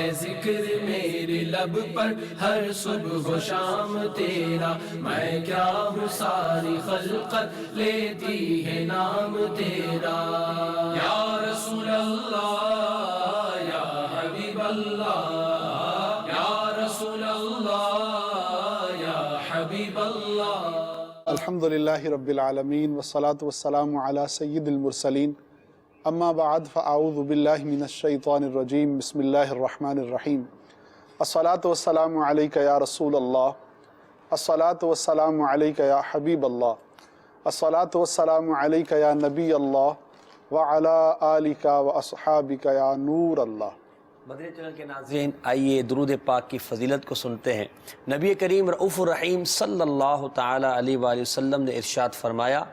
ہے ذکر میرے لب پر ہر صبح و شام تیرا، میں کیا ہوں ساری خلقت لیتی ہے نام تیرا۔ یا رسول اللہ یا حبیب اللہ، یا رسول اللہ یا حبیب اللہ۔ الحمدللہ رب العالمین والصلاة والسلام علی سید المرسلین، اما بعد فاعوذ باللہ من الشیطان الرجیم، بسم اللہ الرحمن الرحیم۔ الصلاة والسلام علیک یا رسول اللہ، الصلاة والسلام علیک یا حبیب اللہ، الصلاة والسلام علیک یا نبی اللہ وعلی آلک واصحابک یا نور اللہ۔ مدنی چینل کے ناظرین، آئیے درود پاک کی فضیلت کو سنتے ہیں۔ نبی کریم رؤوف الرحیم صلی اللہ تعالی علیہ وآلہ وسلم نے ارشاد فرمایا،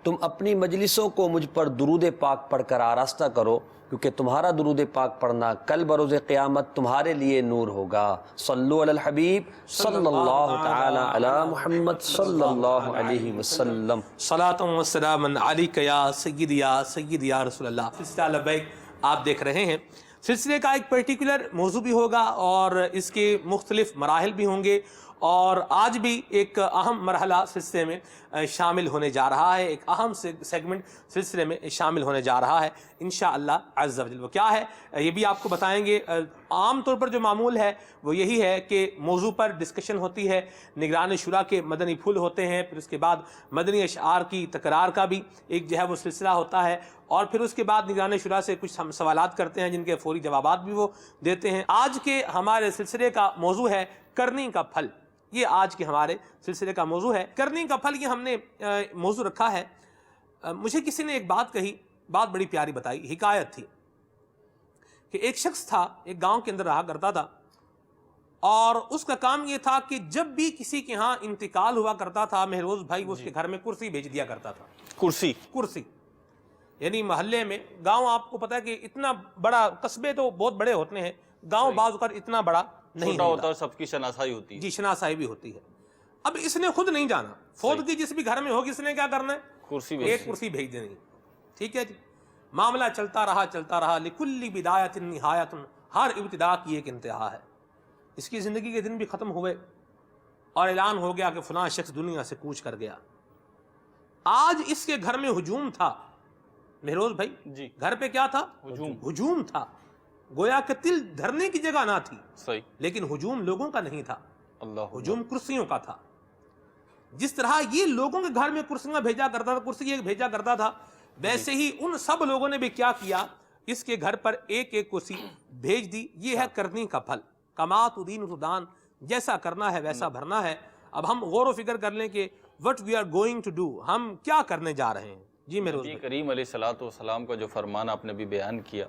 تم اپنی مجلسوں کو مجھ پر درود پاک پڑھ کر آراستہ کرو، کیونکہ تمہارا درود پاک پڑھنا کل بروز قیامت تمہارے لیے نور ہوگا۔ صلو علی الحبیب صلی اللہ تعالی علی محمد صلی اللہ علیہ وسلم۔ صلاۃ و سلام علیک یا سید یا رسول اللہ۔ سلسلہ لبیک آپ دیکھ رہے ہیں۔ سلسلے کا ایک پرٹیکولر موضوع بھی ہوگا اور اس کے مختلف مراحل بھی ہوں گے، اور آج بھی ایک اہم مرحلہ سلسلے میں شامل ہونے جا رہا ہے، ایک اہم سیگمنٹ سلسلے میں شامل ہونے جا رہا ہے انشاءاللہ عز و جل۔ وہ کیا ہے یہ بھی آپ کو بتائیں گے۔ عام طور پر جو معمول ہے وہ یہی ہے کہ موضوع پر ڈسکشن ہوتی ہے، نگران شورا کے مدنی پھول ہوتے ہیں، پھر اس کے بعد مدنی اشعار کی تکرار کا بھی ایک جو ہے وہ سلسلہ ہوتا ہے، اور پھر اس کے بعد نگران شورا سے کچھ ہم سوالات کرتے ہیں جن کے فوری جوابات بھی وہ دیتے ہیں۔ آج کے ہمارے سلسلے کا موضوع ہے کرنی کا پھل۔ یہ آج کے ہمارے سلسلے کا موضوع ہے کرنی کا پھل۔ یہ ہم نے موضوع رکھا ہے۔ مجھے کسی نے ایک بات کہی، بات بڑی پیاری بتائی، حکایت تھی کہ ایک شخص تھا، ایک گاؤں کے اندر رہا کرتا تھا، اور اس کا کام یہ تھا کہ جب بھی کسی کے ہاں انتقال ہوا کرتا تھا مہروز بھائی، وہ اس کے گھر میں کرسی بھیج دیا کرتا تھا۔ کرسی یعنی محلے میں، گاؤں آپ کو پتا ہے کہ اتنا بڑا، قصبے تو بہت بڑے ہوتے ہیں، گاؤں بعض اوقات اتنا بڑا نہیں ہوتا، سب کی شناسائی ہوتی ہے۔ جی شناسائی بھی ہوتی ہے۔ اب اس نے خود نہیں جانا، فوت کی جس بھی گھر میں ہوگی اس نے کیا کرنا ہے؟ ایک کرسی بھیج دینی ہے۔ ٹھیک ہے جی، معاملہ چلتا رہا لکل بدایت نہایت، ہر ابتدا کی ایک انتہا ہے۔ اس کی زندگی کے دن بھی ختم ہوئے اور اعلان ہو گیا کہ فلاں شخص دنیا سے کوچ کر گیا۔ آج اس کے گھر میں ہجوم تھا مہروز بھائی، جی گھر پہ کیا تھا؟ ہجوم تھا۔ گویا کہ تل دھرنے کی جگہ نہ تھی، صحیح، لیکن ہجوم لوگوں کا نہیں تھا، اللہ ہجوم کرسیوں کا تھا۔ جس طرح یہ لوگوں کے گھر میں کرسیاں بھیجا کرتا تھا، کرسی ایک بھیجا کرتا تھا، ویسے ہی ان سب لوگوں نے بھی کیا کیا، اس کے گھر پر ایک ایک کرسی بھیج دی۔ یہ ہے کرنی کا پھل۔ کما تدین تدان، جیسا کرنا ہے ویسا بھرنا ہے۔ اب ہم غور و فکر کر لیں کہ what we are going to do، ہم کیا کرنے جا رہے ہیں۔ جی مہروز نبی کریم علیہ الصلوۃ والسلام کا جو فرمان آپ نے بھی بیان کیا،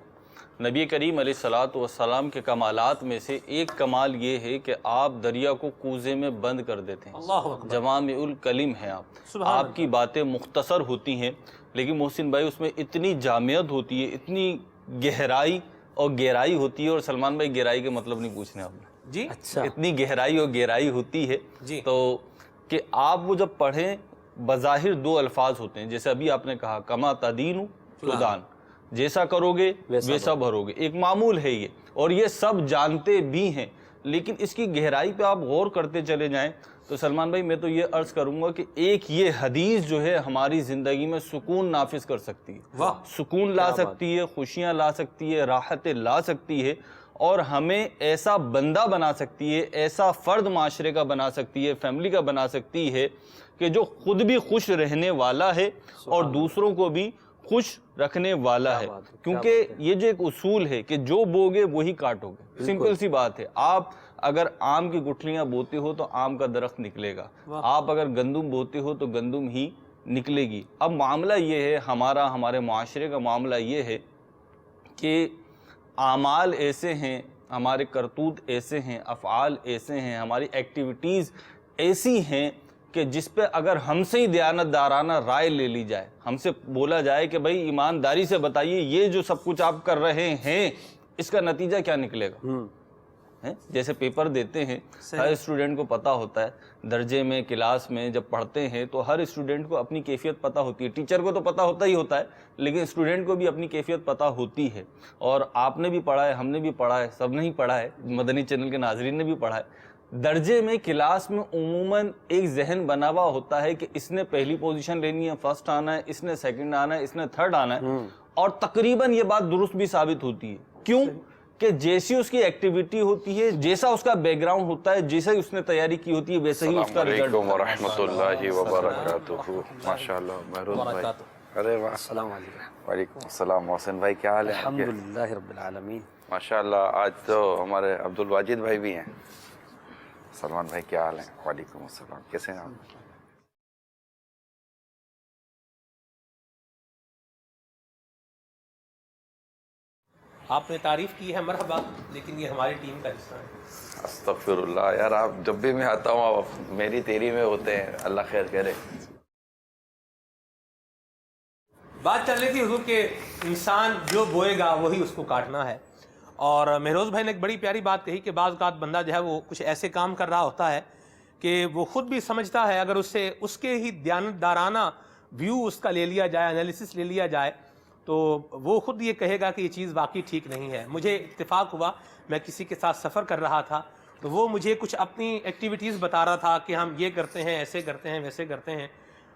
نبی کریم علیہ الصلوۃ والسلام کے کمالات میں سے ایک کمال یہ ہے کہ آپ دریا کو کوزے میں بند کر دیتے ہیں۔ اللہ اکبر، جوامع الکلم ہیں آپ کی باتیں مختصر ہوتی ہیں، لیکن محسن بھائی اس میں اتنی جامعت ہوتی ہے، اتنی گہرائی اور گہرائی ہوتی ہے۔ اور سلمان بھائی گہرائی کے مطلب نہیں پوچھنے آپ نے، جی اچھا، اتنی گہرائی اور گہرائی ہوتی ہے جی، تو کہ آپ وہ جب پڑھیں بظاہر دو الفاظ ہوتے ہیں، جیسے ابھی آپ نے کہا کما تدین تدان، جیسا کرو گے ویسا بھرو گے، ایک معمول ہے یہ، اور یہ سب جانتے بھی ہیں، لیکن اس کی گہرائی پہ آپ غور کرتے چلے جائیں تو سلمان بھائی میں تو یہ عرض کروں گا کہ ایک یہ حدیث جو ہے ہماری زندگی میں سکون نافذ کر سکتی ہے، سکون لا سکتی ہے، خوشیاں لا سکتی ہے، راحتیں لا سکتی ہے، اور ہمیں ایسا بندہ بنا سکتی ہے، ایسا فرد معاشرے کا بنا سکتی ہے، فیملی کا بنا سکتی ہے کہ جو خود بھی خوش رہنے والا ہے اور دوسروں کو بھی خوش رکھنے والا ہے۔ کیونکہ یہ جو ایک اصول ہے کہ جو بوگے وہی کاٹو گے، سمپل سی بات ہے۔ آپ اگر آم کی گٹھلیاں بوتے ہو تو آم کا درخت نکلے گا، آپ اگر گندم بوتے ہو تو گندم ہی نکلے گی۔ اب معاملہ یہ ہے، ہمارے معاشرے کا معاملہ یہ ہے کہ اعمال ایسے ہیں، ہمارے کرتوت ایسے ہیں، افعال ایسے ہیں، ہماری ایکٹیویٹیز ایسی ہیں کہ جس پہ اگر ہم سے ہی دیانت دارانہ رائے لے لی جائے، ہم سے بولا جائے کہ بھائی ایمانداری سے بتائیے یہ جو سب کچھ آپ کر رہے ہیں اس کا نتیجہ کیا نکلے گا، ہیں. جیسے پیپر دیتے ہیں ہر اسٹوڈنٹ کو پتہ ہوتا ہے، درجے میں کلاس میں جب پڑھتے ہیں تو ہر اسٹوڈنٹ کو اپنی کیفیت پتہ ہوتی ہے. ٹیچر کو تو پتہ ہوتا ہی ہوتا ہے لیکن اسٹوڈنٹ کو بھی اپنی کیفیت پتہ ہوتی ہے. اور آپ نے بھی پڑھا ہے، ہم نے بھی پڑھا ہے، سب نے ہی پڑھا ہے، مدنی چینل کے ناظرین نے بھی پڑھا ہے. درجے میں کلاس میں عموماً ایک ذہن بنا ہوا ہوتا ہے کہ اس نے پہلی پوزیشن لینی ہے، فرسٹ آنا ہے، اس نے سیکنڈ آنا ہے، اس نے تھرڈ آنا ہے. اور تقریباً یہ بات درست بھی ثابت ہوتی ہے. کیوں کہ جیسی اس کی ایکٹیویٹی ہوتی ہے، جیسا اس کا بیک گراؤنڈ ہوتا ہے، جیسا ہی اس نے تیاری کی ہوتی ہے، ویسے ہی اس کا رزلٹ. السلام علیکم ورحمۃ اللہ وبرکاتہ. ماشاء اللہ محروز بھائی. ارے واہ. السلام علیکم. وعلیکم السلام. محسن بھائی کیا حال ہے؟ الحمدللہ رب العالمین. ماشاء اللہ. آج تو ہمارے عبد الواجد بھائی بھی ہیں. سلمان بھائی کیا حال ہے؟ وعلیکم السلام. کیسے ہیں آپ؟ آپ نے تعریف کی ہے، مرحبا، لیکن یہ ہماری ٹیم کا حصہ ہے. استغفر اللہ یار، آپ جب بھی میں آتا ہوں آپ میری تیری میں ہوتے ہیں. اللہ خیر کرے. بات چل رہی تھی حضور کہ انسان جو بوئے گا وہی اس کو کاٹنا ہے. اور مہروز بھائی نے ایک بڑی پیاری بات کہی کہ بعض اوقات بندہ جو ہے وہ کچھ ایسے کام کر رہا ہوتا ہے کہ وہ خود بھی سمجھتا ہے اگر اسے اس کے ہی دیانتدارانہ ویو اس کا لے لیا جائے، انالیسس لے لیا جائے، تو وہ خود یہ کہے گا کہ یہ چیز واقعی ٹھیک نہیں ہے. مجھے اتفاق ہوا، میں کسی کے ساتھ سفر کر رہا تھا تو وہ مجھے کچھ اپنی ایکٹیویٹیز بتا رہا تھا کہ ہم یہ کرتے ہیں، ایسے کرتے ہیں، ویسے کرتے ہیں.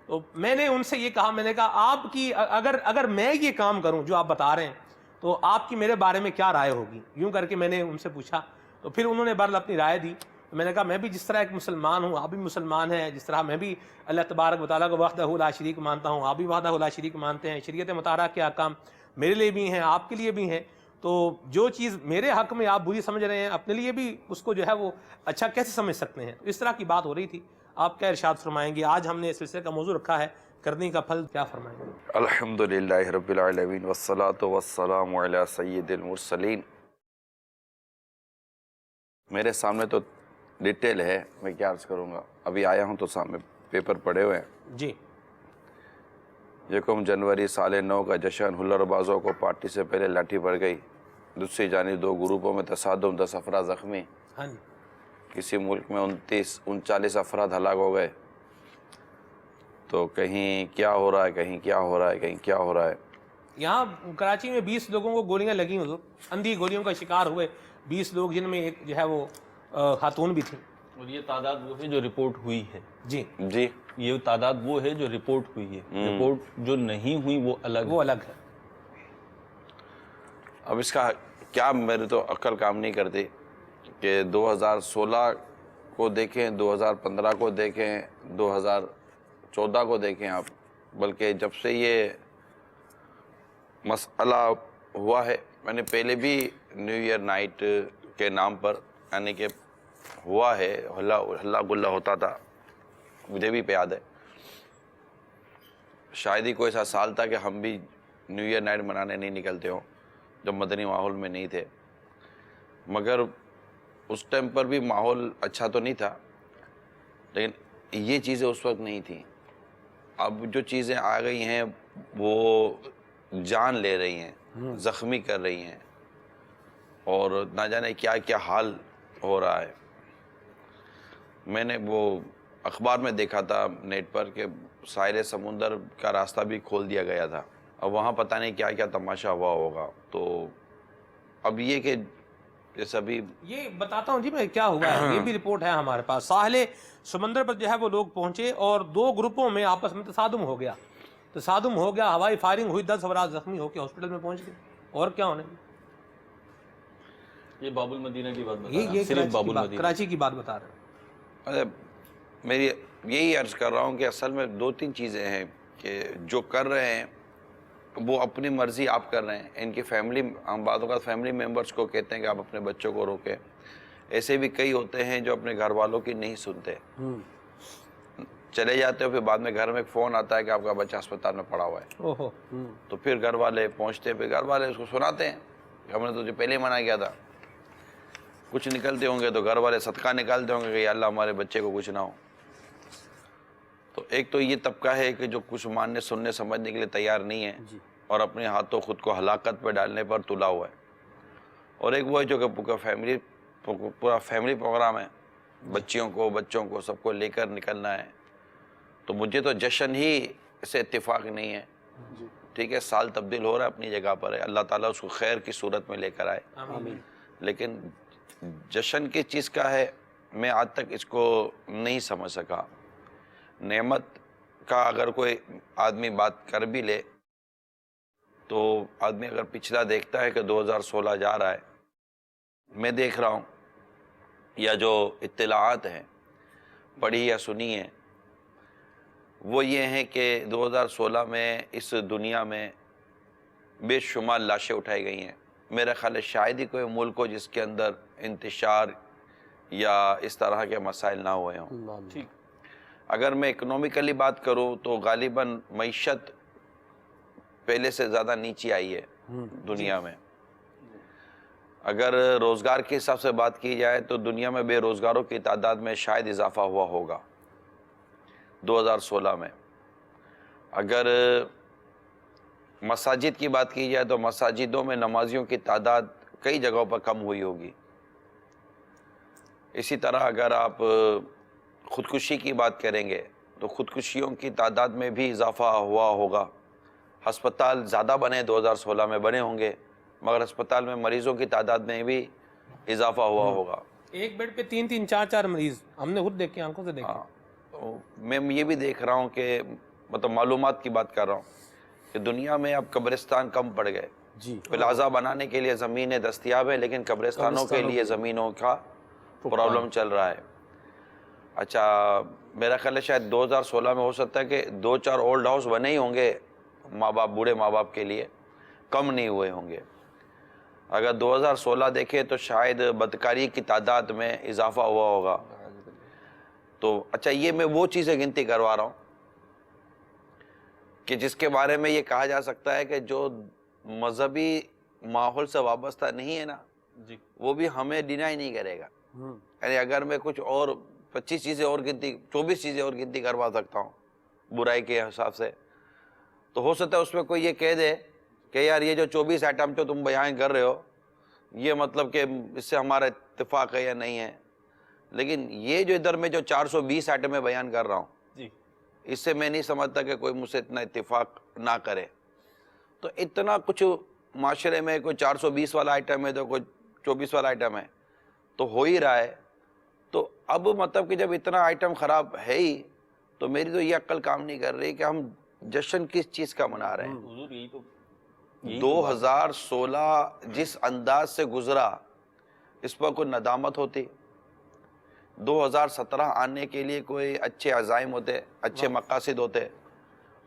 تو میں نے ان سے یہ کہا، میں نے کہا آپ کی اگر میں یہ کام کروں جو آپ بتا رہے ہیں تو آپ کی میرے بارے میں کیا رائے ہوگی؟ یوں کر کے میں نے ان سے پوچھا تو پھر انہوں نے بہرحال اپنی رائے دی. میں نے کہا میں بھی جس طرح ایک مسلمان ہوں، آپ بھی مسلمان ہیں، جس طرح میں بھی اللہ تبارک و تعالیٰ کو وحدہ لا شریک مانتا ہوں، آپ بھی وحدہ لا شریک مانتے ہیں. شریعت مطالعہ کے احکام میرے لیے بھی ہیں، آپ کے لیے بھی ہیں. تو جو چیز میرے حق میں آپ بری سمجھ رہے ہیں اپنے لیے بھی اس کو جو ہے وہ اچھا کیسے سمجھ سکتے ہیں؟ اس طرح کی بات ہو رہی تھی. آپ کیا ارشاد فرمائیں گے؟ آج ہم نے اس سلسلے کا موضوع رکھا ہے کرنے کا پھل، کیا فرمائیں گے؟ الحمدللہ رب العالمین والصلاة والسلام علی سید المرسلین. میرے سامنے تو ڈیٹیل ہے، میں کیا عرض کروں گا. ابھی آیا ہوں تو سامنے پیپر پڑے ہوئے ہیں. جی. 1 جنوری سال نو کا جشن، ہلر بازوں کو پارٹی سے پہلے لاٹھی پڑ گئی. دوسری جانب 2 گروپوں میں تصادم، 10 افراد زخمی. ہاں جی. کسی ملک میں 39 افراد ہلاک ہو گئے. تو کہیں کیا ہو رہا ہے، کہیں کیا ہو رہا ہے، کہیں کیا ہو رہا ہے. یہاں کراچی میں 20 لوگوں کو گولیاں لگیں حضور، اندھی گولیوں کا شکار ہوئے 20 لوگ، جن میں ایک جو ہے وہ خاتون بھی تھی. اور یہ تعداد وہ ہے جو رپورٹ ہوئی ہے. جی جی. یہ تعداد وہ ہے جو رپورٹ ہوئی ہے. رپورٹ جو نہیں ہوئی وہ الگ ہے. اب اس کا کیا، میرے تو عقل کام نہیں کرتی کہ 2016 کو دیکھیں، 2015 کو دیکھیں، 2014 کو دیکھیں آپ. بلکہ جب سے یہ مسئلہ ہوا ہے، میں نے پہلے بھی نیو ایئر نائٹ کے نام پر یعنی کہ ہوا ہے، ہلا گلا ہوتا تھا، مجھے بھی یاد ہے. شاید ہی کوئی ایسا سال تھا کہ ہم بھی نیو ایئر نائٹ منانے نہیں نکلتے ہوں جب مدنی ماحول میں نہیں تھے. مگر اس ٹائم پر بھی ماحول اچھا تو نہیں تھا، لیکن یہ چیزیں اس وقت نہیں تھیں. اب جو چیزیں آ گئی ہیں وہ جان لے رہی ہیں، زخمی کر رہی ہیں، اور نہ جانے کیا کیا حال ہو رہا ہے. میں نے وہ اخبار میں دیکھا تھا نیٹ پر کہ ساحل سمندر کا راستہ بھی کھول دیا گیا تھا. اب وہاں پتہ نہیں کیا کیا تماشا ہوا ہوگا. تو اب یہ کہ جیسا بھی یہ بتاتا ہوں جی میں کیا ہوا ہے، یہ بھی رپورٹ ہے ہمارے پاس. ساحل سمندر پر جو ہے وہ لوگ پہنچے اور 2 گروپوں میں آپس میں تصادم ہو گیا. ہوائی فائرنگ ہوئی، 10 افراد زخمی ہو کے ہاسپٹل میں پہنچ گئے. اور کیا ہونے؟ یہ باب المدینہ کی بات بتا یہ کراچی کی بات بتا رہے ہیں. میری یہی عرض کر رہا ہوں کہ اصل میں 2-3 چیزیں ہیں کہ جو کر رہے ہیں وہ اپنی مرضی آپ کر رہے ہیں. ان کی فیملی، ہم بعض اوقات فیملی ممبرس کو کہتے ہیں کہ آپ اپنے بچوں کو روکیں. ایسے بھی کئی ہوتے ہیں جو اپنے گھر والوں کی نہیں سنتے، چلے جاتے ہو، پھر بعد میں گھر میں ایک فون آتا ہے کہ آپ کا بچہ اسپتال میں پڑا ہوا ہے. تو پھر گھر والے پہنچتے ہیں، پھر گھر والے اس کو سناتے ہیں کہ ہم نے تجھے پہلے ہی منع کیا تھا. کچھ نکلتے ہوں گے تو گھر والے صدقہ نکالتے ہوں گے کہ یا اللہ ہمارے بچے کو کچھ نہ ہو. تو ایک تو یہ طبقہ ہے کہ جو کچھ ماننے سننے سمجھنے کے لیے تیار نہیں ہے اور اپنے ہاتھوں خود کو ہلاکت پہ ڈالنے پر تلا ہوا ہے. اور ایک وہ ہے جو کہ فیملی پورا فیملی پروگرام ہے، بچیوں کو بچوں کو سب کو لے کر نکلنا ہے، تو مجھے تو جشن ہی سے اتفاق نہیں ہے. ٹھیک ہے، سال تبدیل ہو رہا ہے، اپنی جگہ پر ہے، اللہ تعالیٰ اس کو خیر کی صورت میں لے کر آئے. لیکن جشن کس چیز کا ہے میں آج تک اس کو نہیں سمجھ سکا. نعمت کا اگر کوئی آدمی بات کر بھی لے تو آدمی اگر پچھلا دیکھتا ہے کہ 2016 جا رہا ہے، میں دیکھ رہا ہوں یا جو اطلاعات ہیں پڑھی یا سنی ہیں وہ یہ ہیں کہ 2016 میں اس دنیا میں بے شمار لاشیں اٹھائی گئی ہیں. میرا خیال ہے شاید ہی کوئی ملک ہو جس کے اندر انتشار یا اس طرح کے مسائل نہ ہوئے ہوں. ٹھیک. اگر میں اکنومیکلی بات کروں تو غالباً معیشت پہلے سے زیادہ نیچی آئی ہے دنیا میں. اگر روزگار کے حساب سے بات کی جائے تو دنیا میں بے روزگاروں کی تعداد میں شاید اضافہ ہوا ہوگا 2016 میں. اگر مساجد کی بات کی جائے تو مساجدوں میں نمازیوں کی تعداد کئی جگہوں پر کم ہوئی ہوگی. اسی طرح اگر آپ خودکشی کی بات کریں گے تو خودکشیوں کی تعداد میں بھی اضافہ ہوا ہوگا. ہسپتال زیادہ بنے 2016 میں بنے ہوں گے مگر ہسپتال میں مریضوں کی تعداد میں بھی اضافہ ہوا ہوگا. ایک بیڈ پہ 3 4 مریض ہم نے خود دیکھے، آنکھوں سے دیکھے. میں یہ بھی دیکھ رہا ہوں کہ مطلب معلومات کی بات کر رہا ہوں کہ دنیا میں اب قبرستان کم پڑ گئے. پلازا بنانے کے لیے زمینیں دستیاب ہیں لیکن قبرستانوں کے لیے زمینوں کا پرابلم چل رہا ہے. اچھا میرا خیال ہے شاید 2016 میں ہو سکتا ہے کہ 2-4 اولڈ ہاؤس بنے ہی ہوں گے ماں باپ، بوڑھے ماں باپ کے لیے، کم نہیں ہوئے ہوں گے. اگر 2016 دیکھیں تو شاید بدکاری کی تعداد میں اضافہ ہوا ہوگا. تو اچھا یہ میں وہ چیزیں گنتی کروا رہا ہوں کہ جس کے بارے میں یہ کہا جا سکتا ہے کہ جو مذہبی ماحول سے وابستہ نہیں ہے نا وہ بھی ہمیں ڈینائی نہیں کرے گا. یعنی اگر میں کچھ اور 25 چیزیں اور گنتی 24 چیزیں اور گنتی کروا سکتا ہوں برائی کے حساب سے تو ہو سکتا ہے اس میں کوئی یہ کہہ دے کہ یار یہ جو 24 آئٹم جو تم بیان کر رہے ہو یہ مطلب کہ اس سے ہمارا اتفاق ہے یا نہیں ہے. لیکن یہ جو ادھر میں جو 420 آئٹم میں بیان کر رہا ہوں اس سے میں نہیں سمجھتا کہ کوئی مجھ سے اتنا اتفاق نہ کرے. تو اتنا کچھ معاشرے میں کوئی 420 والا آئٹم ہے تو کوئی 24 والا آئٹم ہے تو ہو ہی رہا ہے. تو اب مطلب کہ جب اتنا آئٹم خراب ہے ہی تو میری تو یہ عقل کام نہیں کر رہی کہ ہم جشن کس چیز کا منا رہے ہیں. 2016 جس انداز سے گزرا اس پر کوئی ندامت ہوتی. 2017 آنے کے لیے کوئی اچھے عزائم ہوتے، اچھے مقاصد ہوتے.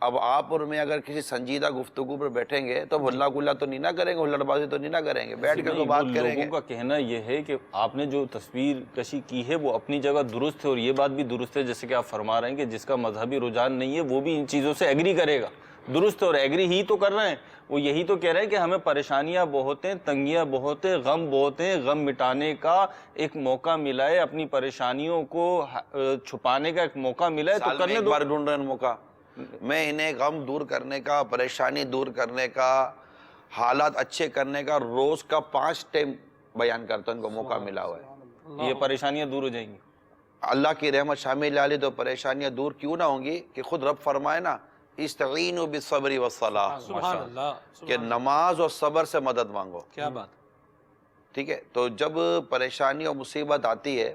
اب آپ اور میں اگر کسی سنجیدہ گفتگو پر بیٹھیں گے تو ہلا گلا تو نہیں نہ کریں گے، ہلڑ بازی تو نہیں نہ کریں گے، بیٹھ کر تو بات کریں گے. لوگوں کا کہنا یہ ہے کہ آپ نے جو تصویر کشی کی ہے وہ اپنی جگہ درست ہے اور یہ بات بھی درست ہے جیسے کہ آپ فرما رہے ہیں کہ جس کا مذہبی رجحان نہیں ہے وہ بھی ان چیزوں سے ایگری کرے گا. درست ہے اور ایگری ہی تو کر رہے ہیں. وہ یہی تو کہہ رہے ہیں کہ ہمیں پریشانیاں بہت ہیں، تنگیاں بہت ہیں، غم بہت ہیں. غم مٹانے کا ایک موقع ملا ہے، اپنی پریشانیوں کو چھپانے کا ایک موقع ملا ہے تو کرنے ایک دو. بار ڈھونڈ رہے ہیں موقع. میں انہیں غم دور کرنے کا، پریشانی دور کرنے کا، حالات اچھے کرنے کا روز کا 5 ٹائم بیان کرتا ہوں. ان کو موقع ملا ہوا ہے. یہ پریشانیاں دور ہو جائیں گی. اللہ کی رحمت شامل علی تو پریشانیاں دور کیوں نہ ہوں گی کہ خود رب فرمائے نا استعینوا بالصبر والصلاۃ، سبحان اللہ، کہ نماز اور صبر سے مدد مانگو. کیا بات. ٹھیک ہے. تو جب پریشانی اور مصیبت آتی ہے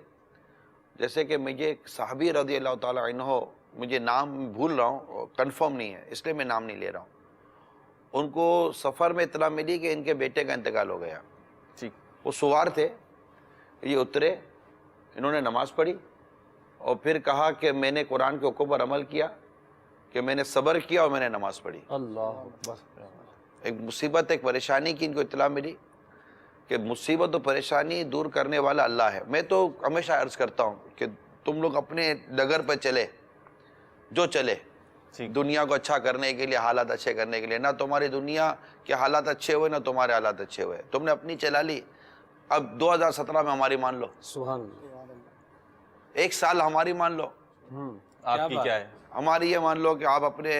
جیسے کہ مجھے ایک صحابی رضی اللہ تعالی عنہ، مجھے نام بھول رہا ہوں، کنفرم نہیں ہے اس لیے میں نام نہیں لے رہا ہوں، ان کو سفر میں اطلاع ملی کہ ان کے بیٹے کا انتقال ہو گیا. وہ سوار تھے، یہ اترے، انہوں نے نماز پڑھی اور پھر کہا کہ میں نے قرآن کے حکم پر عمل کیا، کہ میں نے صبر کیا اور میں نے نماز پڑھی. اللہ ایک مصیبت، ایک پریشانی کی ان کو اطلاع ملی کہ مصیبت و پریشانی دور کرنے والا اللہ ہے. میں تو ہمیشہ عرض کرتا ہوں کہ تم لوگ اپنے ڈگر پہ چلے، جو چلے دنیا کو اچھا کرنے کے لیے، حالات اچھے کرنے کے لیے. نہ تمہاری دنیا کے حالات اچھے ہوئے نہ تمہارے حالات اچھے ہوئے، تم نے اپنی چلا لی. اب 2017 میں ہماری مان لو، سبحان ایک سال ہماری مان لو. آپ کی کیا ہے؟ ہماری یہ مان لو کہ آپ اپنے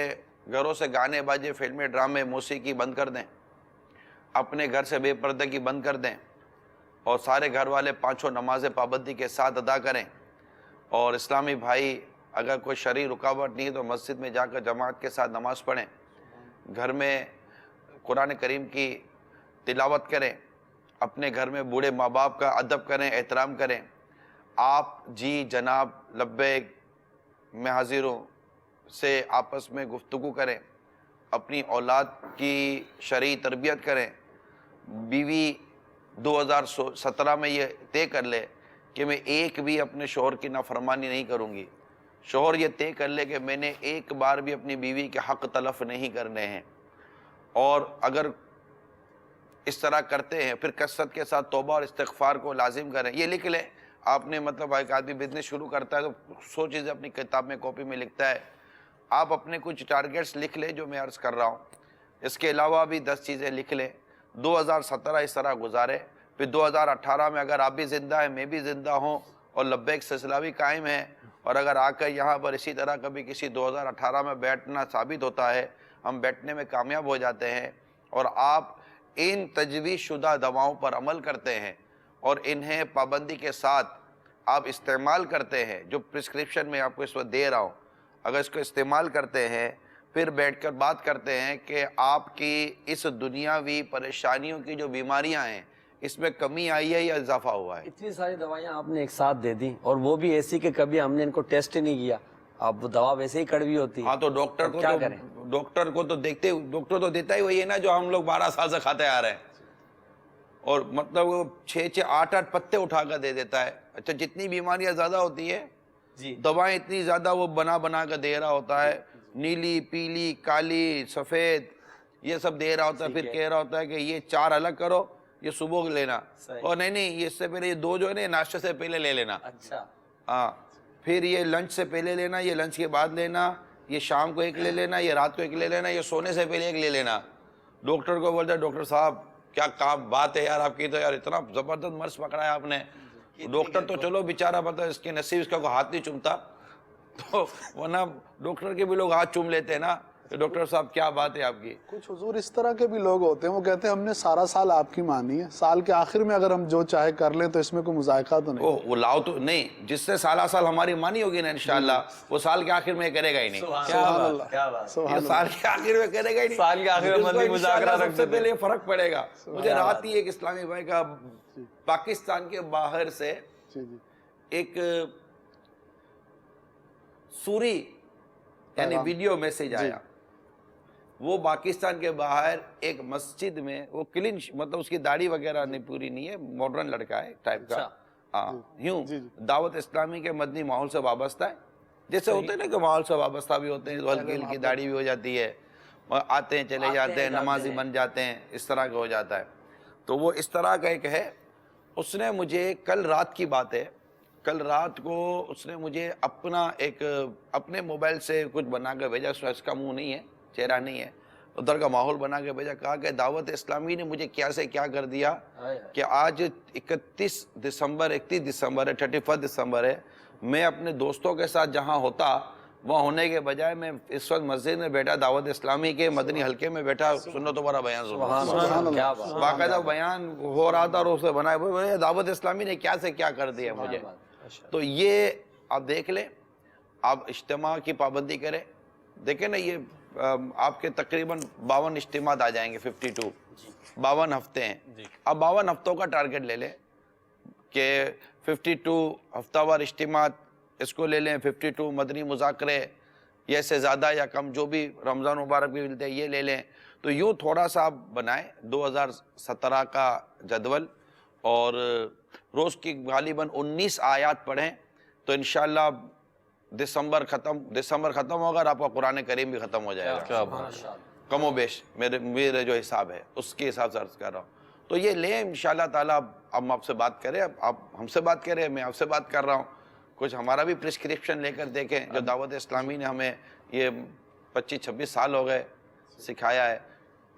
گھروں سے گانے باجے، فلمیں، ڈرامے، موسیقی بند کر دیں، اپنے گھر سے بے پردگی بند کر دیں اور سارے گھر والے پانچوں نمازیں پابندی کے ساتھ ادا کریں، اور اسلامی بھائی اگر کوئی شرعی رکاوٹ نہیں ہے تو مسجد میں جا کر جماعت کے ساتھ نماز پڑھیں، گھر میں قرآن کریم کی تلاوت کریں، اپنے گھر میں بوڑھے ماں باپ کا ادب کریں، احترام کریں۔ آپ جی جناب لبیک میں حاضر ہوں سے آپس میں گفتگو کریں، اپنی اولاد کی شرعی تربیت کریں۔ بیوی 2017 میں یہ طے کر لے کہ میں ایک بھی اپنے شوہر کی نافرمانی نہیں کروں گی، شوہر یہ طے کر لے کہ میں نے ایک بار بھی اپنی بیوی کے حق تلف نہیں کرنے ہیں، اور اگر اس طرح کرتے ہیں پھر کثرت کے ساتھ توبہ اور استغفار کو لازم کریں۔ یہ لکھ لیں، آپ نے مطلب ایک آدمی بزنس شروع کرتا ہے تو 100 چیزیں اپنی کتاب میں کاپی میں لکھتا ہے، آپ اپنے کچھ ٹارگیٹس لکھ لیں جو میں عرض کر رہا ہوں، اس کے علاوہ بھی 10 چیزیں لکھ لیں۔ 2017 اس طرح گزارے، پھر 2018 میں اگر آپ بھی زندہ ہیں، میں بھی زندہ ہوں اور لبیک سلسلہ بھی قائم ہے، اور اگر آ کر یہاں پر اسی طرح کبھی کسی 2018 میں بیٹھنا ثابت ہوتا ہے، ہم بیٹھنے میں کامیاب ہو جاتے ہیں، اور آپ ان تجویز شدہ دواؤں پر عمل کرتے ہیں اور انہیں پابندی کے ساتھ آپ استعمال کرتے ہیں، جو پرسکرپشن میں آپ کو اس وقت دے رہا ہوں، اگر اس کو استعمال کرتے ہیں، پھر بیٹھ کر بات کرتے ہیں کہ آپ کی اس دنیاوی پریشانیوں کی جو بیماریاں ہیں اس میں کمی آئی ہے یا اضافہ ہوا ہے۔ اتنی ساری دوائیاں آپ نے ایک ساتھ دے دی، اور وہ بھی ایسی کہ کبھی ہم نے ان کو ٹیسٹ ہی نہیں کیا، اب وہ دوا ویسے ہی کڑوی ہوتی ہے۔ ہاں تو ڈاکٹر کو تو دیکھتے، ڈاکٹر تو دیتا ہی وہی ہے نا جو ہم لوگ 12 سال سے کھاتے آ رہے ہیں، اور مطلب وہ 6 8 پتے اٹھا کر دے دیتا ہے۔ اچھا جتنی بیماریاں زیادہ ہوتی ہے دوائیں اتنی زیادہ وہ بنا کر دے رہا ہوتا ہے، نیلی پیلی کالی سفید یہ سب دے رہا ہوتا ہے، پھر کہہ رہا ہوتا ہے کہ یہ 4 الگ کرو، یہ صبح لینا، اور نہیں اس سے پہلے یہ 2 جو ہے نا ناشتے سے پہلے لے لینا، اچھا ہاں پھر یہ لنچ سے پہلے لینا، یہ لنچ کے بعد لینا، یہ شام کو 1 لے لینا، یہ رات کو 1 لے لینا، یہ سونے سے پہلے 1 لے لینا۔ ڈاکٹر کو بولتا ہے ڈاکٹر صاحب کیا کام بات ہے یار آپ کی، تو یار اتنا زبردست مرض پکڑا ہے آپ نے۔ ڈاکٹر تو چلو بیچارہ پتہ اس کے نصیب اس کا کوئی ہاتھ نہیں چومتا، تو ورنہ ڈاکٹر کے بھی لوگ ہاتھ چوم لیتے ہیں نا کہ ڈاکٹر صاحب کیا بات ہے آپ کی۔ کچھ حضور اس طرح کے بھی لوگ ہوتے ہیں، وہ کہتے ہیں ہم نے سارا سال آپ کی مانی ہے، سال کے آخر میں اگر ہم جو چاہے کر لیں تو اس میں کوئی مذائقہ تو نہیں۔ وہ لاؤ تو نہیں، جس سے سالہ سال ہماری مانی ہوگی نا انشاءاللہ وہ سال کے آخر میں کرے گا ہی نہیں، سبحان اللہ، یہ سال کے آخر میں کرے گا ہی نہیں، سال کے آخر میں مندی مذاکرہ سب سے پہلے فرق پڑے گا۔ مجھے رات ہی ایک اسلامی بھائی کا پاکستان کے باہر سے ایک سوری یعنی ویڈیو میسیج آیا، وہ پاکستان کے باہر ایک مسجد میں، وہ کلین مطلب اس کی داڑھی وغیرہ نہیں پوری نہیں ہے، ماڈرن لڑکا ہے ٹائپ کا، ہاں یوں دعوت اسلامی کے مدنی ماحول سے وابستہ ہے، جیسے ہوتے ہیں نا کہ ماحول سے وابستہ بھی ہوتے ہیں، ہلکی ہلکی داڑھی بھی ہو جاتی ہے، آتے ہیں چلے جاتے ہیں، نمازی بن جاتے ہیں، اس طرح کا ہو جاتا ہے۔ تو وہ اس طرح کا ایک ہے، اس نے مجھے کل رات کی بات ہے، کل رات کو اس نے مجھے اپنے موبائل سے کچھ بنا کے بھیجا، اس کا منہ نہیں ہے، چہرہ نہیں ہے، ادھر کا ماحول بنا کے بھیجا، کہا کہ دعوت اسلامی نے مجھے کیا سے کیا کر دیا کہ آج 31 دسمبر ہے، 31 دسمبر ہے، میں اپنے دوستوں کے ساتھ جہاں ہوتا وہاں ہونے کے بجائے میں اس وقت مسجد میں بیٹھا، دعوت اسلامی کے مدنی حلقے میں بیٹھا، سنو تمہارا بیان سنو، باقاعدہ بیان ہو رہا تھا اور اسے بنایا، دعوت اسلامی نے کیا سے کیا کر دیا مجھے۔ تو یہ آپ دیکھ لیں، آپ اجتماع کی پابندی کریں، دیکھیں نا یہ آپ کے تقریباً 52 اجتماعات آ جائیں گے، 52 52 ہفتے ہیں، اب 52 ہفتوں کا ٹارگٹ لے لیں کہ 52 ہفتہ وار اجتماعات اس کو لے لیں، 52 مدنی مذاکرے یا سے زیادہ یا کم جو بھی رمضان مبارک بھی ملتے ہیں یہ لے لیں، تو یوں تھوڑا سا آپ بنائیں 2017 کا جدول، اور روز کی غالباً 19 آیات پڑھیں تو انشاءاللہ دسمبر ختم ہوگا اور آپ کا قرآن کریم بھی ختم ہو جائے گا، کم و بیش میرے جو حساب ہے اس کے حساب سے عرض کر رہا ہوں۔ تو یہ لیں انشاءاللہ تعالیٰ، ہم آپ سے بات کریں، آپ ہم سے بات کریں، میں آپ سے بات کر رہا ہوں، کچھ ہمارا بھی پرسکرپشن لے کر دیکھیں جو دعوت اسلامی نے ہمیں یہ 25-26 سال ہو گئے سکھایا ہے۔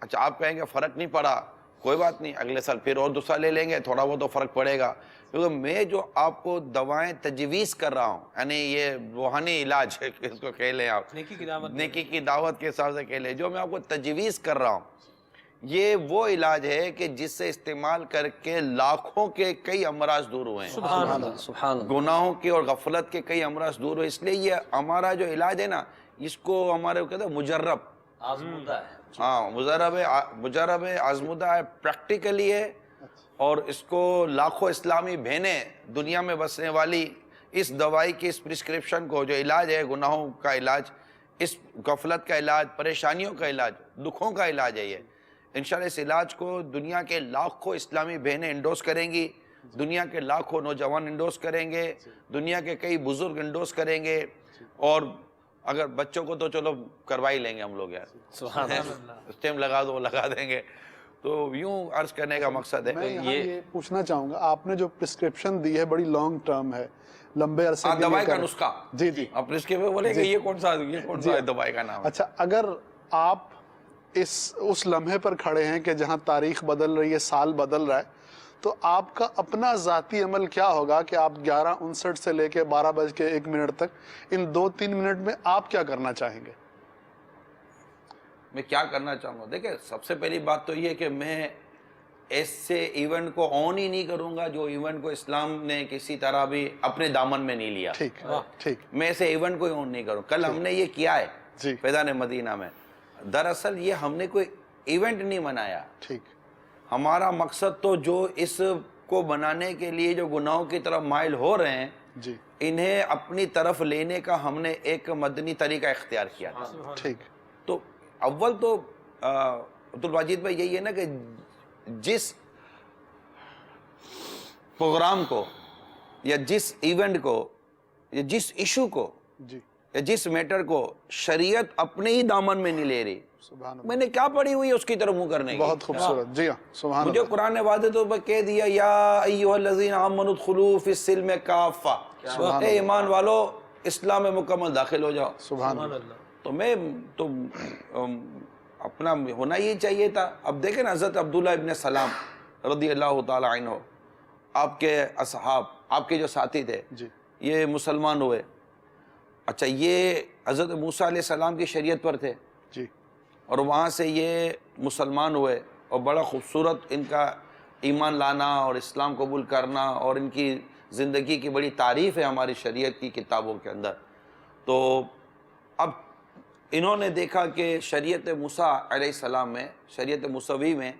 اچھا آپ کہیں گے فرق نہیں پڑا، کوئی بات نہیں، اگلے سال پھر اور دوسرا لے لیں گے، تھوڑا بہت تو فرق پڑے گا، کیونکہ میں جو آپ کو دوائیں تجویز کر رہا ہوں، یعنی یہ روحانی علاج اس کو کہہ لیں آپ، نیکی کی دعوت کے حساب سے کہہ لیں، جو میں آپ کو تجویز کر رہا ہوں یہ وہ علاج ہے کہ جس سے استعمال کر کے لاکھوں کے کئی امراض دور ہوئے ہیں، سبحان اللہ، سبحان اللہ۔ گناہوں کے اور غفلت کے کئی امراض دور ہوئے۔ اس لیے یہ ہمارا جو علاج ہے نا، اس کو ہمارے کہتے ہیں مجرب، آزمودہ ہے۔ ہاں مجرب ہے، آزمودہ ہے، پریکٹیکلی ہے، اور اس کو لاکھوں اسلامی بہنیں دنیا میں بسنے والی اس دوائی کی، اس پرسکرپشن کو، جو علاج ہے گناہوں کا علاج، اس غفلت کا علاج، پریشانیوں کا علاج، دکھوں کا علاج ہے یہ، انشاءاللہ اس علاج کو دنیا کے لاکھوں اسلامی بہنیں انڈوس کریں گی، دنیا کے لاکھوں نوجوان انڈوس کریں گے، دنیا کے کئی بزرگ انڈوس کریں گے، اور اگر بچوں کو تو چلو کروا ہی لیں گے ہم لوگ یار، سبحان اللہ۔ اسٹیم لگا دو لگا دیں گے۔ تو یوں عرض کرنے کا مقصد ہے میں یہاں یہ پوچھنا چاہوں گا، آپ نے جو پرسکرپشن دی ہے بڑی لانگ ٹرم ہے، لمبے عرصے کے لیے دوائی کا کریں۔ نسخہ، جی جی، اب اس کے بولے کہ یہ کون سا دوائی کا نام ہے؟ اچھا، اگر آپ اس لمحے پر کھڑے ہیں کہ جہاں تاریخ بدل رہی ہے، سال بدل رہا ہے، تو آپ کا اپنا ذاتی عمل کیا ہوگا کہ آپ 11:59 سے لے کے 12:01 تک ان 2-3 منٹ میں آپ کیا کرنا چاہیں گے؟ میں کیا کرنا چاہوں گا؟ دیکھیں، سب سے پہلی بات تو یہ کہ میں ایسے ایونٹ کو آن ہی نہیں کروں گا جو ایونٹ کو اسلام نے کسی طرح بھی اپنے دامن میں نہیں لیا۔ ٹھیک ٹھیک، میں ایسے ایونٹ کو آن نہیں کروں۔ کل ہم نے یہ کیا ہے جی فیضان مدینہ میں، دراصل یہ ہم نے کوئی ایونٹ نہیں منایا، ٹھیک، ہمارا مقصد تو جو اس کو بنانے کے لیے جو گناہوں کی طرف مائل ہو رہے ہیں، جی انہیں اپنی طرف لینے کا ہم نے ایک مدنی طریقہ اختیار کیا تھا۔ ٹھیک، تو اول تو عبدالواجد بھائی یہی ہے نا کہ جس پروگرام کو یا جس ایونٹ کو یا جس ایشو کو جی یا جس میٹر کو شریعت اپنے ہی دامن میں نہیں لے رہی، سبحان اللہ، میں نے کیا پڑھی ہوئی ہے اس کی طرف منہ کرنے کی؟ بہت خوبصورت، جی ہاں، سبحان مجھے اللہ، قرآن نے واضح طور پر کہہ دیا، یا ایھا الذین آمنوا ادخلوا فی السلم کافہ، اے ایمان والو اسلام میں مکمل داخل ہو جاؤ۔ سبحان اللہ، تو میں تو اپنا ہونا ہی چاہیے تھا۔ اب دیکھیں نا، حضرت عبداللہ ابن سلام رضی اللہ تعالی عنہ، آپ کے اصحاب، آپ کے جو ساتھی تھے، جی یہ مسلمان ہوئے۔ اچھا، یہ حضرت موسیٰ علیہ السلام کی شریعت پر تھے، جی اور وہاں سے یہ مسلمان ہوئے، اور بڑا خوبصورت ان کا ایمان لانا اور اسلام قبول کرنا، اور ان کی زندگی کی بڑی تعریف ہے ہماری شریعت کی کتابوں کے اندر۔ تو اب انہوں نے دیکھا کہ شریعت موسیٰ علیہ السلام میں، شریعت موسوی میں،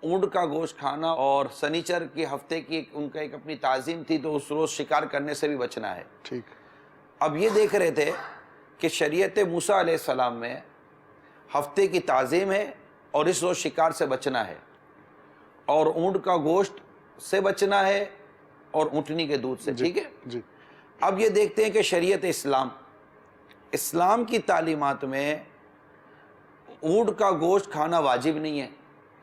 اونٹ کا گوشت کھانا اور سنیچر کے ہفتے کی ان کا ایک اپنی تعظیم تھی، تو اس روز شکار کرنے سے بھی بچنا ہے۔ ٹھیک، اب یہ دیکھ رہے تھے کہ شریعت موسیٰ علیہ السلام میں ہفتے کی تعظیم ہے اور اس روز شکار سے بچنا ہے، اور اونٹ کا گوشت سے بچنا ہے، اور اونٹنی کے دودھ سے، ٹھیک ہے؟ جی اب یہ دیکھتے ہیں کہ شریعت اسلام کی تعلیمات میں اونٹ کا گوشت کھانا واجب نہیں ہے،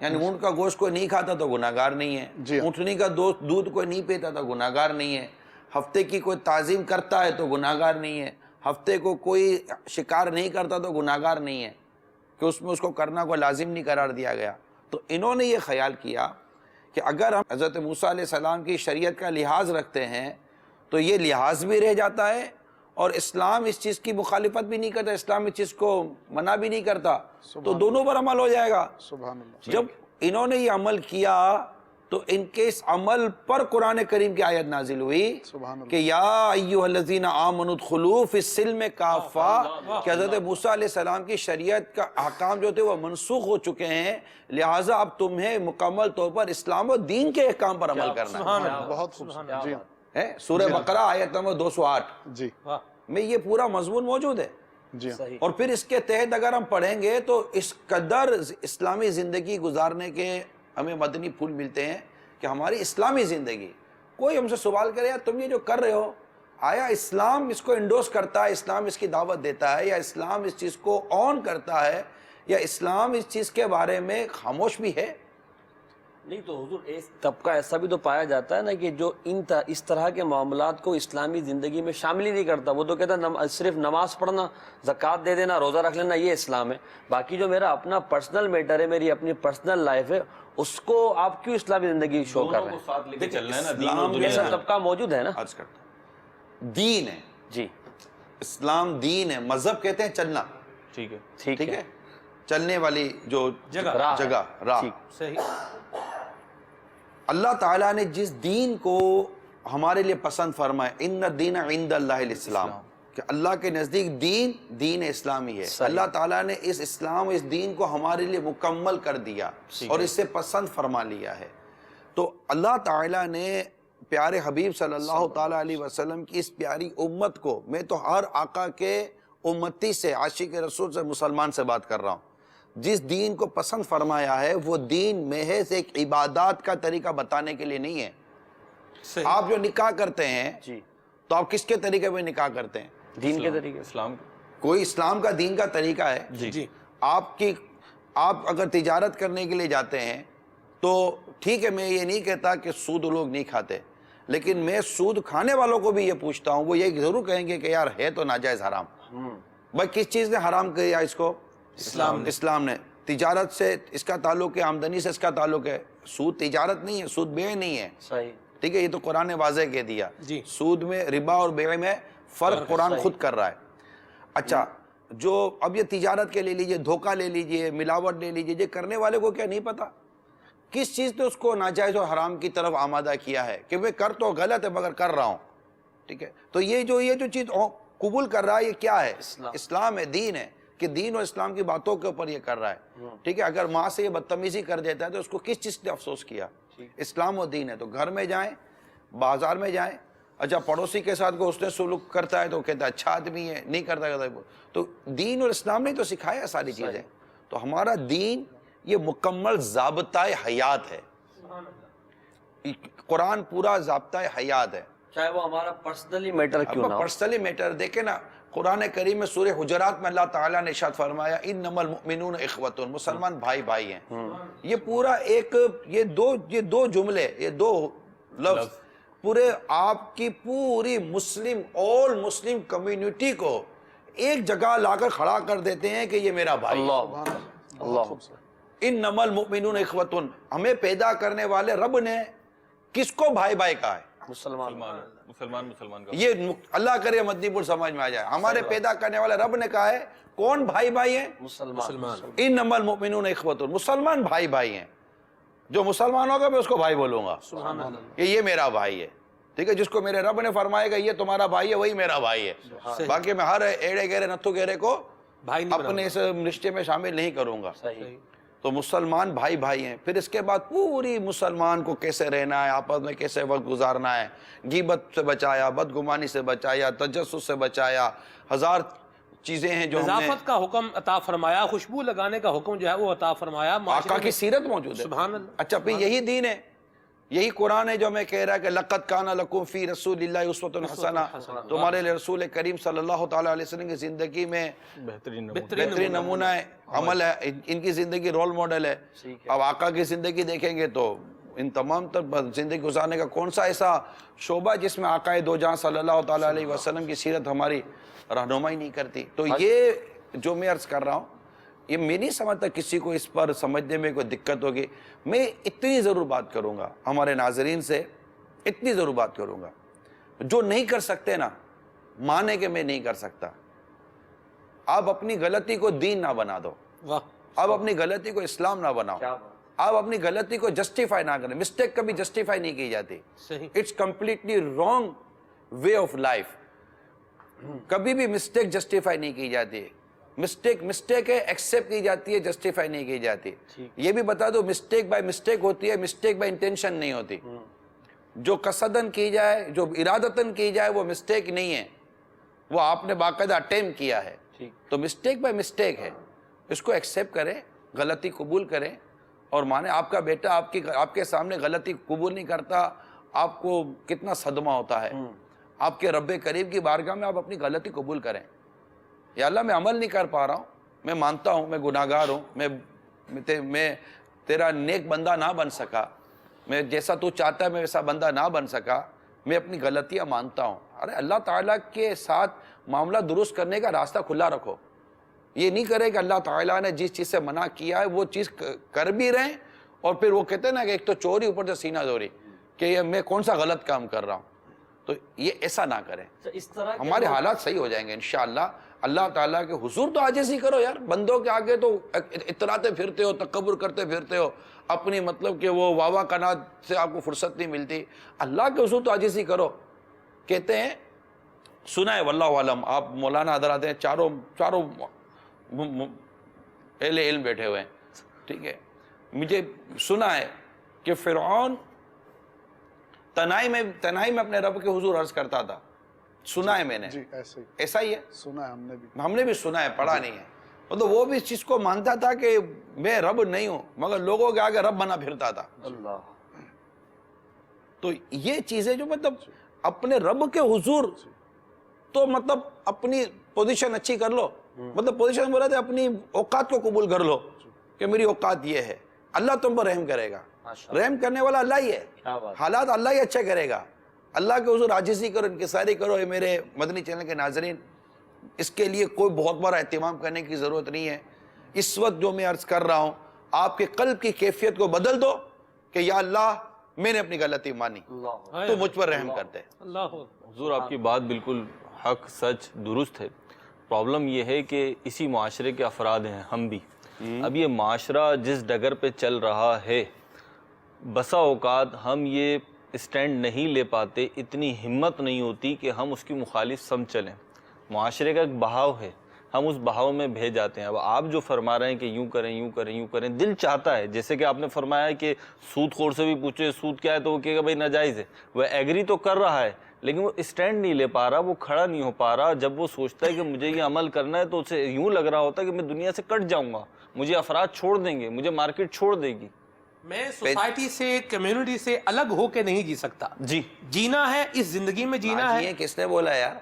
یعنی اونٹ کا گوشت کوئی نہیں کھاتا تو گناہگار نہیں ہے، جی، اونٹنی کا دودھ کوئی نہیں پیتا تو گناہگار نہیں ہے، ہفتے کی کوئی تعظیم کرتا ہے تو گناہگار نہیں ہے، ہفتے کو کوئی شکار نہیں کرتا تو گناہگار نہیں ہے، کہ اس میں اس کو کرنا کوئی لازم نہیں قرار دیا گیا۔ تو انہوں نے یہ خیال کیا کہ اگر ہم حضرت موسیٰ علیہ السلام کی شریعت کا لحاظ رکھتے ہیں تو یہ لحاظ بھی رہ جاتا ہے، اور اسلام اس چیز کی مخالفت بھی نہیں کرتا، اسلام اس چیز کو منع بھی نہیں کرتا، تو دونوں پر عمل ہو جائے گا۔ سبحان اللہ، جب انہوں نے یہ عمل کیا تو ان کے اس عمل پر قرآن کریم کی آیت نازل ہوئی سبحان اللہ، کہ یا ایھا الذین آمنوا ادخلوا فی السلم کافہ، کہ حضرت موسیٰ علیہ السلام کی شریعت کا احکام جو تھے وہ منسوخ ہو چکے ہیں، لہٰذا اب تمہیں مکمل طور پر اسلام و دین کے احکام پر عمل کرنا ہے۔ بہت خوبصورت، جی ہاں، سورہ بقرہ آیت نمبر 208 جی میں یہ پورا مضمون موجود ہے۔ جی ہاں، اور پھر اس کے تحت اگر ہم پڑھیں گے تو اس قدر اسلامی زندگی گزارنے کے ہمیں مدنی پھول ملتے ہیں کہ ہماری اسلامی زندگی، کوئی ہم سے سوال کرے، یار تم یہ جو کر رہے ہو، آیا اسلام اس کو انڈوس کرتا ہے، اسلام اس کی دعوت دیتا ہے، یا اسلام اس چیز کو آن کرتا ہے، یا اسلام اس چیز کے بارے میں خاموش بھی ہے؟ نہیں تو حضور ایک طبقہ ایسا بھی تو پایا جاتا ہے نا کہ جو اس طرح کے معاملات کو اسلامی زندگی میں شامل ہی نہیں کرتا، وہ تو کہتا ہے صرف نماز پڑھنا، زکوٰۃ دے دینا، روزہ رکھ لینا، یہ اسلام ہے، باقی جو میرا اپنا پرسنل میٹر ہے، میری اپنی پرسنل لائف ہے، اس کو آپ کیوں اسلامی زندگی شو کر رہے ہیں؟ ساتھ لے کے چلنا ہے نا، دین اسلام اور دنیا ایسا میں۔ طبقہ موجود ہے نا؟ عرض کرتا ہوں، دین ہے، جی اسلام دین ہے، مذہب کہتے ہیں چلنا، ٹھیک ہے، ٹھیک ہے؟ چلنے والی جو جگہ، راہ. صحیح. اللہ تعالیٰ نے جس دین کو ہمارے لیے پسند فرمایا، ان الدین عند اللہ الاسلام، کہ اللہ کے نزدیک دین اسلامی ہے. اللہ تعالیٰ نے اس اسلام، اس دین کو ہمارے لیے مکمل کر دیا اور اس سے پسند فرما لیا ہے. تو اللہ تعالیٰ نے پیارے حبیب صلی اللہ تعالیٰ علیہ وسلم کی اس پیاری امت کو، میں تو ہر آقا کے امتی سے، عاشق رسول سے، مسلمان سے بات کر رہا ہوں، جس دین کو پسند فرمایا ہے وہ دین محض ایک عبادات کا طریقہ بتانے کے لیے نہیں ہے. آپ جو نکاح کرتے ہیں تو آپ کس کے طریقے پہ نکاح کرتے ہیں؟ دین کے طریقے. اسلام کوئی اسلام کا دین کا طریقہ ہے. جی. آپ اگر تجارت کرنے کے لیے جاتے ہیں تو ٹھیک ہے، میں یہ نہیں کہتا کہ سود لوگ نہیں کھاتے، لیکن میں سود کھانے والوں کو بھی یہ پوچھتا ہوں، وہ یہ ضرور کہیں گے کہ یار ہے تو ناجائز حرام. بھائی کس چیز نے حرام کیا اس کو؟ اسلام نے. تجارت سے اس کا تعلق ہے، آمدنی سے اس کا تعلق ہے. سود تجارت نہیں ہے، سود بیع نہیں ہے. صحیح. ٹھیک ہے، یہ تو قرآن نے واضح کہہ دیا. جی. سود میں، ربا اور بیع میں فرق قرآن خود کر رہا ہے. اچھا، جو اب یہ تجارت کے لے لیجئے، دھوکہ لے لیجئے، ملاوٹ لے لیجئے، یہ کرنے والے کو کیا نہیں پتا کس چیز نے اس کو ناجائز اور حرام کی طرف آمادہ کیا ہے کہ میں کر تو غلط ہے مگر کر رہا ہوں. ٹھیک ہے، تو یہ جو چیز قبول کر رہا ہے یہ کیا ہے؟ اسلام ہے، دین ہے، کہ دین اور اسلام کی باتوں کے اوپر یہ کر رہا ہے. ٹھیک ہے، اگر ماں سے یہ بدتمیزی کر دیتا ہے تو اس کو کس چیز نے افسوس کیا؟ اسلام و دین ہے. تو گھر میں جائیں، بازار میں جائیں، اچھا پڑوسی کے ساتھ کو اس نے سلوک کرتا ہے تو کہتا ہے اچھا آدمی ہے، نہیں کرتا ہے تو دین اور اسلام نے تو سکھایا ساری چیزیں. تو ہمارا دین یہ مکمل ضابطۂ حیات ہے. قرآن پورا ضابطۂ حیات ہے، چاہے وہ ہمارا پرسنلی میٹر کیوں نہ ہو. Personally metre. دیکھیں نا، قرآن کریم میں سورہ حجرات میں اللہ تعالیٰ نے ارشاد فرمایا انما المؤمنون اخوۃ، مسلمان بھائی بھائی ہیں. یہ پورا ایک یہ دو جملے، یہ دو لفظ پورے آپ کی پوری مسلم کمیونٹی کو ایک جگہ لا کر کھڑا کر دیتے ہیں کہ یہ میرا بھائی. اللہ. انما المؤمنون اخوۃ، ہمیں پیدا کرنے والے رب نے کس کو بھائی بھائی کہا ہے؟ مسلمان کا. یہ اللہ کرے مدنی پور سمجھ میں آ جائے. ہمارے پیدا کرنے والے رب نے کہا ہے کون بھائی بھائی ہیں؟ مسلمان. انما المؤمنون اخوۃ، مسلمان بھائی بھائی ہیں. جو مسلمان ہوگا میں اس کو بھائی بولوں گا کہ یہ میرا بھائی ہے. ٹھیک ہے، جس کو میرے رب نے فرمائے گا یہ تمہارا بھائی ہے، وہی میرا بھائی ہے. باقی میں ہر ایڑے گہرے نتھو گہرے کو اپنے اس رشتے میں شامل نہیں کروں گا. تو مسلمان بھائی بھائی ہیں. پھر اس کے بعد پوری مسلمان کو کیسے رہنا ہے، آپس میں کیسے وقت گزارنا ہے، غیبت سے بچایا، بدگمانی سے بچایا، تجسس سے بچایا، ہزار چیزیں ہیں جو نظافت کا حکم عطا فرمایا، خوشبو لگانے کا حکم جو ہے وہ عطا فرمایا. آقا کی سیرت موجود ہے. سبحان اللہ. اچھا پھر یہی دین ہے، یہی قرآن ہے جو میں کہہ رہا ہے کہ لقد کان لکم فی رسول اللہ اسوۃ حسنہ، تمہارے لیے رسول کریم صلی اللہ تعالیٰ علیہ وسلم کی زندگی میں بہترین نمونہ عمل ہے. ان کی زندگی رول ماڈل ہے. اب آقا کی زندگی دیکھیں گے تو ان تمام تر زندگی گزارنے کا کون سا ایسا شعبہ جس میں آقا دو جہاں صلی اللہ تعالیٰ علیہ وسلم کی سیرت ہماری رہنمائی نہیں کرتی. تو یہ جو میں عرض کر رہا ہوں، یہ میں نہیں سمجھتا کسی کو اس پر سمجھنے میں کوئی دقت ہوگی. میں اتنی ضرور بات کروں گا ہمارے ناظرین سے، اتنی ضرور بات کروں گا، جو نہیں کر سکتے نا مانے کہ میں نہیں کر سکتا. آپ اپنی غلطی کو دین نہ بنا دو، آپ اپنی غلطی کو اسلام نہ بناؤ، آپ اپنی غلطی کو جسٹیفائی نہ کریں. مسٹیک کبھی جسٹیفائی نہیں کی جاتی. It's completely wrong way of life. کبھی بھی مسٹیک جسٹیفائی نہیں کی جاتی. مسٹیک ہے، ایکسیپٹ کی جاتی ہے، جسٹیفائی نہیں کی جاتی. یہ بھی بتا دو مسٹیک بائی مسٹیک ہوتی ہے، مسٹیک بائی انٹینشن نہیں ہوتی. جو قصدن کی جائے، جو ارادتن کی جائے وہ مسٹیک نہیں ہے، وہ آپ نے باقاعدہ اٹیمپٹ کیا ہے. تو مسٹیک بائی مسٹیک ہے، اس کو ایکسیپٹ کریں، غلطی قبول کریں اور مانیں. آپ کا بیٹا آپ کے سامنے غلطی قبول نہیں کرتا، آپ کو کتنا صدمہ ہوتا ہے. آپ کے رب کریم کی بارگاہ میں آپ اپنی غلطی قبول کریں. یا اللہ میں عمل نہیں کر پا رہا ہوں، میں مانتا ہوں میں گناہگار ہوں، میں تیرا نیک بندہ نہ بن سکا، میں جیسا تو چاہتا ہے میں ویسا بندہ نہ بن سکا، میں اپنی غلطیاں مانتا ہوں. ارے اللہ تعالیٰ کے ساتھ معاملہ درست کرنے کا راستہ کھلا رکھو. یہ نہیں کرے کہ اللہ تعالیٰ نے جس چیز سے منع کیا ہے وہ چیز کر بھی رہیں اور پھر وہ کہتے ہیں نا کہ ایک تو چوری اوپر سے سینہ دوری کہ میں کون سا غلط کام کر رہا ہوں. تو یہ ایسا نہ کریں, اس طرح ہمارے حالات صحیح ہو جائیں گے انشاءاللہ. اللہ تعالیٰ کے حضور تو عاجزی کرو یار, بندوں کے آگے تو اتراتے پھرتے ہو, تکبر کرتے پھرتے ہو, اپنی مطلب کہ وہ واہ قنات سے آپ کو فرصت نہیں ملتی. اللہ کے حضور تو عاجزی کرو. کہتے ہیں سنا ہے واللہ عالم, آپ مولانا حضرات ہیں, چاروں اہل علم بیٹھے ہوئے ہیں, ٹھیک ہے, مجھے سنا ہے کہ فرعون تنہائی میں اپنے رب کے حضور عرض کرتا تھا, سنا ہے میں نے. جی ایسے ہی ایسا ہی ہے, سنا ہے ہم نے بھی سنا ہے, پڑھا نہیں ہے. مطلب وہ بھی اس چیز کو مانتا تھا کہ میں رب نہیں ہوں, مگر لوگوں کے آگے رب بنا پھرتا تھا. اللہ. تو یہ چیزیں جو مطلب اپنے رب کے حضور تو مطلب اپنی پوزیشن اچھی کر لو, مطلب پوزیشن بولا تھا اپنی اوقات کو قبول کر لو کہ میری اوقات یہ ہے, اللہ تم پر رحم کرے گا. رحم کرنے والا اللہ ہی ہے, حالات اللہ ہی اچھا کرے گا. اللہ کے حضور عاجزی کرو, انکساری کرو. اے میرے مدنی چینل کے ناظرین, اس کے لیے کوئی بہت بڑا اہتمام کرنے کی ضرورت نہیں ہے. اس وقت جو میں عرض کر رہا ہوں, آپ کے قلب کی کیفیت کو بدل دو کہ یا اللہ میں نے اپنی غلطی مانی, تو مجھ پر رحم کرتے. حضور آپ کی بات بالکل حق, سچ, درست ہے. پرابلم یہ ہے کہ اسی معاشرے کے افراد ہیں ہم بھی. اب یہ معاشرہ جس ڈگر پہ چل رہا ہے, بسا اوقات ہم یہ اسٹینڈ نہیں لے پاتے, اتنی ہمت نہیں ہوتی کہ ہم اس کی مخالف سمجھ چلیں. معاشرے کا ایک بہاؤ ہے, ہم اس بہاؤ میں بہہ جاتے ہیں. اب آپ جو فرما رہے ہیں کہ یوں کریں یوں کریں یوں کریں, دل چاہتا ہے, جیسے کہ آپ نے فرمایا کہ سود خور سے بھی پوچھے سود کیا ہے تو وہ کہے گا بھائی ناجائز ہے. وہ ایگری تو کر رہا ہے لیکن وہ اسٹینڈ نہیں لے پا رہا, وہ کھڑا نہیں ہو پا رہا. جب وہ سوچتا ہے کہ مجھے یہ عمل کرنا ہے تو اسے یوں لگ رہا ہوتا ہے کہ میں دنیا سے کٹ جاؤں گا, مجھے افراد چھوڑ دیں گے, مجھے مارکیٹ چھوڑ دے گی. میں سوسائٹی سے, کمیونٹی سے الگ ہو کے نہیں جی سکتا. جی جینا ہے, اس زندگی میں جینا ہے. یہ کس نے بولا یار,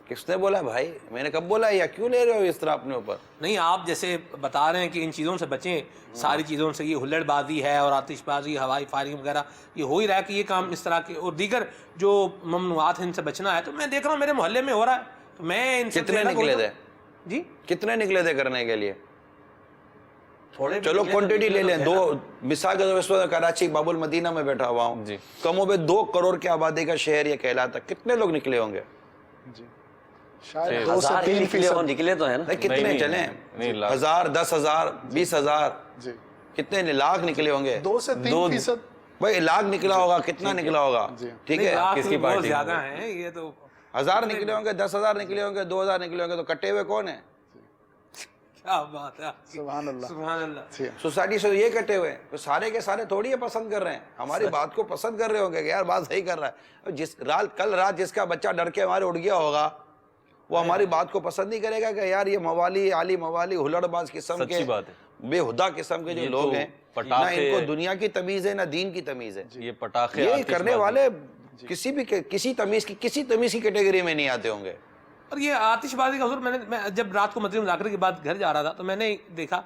کس نے بولا بھائی, میں نے کب بولا, یا کیوں لے رہے ہو اس طرح اپنے اوپر؟ نہیں, آپ جیسے بتا رہے ہیں کہ ان چیزوں سے بچیں, ساری چیزوں سے. یہ ہلڑ بازی ہے اور آتش بازی, ہوائی فائرنگ وغیرہ, یہ ہو ہی رہا ہے کہ یہ کام اس طرح کے اور دیگر جو ممنوعات ہیں ان سے بچنا ہے. تو میں دیکھ رہا ہوں میرے محلے میں ہو رہا ہے, تو میں ان سے کتنے نکلے تھے جی, کتنے نکلے تھے کرنے کے لیے؟ چلو کوانٹٹی لے لیں, 2 مثال کے طور پر کراچی باب المدینہ میں بیٹھا ہوا ہوں, کم و بیش 2 کروڑ کی آبادی کا شہر یہ کہلاتا, کتنے لوگ نکلے ہوں گے؟ جی شاید 2 سے 3% نکلے تو ہیں نا. کتنے چلیں, 1000, 10,000, 20,000, جی کتنے لاکھ نکلے ہوں گے؟ 2 سے 3% بھائی لاکھ نکلا ہوگا, کتنا نکلا ہوگا؟ ٹھیک ہے, کس کی پارٹی زیادہ ہیں یہ تو. 1000 نکلے ہوں گے, 10,000 نکلے ہوں گے, 2,000 نکلے ہوں گے, تو کٹے ہوئے کون ہیں؟ کیا بات ہے, سبحان اللہ. سبحان اللہ. سوسائٹی سے یہ کٹے ہوئے ہیں, تو سارے کے سارے تھوڑی یہ پسند کر رہے ہیں, ہماری بات کو پسند کر رہے ہوں گے کہ یار بات صحیح کر رہا ہے. کل رات جس کا بچہ ڈر کے ہمارے اڑ گیا ہوگا, وہ ہماری بات کو پسند نہیں کرے گا کہ یار یہ موالی, عالی موالی, ہلڑ باز قسم کے, بے ہدا قسم کے جو لوگ ہیں, نہ ان کو دنیا کی تمیز ہے نہ دین کی تمیز ہے. یہ پٹاخے یہ کرنے والے کسی تمیز کی کیٹیگری میں نہیں آتے ہوں گے. اور یہ آتش بازی کا حضور, میں جب رات کو مدنی مذاکرے کے بعد گھر جا رہا تھا تو میں نے دیکھا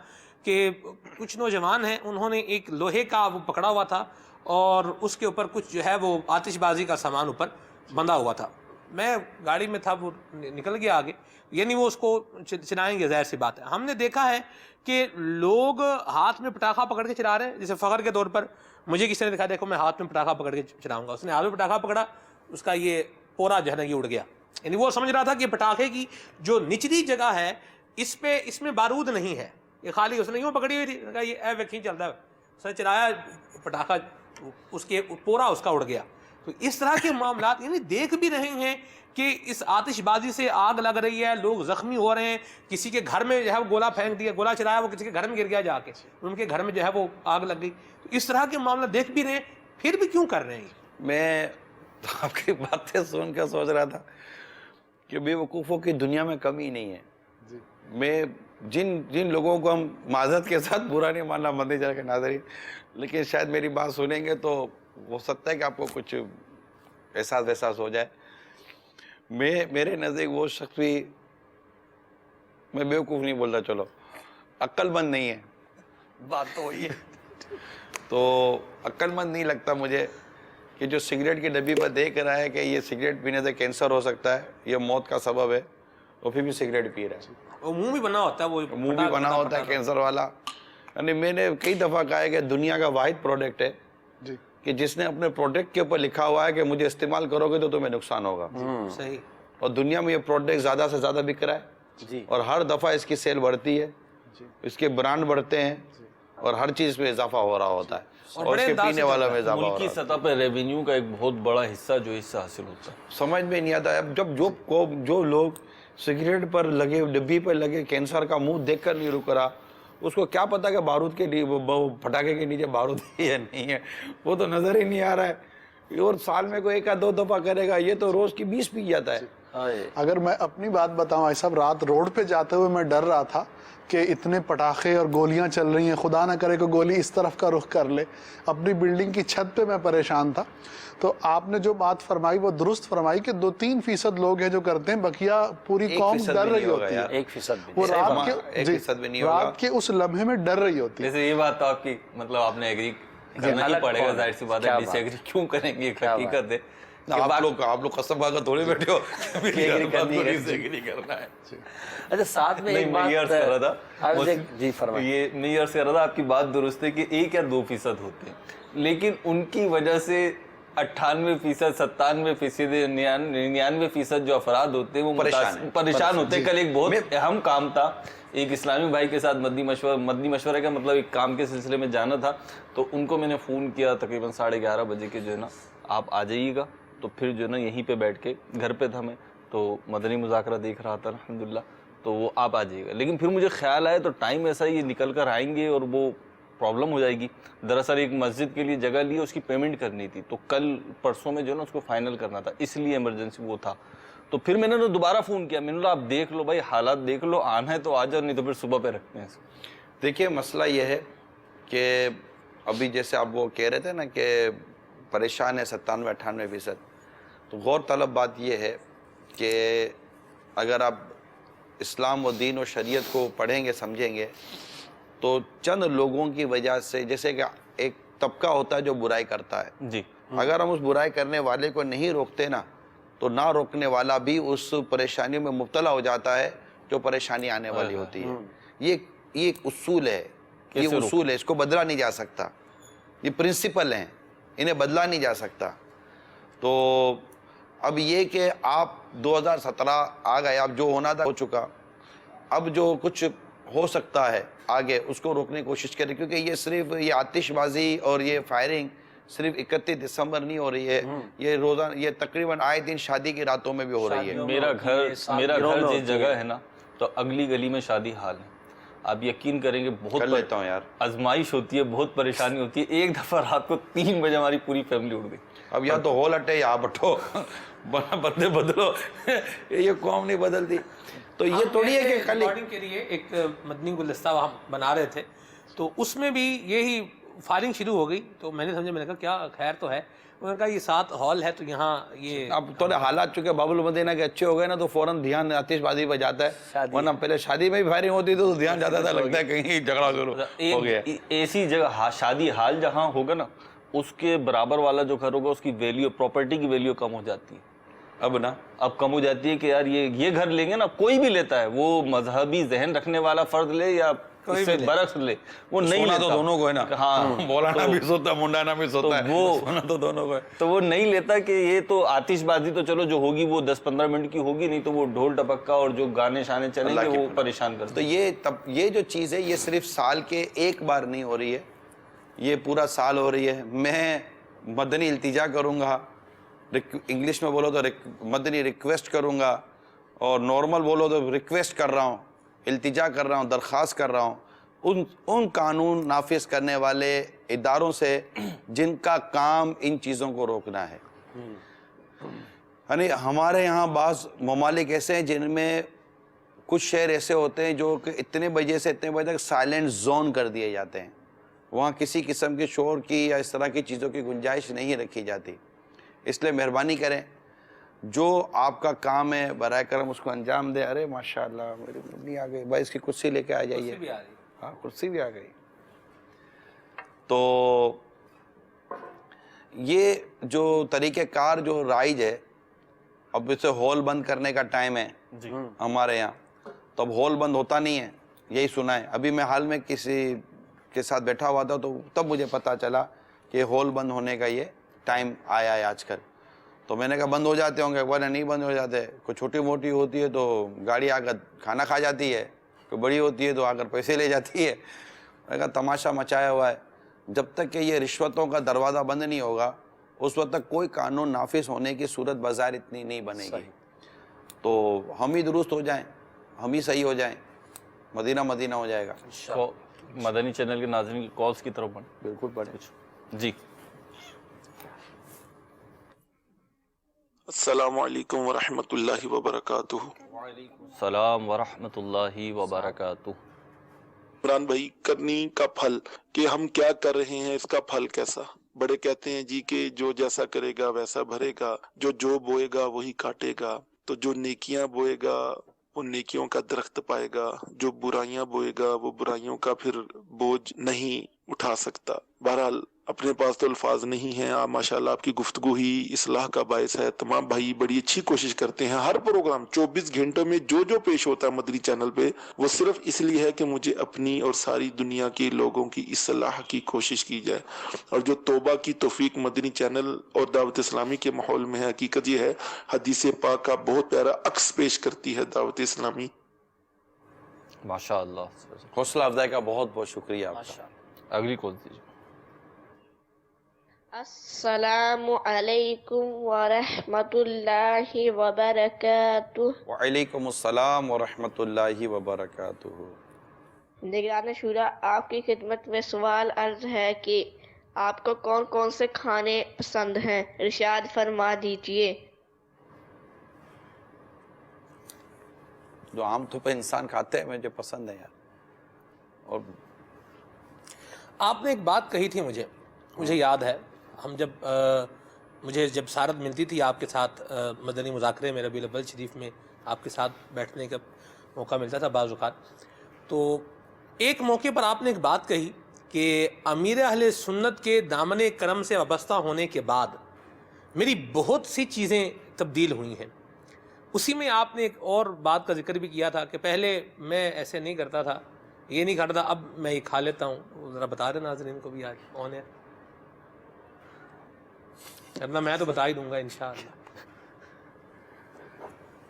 کہ کچھ نوجوان ہیں, انہوں نے ایک لوہے کا وہ پکڑا ہوا تھا اور اس کے اوپر کچھ جو ہے وہ آتش بازی کا سامان اوپر بندھا ہوا تھا. میں گاڑی میں تھا, وہ نکل گیا آگے, یعنی وہ اس کو چلائیں گے, ظاہر سی بات ہے. ہم نے دیکھا ہے کہ لوگ ہاتھ میں پٹاخہ پکڑ کے چلا رہے ہیں, جیسے فخر کے طور پر مجھے کسی نے دکھا, دیکھو میں ہاتھ میں پٹاخہ پکڑ کے چلاؤں گا. اس نے ہاتھ میں پٹاخہ پکڑا, اس کا یہ پورا جو ہے نا یہ اڑ گیا. یعنی وہ سمجھ رہا تھا کہ پٹاخے کی جو نچلی جگہ ہے اس میں بارود نہیں ہے, یہ خالی اس نے یوں پکڑی ہوئی تھی, کہا یہ ویکسین چلتا ہے, اس نے چلایا پٹاخہ, اس کے پورا اس کا اڑ گیا. تو اس طرح کے معاملات یعنی دیکھ بھی رہے ہیں کہ اس آتش بازی سے آگ لگ رہی ہے, لوگ زخمی ہو رہے ہیں, کسی کے گھر میں جو ہے وہ گولا پھینک دیا, گولا چلایا, وہ کسی کے گھر میں گر گیا جا کے, ان کے گھر میں جو ہے وہ آگ لگ گئی. تو اس طرح کے معاملہ دیکھ بھی رہے ہیں, پھر بھی کیوں کر رہے ہیں؟ میں آپ کی باتیں سن کر سوچ رہا تھا کہ بے وقوفوں کی دنیا میں کمی نہیں ہے. میں جن لوگوں کو ہم معذرت کے ساتھ برا نہیں ماننا مدنی چینل کے ناظرین, لیکن شاید میری بات سنیں گے تو ہو سکتا ہے کہ آپ کو کچھ احساس ہو جائے. میرے نزدیک وہ شخص بھی, میں بیوقوف نہیں بولتا, چلو عقل مند نہیں ہے, بات تو وہی ہے, تو عقل مند نہیں لگتا مجھے کہ جو سگریٹ کی ڈبی پر دیکھ رہا ہے کہ یہ سگریٹ پینے سے کینسر ہو سکتا ہے, یہ موت کا سبب ہے, وہ پھر بھی سگریٹ پی رہا ہے. وہ منہ بھی بنا ہوتا ہے, وہ منہ بھی بنا ہوتا ہے کینسر والا. یعنی میں نے کئی دفعہ کہا ہے کہ دنیا کا واحد پروڈکٹ ہے کہ جس نے اپنے پروڈکٹ کے اوپر لکھا ہوا ہے کہ مجھے استعمال کرو گے تو تمہیں نقصان ہوگا. صحیح. اور دنیا میں یہ پروڈکٹ زیادہ سے زیادہ بک رہا ہے جی. اور ہر دفعہ اس کی سیل بڑھتی ہے, اس کے برانڈ بڑھتے ہیں اور ہر چیز میں اضافہ ہو رہا ہوتا ہے اور اس کے پینے والا میں اضافہ ہو رہا ملکی ہوتا ہے. سطح پہ ریونیو کا ایک بہت بڑا حصہ جو اس سے حاصل ہوتا ہے. سمجھ میں نہیں آتا. اب جب جو لوگ سگریٹ پر لگے, ڈبی پر لگے, کینسر کا منہ دیکھ کر نہیں رک رہا, اس کو کیا پتا کہ بارود کے پٹاخے کے نیچے بارود ہے یا نہیں ہے, وہ تو نظر ہی نہیں آ رہا ہے. اور سال میں کوئی 1-2 دفعہ کرے گا, یہ تو روز کی 20 پی جاتا ہے. اگر میں اپنی بات بتاؤں ایسا, رات روڈ پہ جاتے ہوئے میں ڈر رہا تھا کہ اتنے پٹاخے اور گولیاں چل رہی ہیں, خدا نہ کرے کہ گولی اس طرف کا رخ کر لے. اپنی بلڈنگ کی چھت پہ میں پریشان تھا. تو آپ نے جو بات فرمائی وہ درست فرمائی کہ 2-3% لوگ ہیں جو کرتے ہیں, بقیہ پوری قوم ڈر رہی ہوتی ہے. 1% وہ رات کے اس لمحے میں ڈر رہی ہوتی ہے. جیسے یہ بات تو آپ کی مطلب آپ نے ایگری کرنا ہی پڑے گا, ظاہر سی بات ہے, ڈس ایگری کیوں کریں گے, ایک حقیقت ہے. آپ لوگ قسم کھا کر تھوڑے بیٹھے ہو کرنا ہے. اچھا ساتھ میں ایک بات جی فرمائیں. یہ نہیں عرض کر رہا تھا, آپ کی بات درست ہے کہ 1 یا 2% ہوتے ہیں, لیکن ان کی وجہ سے 98%, 97%, 99% جو افراد ہوتے ہیں وہ پریشان ہوتے ہیں. کل ایک بہت اہم کام تھا, ایک اسلامی بھائی کے ساتھ مدنی مشورہ کا مطلب ایک کام کے سلسلے میں جانا تھا, تو ان کو میں نے فون کیا تقریباً 11:30 بجے کے جو ہے نا آپ آ جائیے گا. تو پھر جو ہے نا یہیں پہ بیٹھ کے, گھر پہ تھا میں تو مدنی مذاکرہ دیکھ رہا تھا الحمدللہ, تو وہ آپ آ جائیے گا. لیکن پھر مجھے خیال آیا تو ٹائم ایسا ہی نکل کر آئیں گے اور وہ پرابلم ہو جائے گی. دراصل ایک مسجد کے لیے جگہ لی, اس کی پیمنٹ کرنی تھی, تو کل پرسوں میں جو ہے نا اس کو فائنل کرنا تھا, اس لیے ایمرجنسی وہ تھا. تو پھر میں نے دوبارہ فون کیا, میں نے کہا آپ دیکھ لو بھائی, حالات دیکھ لو, آنا ہے تو آ جاؤ, نہیں تو پھر صبح پہ رکھتے ہیں. دیکھیے مسئلہ یہ ہے کہ ابھی جیسے آپ وہ کہہ رہے تھے نا کہ پریشان ہے 97-98%, تو غور طلب بات یہ ہے کہ اگر آپ اسلام و دین و شریعت کو پڑھیں گے, سمجھیں گے, تو چند لوگوں کی وجہ سے, جیسے کہ ایک طبقہ ہوتا ہے جو برائی کرتا ہے, جی, اگر ہم اس برائی کرنے والے کو نہیں روکتے نا, تو نہ روکنے والا بھی اس پریشانیوں میں مبتلا ہو جاتا ہے جو پریشانی آنے والی ہوتی ہے. یہ ایک اصول ہے, یہ اصول ہے, اس کو بدلا نہیں جا سکتا. یہ پرنسپل ہیں, انہیں بدلا نہیں جا سکتا. تو اب یہ کہ آپ 2017 آ گئے, اب جو ہونا تھا ہو چکا, اب جو کچھ ہو سکتا ہے آگے اس کو روکنے کی کوشش کریں, کیونکہ یہ صرف یہ آتش بازی اور یہ فائرنگ صرف 31 دسمبر نہیں ہو رہی ہے, یہ روزانہ, یہ تقریباً آئے دن شادی کی راتوں میں بھی ہو رہی ہے. میرا گھر جس جگہ ہے نا, تو اگلی گلی میں شادی حال ہے. آپ یقین کریں گے بہت لیتا ہوں یار, آزمائش ہوتی ہے, بہت پریشانی ہوتی ہے. ایک دفعہ رات کو 3 بجے ہماری پوری فیملی اٹھ گئی. اب یا تو ہول ہٹے یا بٹھو, بندے بدلو, یہ قوم نہیں بدلتی. تو یہ تھوڑی ہے کہ ریکارڈنگ کے لیے ایک مدنی گلدستہ وہاں بنا رہے تھے, تو اس میں بھی یہی فائرنگ شروع ہو گئی. تو میں نے سمجھا, میں نے کہا کیا خیر تو ہے. انہوں نے کہا یہ 7 ہال ہے, تو یہاں یہ اب تھوڑے حالات چونکہ باب المدینہ کے اچھے ہو گئے نا, تو فوراً دھیان آتش بازی پہ جاتا ہے, ورنہ پہلے شادی میں بھی فائرنگ ہوتی تو دھیان جاتا تھا, لگتا ہے کہیں جھگڑا شروع ہو گیا. ایسی جگہ شادی حال جہاں ہوگا نا, اس کے برابر والا جو گھر ہوگا اس کی ویلیو, پراپرٹی کی ویلیو کم ہو جاتی ہے. اب کم ہو جاتی ہے کہ یار یہ گھر لیں گے نا, کوئی بھی لیتا ہے, وہ مذہبی ذہن رکھنے والا فرد لے یا اس سے برعکس لے, وہ نہیں لیتا. تو دونوں کو ہے نا, ہاں, مولانا بھی سوتا ہے, منڈانا بھی سوتا ہے, وہ تو دونوں کو ہے. تو وہ نہیں لیتا کہ یہ تو آتش بازی تو چلو جو ہوگی وہ 10-15 منٹ کی ہوگی, نہیں تو وہ ڈھول ٹپکا اور جو گانے شانے چلیں گے وہ پریشان کرتے. تو یہ جو چیز ہے یہ صرف سال کے ایک بار نہیں ہو رہی ہے, یہ پورا سال ہو رہی ہے. میں مدنی التجا کروں گا, انگلش میں بولو تو مدنی ریکویسٹ کروں گا, اور نارمل بولو تو ریکویسٹ کر رہا ہوں, التجا کر رہا ہوں, درخواست کر رہا ہوں ان قانون نافذ کرنے والے اداروں سے جن کا کام ان چیزوں کو روکنا ہے. یعنی ہمارے یہاں بعض ممالک ایسے ہیں جن میں کچھ شہر ایسے ہوتے ہیں جو کہ اتنے بجے سے اتنے بجے تک سائلنٹ زون کر دیے جاتے ہیں, وہاں کسی قسم کے شور کی یا اس طرح کی چیزوں کی گنجائش نہیں رکھی جاتی. اس لیے مہربانی کریں, جو آپ کا کام ہے برائے کرم اس کو انجام دیں. ارے ماشاءاللہ میری ممی آ گئی, بھائی اس کی کرسی لے کے آ جائیے. ہاں کرسی بھی آ گئی. تو یہ جو طریقہ کار جو رائج ہے, اب اسے ہال بند کرنے کا ٹائم ہے ہمارے یہاں, تو اب ہال بند ہوتا نہیں ہے, یہی سنا ہے. ابھی میں حال میں کسی کے ساتھ بیٹھا ہوا تھا, تو تب مجھے پتا چلا کہ ہول بند ہونے کا یہ ٹائم آیا ہے آج کل. تو میں نے کہا بند ہو جاتے ہوں گے, ورنہ نہیں بند ہو جاتے. کوئی چھوٹی موٹی ہوتی ہے تو گاڑی آ کر کھانا کھا جاتی ہے, کوئی بڑی ہوتی ہے تو آ کر پیسے لے جاتی ہے. میں نے کہا تماشا مچایا ہوا ہے. جب تک کہ یہ رشوتوں کا دروازہ بند نہیں ہوگا اس وقت تک کوئی قانون نافذ ہونے کی صورت بظاہر اتنی نہیں بنے گی. تو ہم ہی درست ہو جائیں, ہم ہی صحیح ہو جائیں, مدینہ مدینہ ہو جائے گا. تو مدنی چینل کے ناظرین کی کالز کی طرف بڑھیں. بالکل پڑھیں. جی السلام علیکم ورحمۃ اللہ وبرکاتہ. السلام ورحمۃ اللہ وبرکاتہ. عمران بھائی, کرنی کا پھل کہ ہم کیا کر رہے ہیں اس کا پھل کیسا؟ بڑے کہتے ہیں جی کہ جو جیسا کرے گا ویسا بھرے گا, جو بوئے گا وہی کاٹے گا. تو جو نیکیاں بوئے گا وہ نیکیوں کا درخت پائے گا, جو برائیاں بوئے گا وہ برائیوں کا پھر بوجھ نہیں اٹھا سکتا. بہرحال اپنے پاس تو الفاظ نہیں ہیں. آپ ماشاءاللہ آپ کی گفتگو ہی اصلاح کا باعث ہے. تمام بھائی بڑی اچھی کوشش کرتے ہیں. ہر پروگرام 24 گھنٹوں میں جو پیش ہوتا ہے مدنی چینل پہ وہ صرف اس لیے ہے کہ مجھے اپنی اور ساری دنیا کے لوگوں کی اصلاح کی کوشش کی جائے. اور جو توبہ کی توفیق مدنی چینل اور دعوت اسلامی کے ماحول میں ہے, حقیقت یہ ہے حدیث پاک کا بہت پیارا عکس پیش کرتی ہے دعوت اسلامی. ماشاء اللہ. حوصلہ افزائی کا بہت بہت شکریہ آپ کا. اگلی کال دیجیے. السلام علیکم ورحمۃ اللہ وبرکاتہ. وعلیکم السلام ورحمۃ اللہ وبرکاتہ. نگران شورا, آپ کی خدمت میں سوال عرض ہے کہ آپ کو کون کون سے کھانے پسند ہیں, ارشاد فرما دیجئے. جو عام طور پہ انسان کھاتے ہیں مجھے پسند ہے یار. اور آپ نے ایک بات کہی تھی مجھے یاد ہے, ہم مجھے جب سعادت ملتی تھی آپ کے ساتھ مدنی مذاکرے میں ربیع الاول شریف میں آپ کے ساتھ بیٹھنے کا موقع ملتا تھا بعض اوقات, تو ایک موقع پر آپ نے ایک بات کہی کہ امیر اہل سنت کے دامن کرم سے وابستہ ہونے کے بعد میری بہت سی چیزیں تبدیل ہوئی ہیں. اسی میں آپ نے ایک اور بات کا ذکر بھی کیا تھا کہ پہلے میں ایسے نہیں کرتا تھا, یہ نہیں کھاتا تھا, اب میں یہ کھا لیتا ہوں. ذرا بتا دیں ناظرین کو بھی آج کون ہے, ورنہ میں تو بتا ہی دوں گا انشاءاللہ.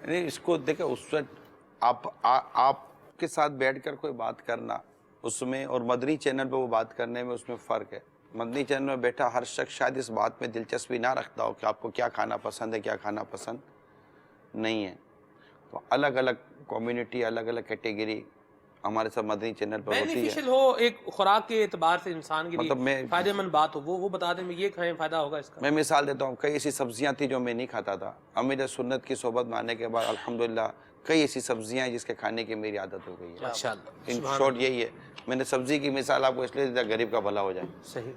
نہیں اس کو دیکھیں, اس وقت آپ کے ساتھ بیٹھ کر کوئی بات کرنا اس میں اور مدنی چینل پہ وہ بات کرنے میں اس میں فرق ہے. مدنی چینل میں بیٹھا ہر شخص شاید اس بات میں دلچسپی نہ رکھتا ہو کہ آپ کو کیا کھانا پسند ہے کیا کھانا پسند نہیں ہے. تو الگ الگ کمیونٹی الگ الگ کیٹیگری ہمارے ساتھ مدنی چینل پر ہوتی ہے. بینیفیشل ہو, ایک خوراک کے اعتبار سے انسان کے مطلب لیے میں فائدہ مند بات ہو, وہ بتا دیں یہ کھائیں فائدہ ہوگا اس کا. میں مثال دیتا ہوں, کئی ایسی سبزیاں تھیں جو میں نہیں کھاتا تھا. امیر سنت کی صحبت میں آنے کے بعد الحمدللہ کئی ایسی سبزیاں ہیں جس کے کھانے کی میری عادت ہو گئی ہے. ماشاءاللہ. ان شارٹ یہی ہے, میں نے سبزی کی مثال آپ کو اس لیے دی غریب کا بھلا ہو جائے. صحیح,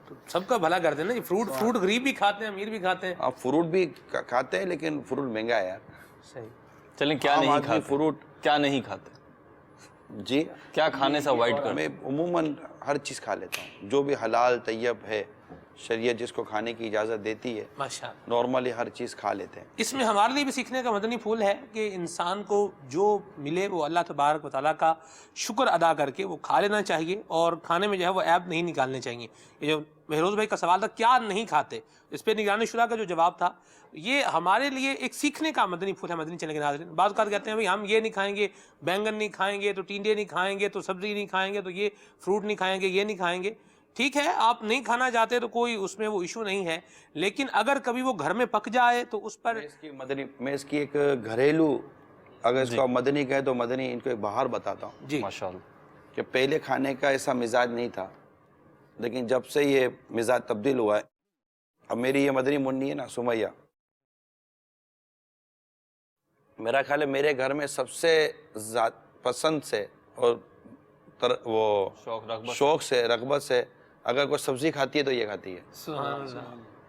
تو سب کا بھلا کر دیں نا جی. فروٹ غریب بھی کھاتے ہیں امیر بھی کھاتے ہیں. آپ فروٹ بھی کھاتے ہیں لیکن فروٹ مہنگا ہے یار. صحیح. چلیں کیا عام نہیں آدمی کھاتے, فروٹ کیا نہیں کھاتے, جی کیا کھانے سے اوائڈ کرتے؟ میں عموماً ہر چیز کھا لیتا ہوں جو بھی حلال طیب ہے, شریعت جس کو کھانے کی اجازت دیتی ہے, ماشاءاللہ. نارملی ہر چیز کھا لیتے ہیں. اس میں ہمارے لیے بھی سیکھنے کا مدنی پھول ہے کہ انسان کو جو ملے وہ اللہ تبارک و تعالیٰ کا شکر ادا کر کے وہ کھا لینا چاہیے, اور کھانے میں جو ہے وہ عیب نہیں نکالنے چاہیے. یہ جو بہروز بھائی کا سوال تھا کیا نہیں کھاتے, اس پہ نگران شورا کا جو جواب تھا, یہ ہمارے لیے ایک سیکھنے کا مدنی پھول ہے مدنی چینل کے ناظرین. بعض اوقات کہتے ہیں بھائی ہم یہ نہیں کھائیں گے, بینگن نہیں کھائیں گے, تو ٹینڈے نہیں کھائیں گے, تو سبزی نہیں کھائیں گے, تو یہ فروٹ نہیں کھائیں گے, یہ نہیں کھائیں گے. ٹھیک ہے, آپ نہیں کھانا چاہتے تو کوئی اس میں وہ ایشو نہیں ہے, لیکن اگر کبھی وہ گھر میں پک جائے تو اس پر میں اس کی ایک گھریلو, اگر اس کو مدنی کہے تو مدنی ان کو ایک بہار بتاتا ہوں. جی ماشاءاللہ. کہ پہلے کھانے کا ایسا مزاج نہیں تھا, لیکن جب سے یہ مزاج تبدیل ہوا ہے, اب میری یہ مدنی منی ہے نا سمیہ, میرا خیال ہے میرے گھر میں سب سے پسند سے اور وہ شوق سے رغبت سے اگر کوئی سبزی کھاتی ہے تو یہ کھاتی ہے. سبحان اللہ.